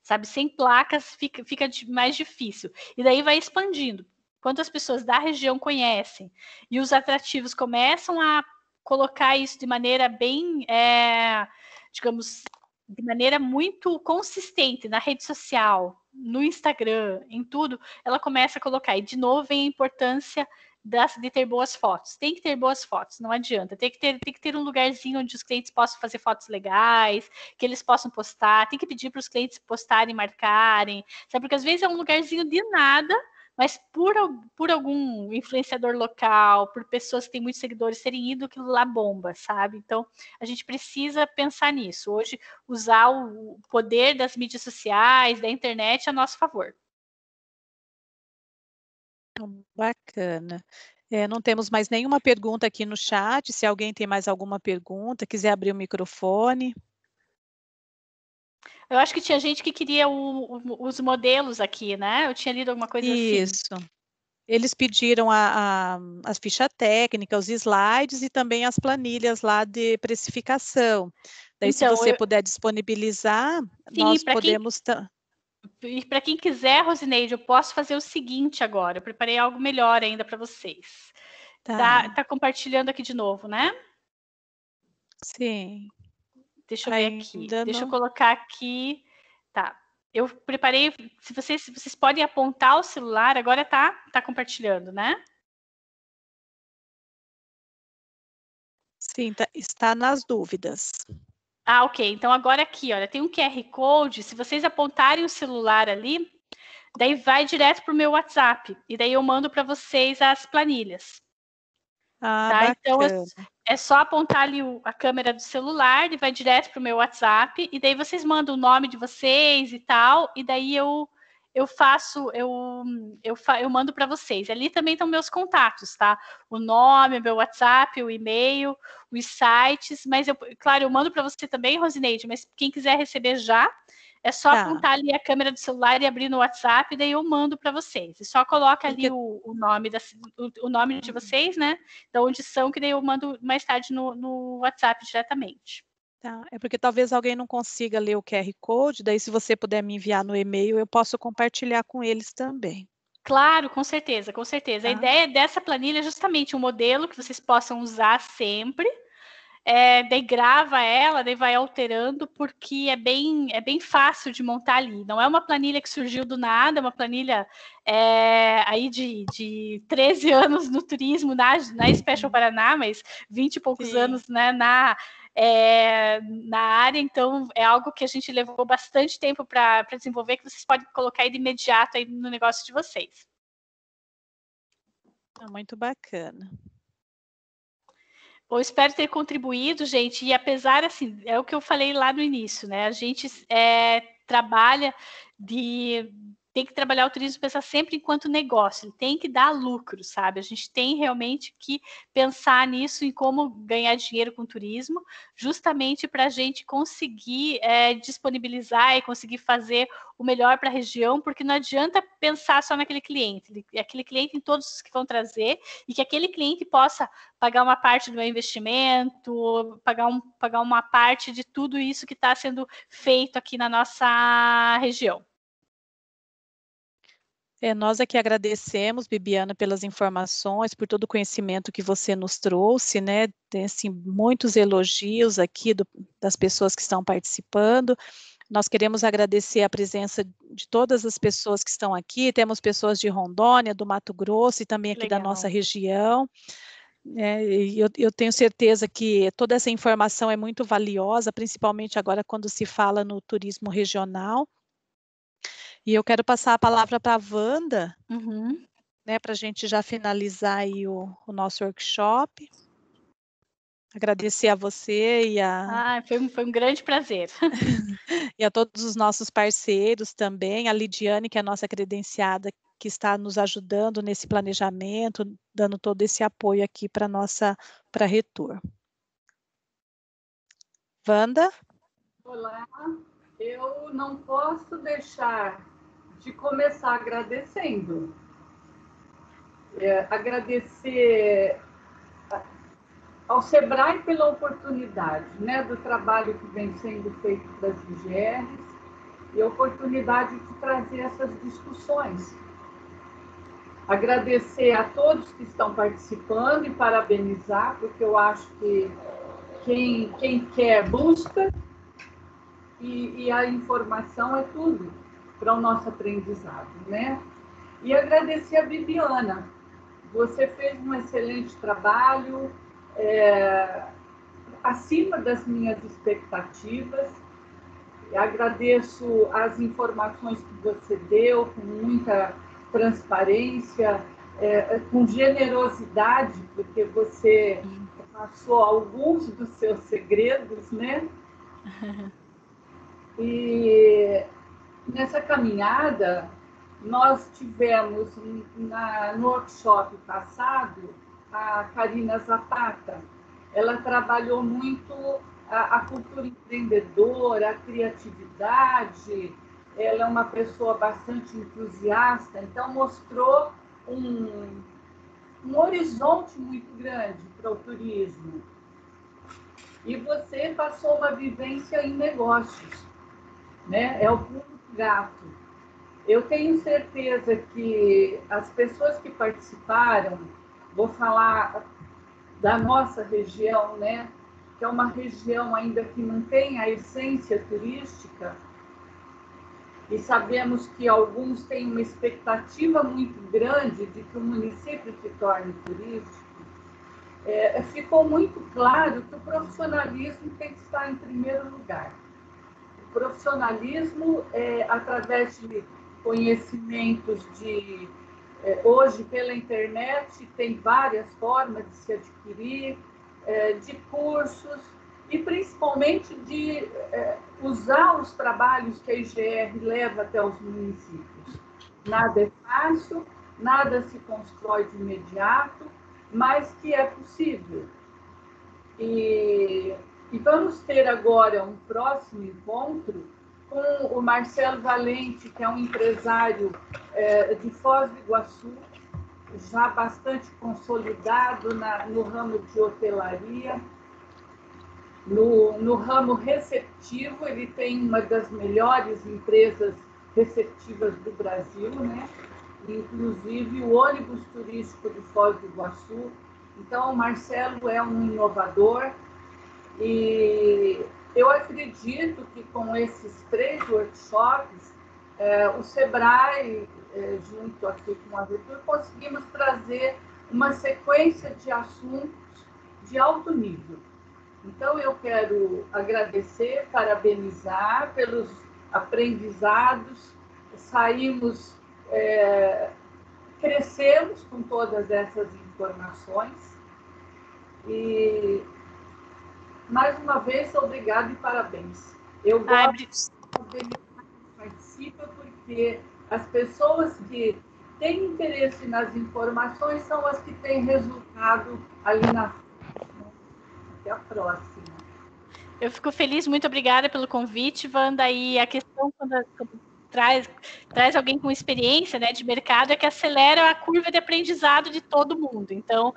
S6: Sabe, sem placas fica mais difícil. E daí vai expandindo. Quantas pessoas da região conhecem e os atrativos começam a colocar isso de maneira bem, digamos, de maneira muito consistente na rede social, no Instagram, em tudo, ela começa a colocar. E, de novo, vem a importância de ter boas fotos. Tem que ter boas fotos, não adianta. Tem que ter um lugarzinho onde os clientes possam fazer fotos legais, que eles possam postar. Tem que pedir para os clientes postarem, marcarem. Sabe? Porque, às vezes, é um lugarzinho de nada, mas por algum influenciador local, por pessoas que têm muitos seguidores terem ido, aquilo lá bomba, sabe? Então, a gente precisa pensar nisso. Hoje, usar o poder das mídias sociais, da internet a nosso favor.
S2: Bacana. Não temos mais nenhuma pergunta aqui no chat. Se alguém tem mais alguma pergunta, quiser abrir o microfone.
S6: Eu acho que tinha gente que queria os modelos aqui, né? Eu tinha lido alguma coisa assim.
S2: Isso. Eles pediram as fichas técnicas, os slides e também as planilhas lá de precificação. Daí,
S6: então,
S2: se você puder disponibilizar,
S6: sim,
S2: nós podemos...
S6: E para quem quiser, Rosineide, eu posso fazer o seguinte agora. Eu preparei algo melhor ainda para vocês. Tá compartilhando aqui de novo, né?
S2: Sim.
S6: Deixa eu ver aqui. Deixa eu colocar aqui. Tá. Eu preparei. Se vocês podem apontar o celular, agora tá compartilhando, né?
S2: Sim, está nas dúvidas.
S6: Ah, ok. Então agora aqui, olha, tem um QR Code. Se vocês apontarem o celular ali, daí vai direto para o meu WhatsApp. E daí eu mando para vocês as planilhas. Tá? Então é só apontar ali a câmera do celular e vai direto para o meu WhatsApp. E daí vocês mandam o nome de vocês e tal. E daí eu mando para vocês. Ali também estão meus contatos, tá? O nome, meu WhatsApp, o e-mail, os sites. Mas, claro, eu mando para você também, Rosineide. Mas quem quiser receber já, é só apontar ali a câmera do celular e abrir no WhatsApp, e daí eu mando para vocês. E só coloca ali o nome de vocês, né? Da onde são, que daí eu mando mais tarde no WhatsApp diretamente.
S2: Tá, é porque talvez alguém não consiga ler o QR Code, daí se você puder me enviar no e-mail, eu posso compartilhar com eles também.
S6: Claro, com certeza, com certeza. Tá. A ideia dessa planilha é justamente um modelo que vocês possam usar sempre. Daí grava ela, daí vai alterando, porque é bem fácil de montar ali. Não é uma planilha que surgiu do nada, é uma planilha aí de 13 anos no turismo, na Special Paraná, mas 20 e poucos anos, né, na área. Então, é algo que a gente levou bastante tempo para desenvolver, que vocês podem colocar aí de imediato aí no negócio de vocês.
S2: Muito bacana.
S6: Eu espero ter contribuído, gente, e apesar, assim, é o que eu falei lá no início, né? A gente trabalha tem que trabalhar o turismo, pensar sempre enquanto negócio, ele tem que dar lucro, sabe? A gente tem realmente que pensar nisso, em como ganhar dinheiro com o turismo, justamente para a gente conseguir disponibilizar e conseguir fazer o melhor para a região, porque não adianta pensar só naquele cliente, aquele cliente em todos os que vão trazer, e que aquele cliente possa pagar uma parte do meu investimento, pagar uma parte de tudo isso que está sendo feito aqui na nossa região.
S2: Nós aqui agradecemos, Bibiana, pelas informações, por todo o conhecimento que você nos trouxe, né? Tem, assim, muitos elogios aqui das pessoas que estão participando. Nós queremos agradecer a presença de todas as pessoas que estão aqui. Temos pessoas de Rondônia, do Mato Grosso e também aqui da nossa região. E eu tenho certeza que toda essa informação é muito valiosa, principalmente agora quando se fala no turismo regional. E eu quero passar a palavra para a Wanda, né, para a gente já finalizar aí o nosso workshop. Agradecer a você e
S6: foi um grande prazer.
S2: E a todos os nossos parceiros também, a Lidiane, que é a nossa credenciada, que está nos ajudando nesse planejamento, dando todo esse apoio aqui para a Retur. Wanda?
S7: Olá, eu não posso deixar de começar agradecendo. Agradecer ao SEBRAE pela oportunidade, né, do trabalho que vem sendo feito das IGRs e a oportunidade de trazer essas discussões. Agradecer a todos que estão participando e parabenizar, porque eu acho que quem quer busca, e a informação é tudo para o nosso aprendizado, né? E agradecer a Bibiana. Você fez um excelente trabalho, acima das minhas expectativas. Agradeço as informações que você deu, com muita transparência, com generosidade, porque você passou alguns dos seus segredos, né? E nessa caminhada, nós tivemos no workshop passado a Karina Zapata. Ela trabalhou muito a cultura empreendedora, a criatividade. Ela é uma pessoa bastante entusiasta, então mostrou um horizonte muito grande para o turismo. E você passou uma vivência em negócios, né? É o pulo do gato. Eu tenho certeza que as pessoas que participaram, vou falar da nossa região, né? Que é uma região ainda que não tem a essência turística, e sabemos que alguns têm uma expectativa muito grande de que o município se torne turístico. Ficou muito claro que o profissionalismo tem que estar em primeiro lugar. O profissionalismo, através de conhecimentos hoje pela internet, tem várias formas de se adquirir, de cursos, e principalmente de usar os trabalhos que a IGR leva até os municípios. Nada é fácil, nada se constrói de imediato, mas que é possível. E vamos ter agora um próximo encontro com o Marcelo Valente, que é um empresário de Foz do Iguaçu, já bastante consolidado no ramo de hotelaria. No ramo receptivo, ele tem uma das melhores empresas receptivas do Brasil, né? Inclusive o ônibus turístico de Foz do Iguaçu. Então, o Marcelo é um inovador, e eu acredito que com esses 3 workshops, o SEBRAE, junto aqui com a Retur, conseguimos trazer uma sequência de assuntos de alto nível. Então, eu quero agradecer, parabenizar pelos aprendizados, crescemos com todas essas informações, e mais uma vez, obrigado e parabéns. Eu gosto de quem participa, porque As pessoas que têm interesse nas informações são as que têm resultado ali na frente. Até a próxima.
S6: Eu fico feliz, muito obrigada pelo convite, Wanda. E a questão, quando traz alguém com experiência, né, de mercado, é que acelera a curva de aprendizado de todo mundo. Então,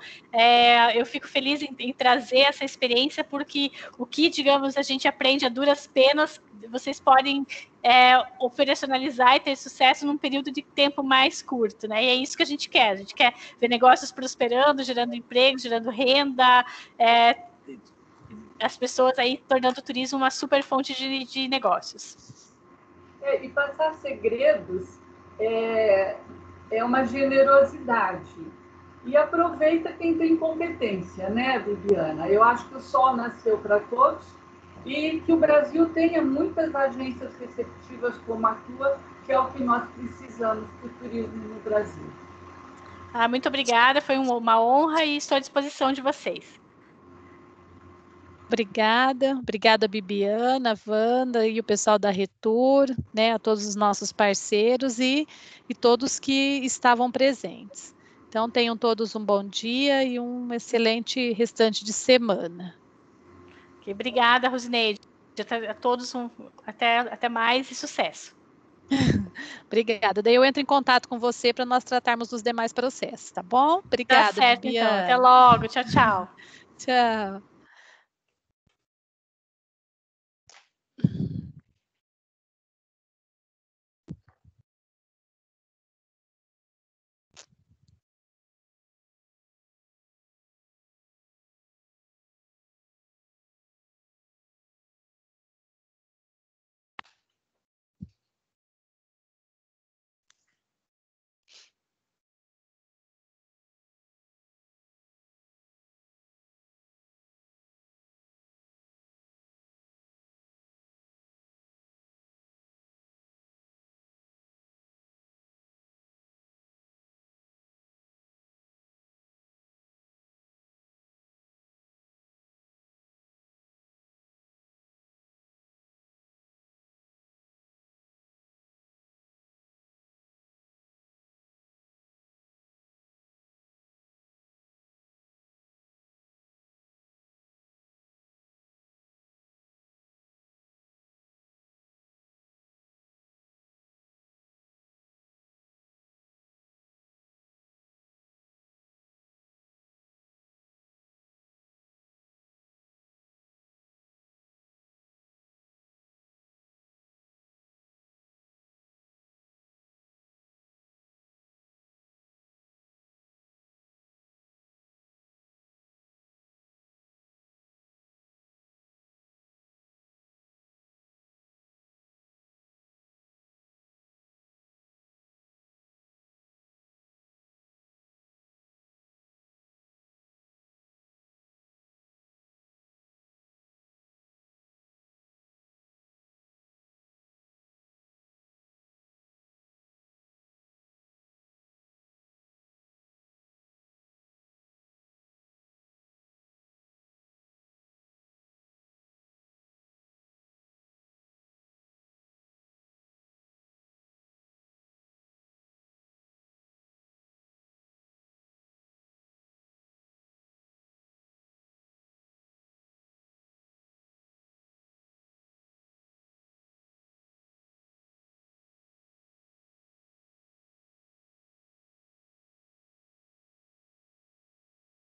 S6: eu fico feliz em trazer essa experiência, porque o que, digamos, a gente aprende a duras penas, vocês podem operacionalizar e ter sucesso num período de tempo mais curto, né? E é isso que a gente quer. A gente quer ver negócios prosperando, gerando emprego, gerando renda, as pessoas aí tornando o turismo uma super fonte de negócios.
S7: E passar segredos é uma generosidade. E aproveita quem tem competência, né, Bibiana? Eu acho que o sol nasceu para todos e que o Brasil tenha muitas agências receptivas como a tua, que é o que nós precisamos para o turismo no Brasil.
S6: Muito obrigada, foi uma honra e estou à disposição de vocês.
S2: Obrigada, Bibiana, Wanda e o pessoal da Retur, né, a todos os nossos parceiros e todos que estavam presentes. Então, tenham todos um bom dia e um excelente restante de semana.
S6: Obrigada, Rosineide. A todos até mais e sucesso.
S2: Obrigada. Daí eu entro em contato com você para nós tratarmos dos demais processos, tá bom? Obrigada,
S6: tá certo,
S2: Bibiana.
S6: então. Até logo. Tchau, tchau.
S2: Tchau.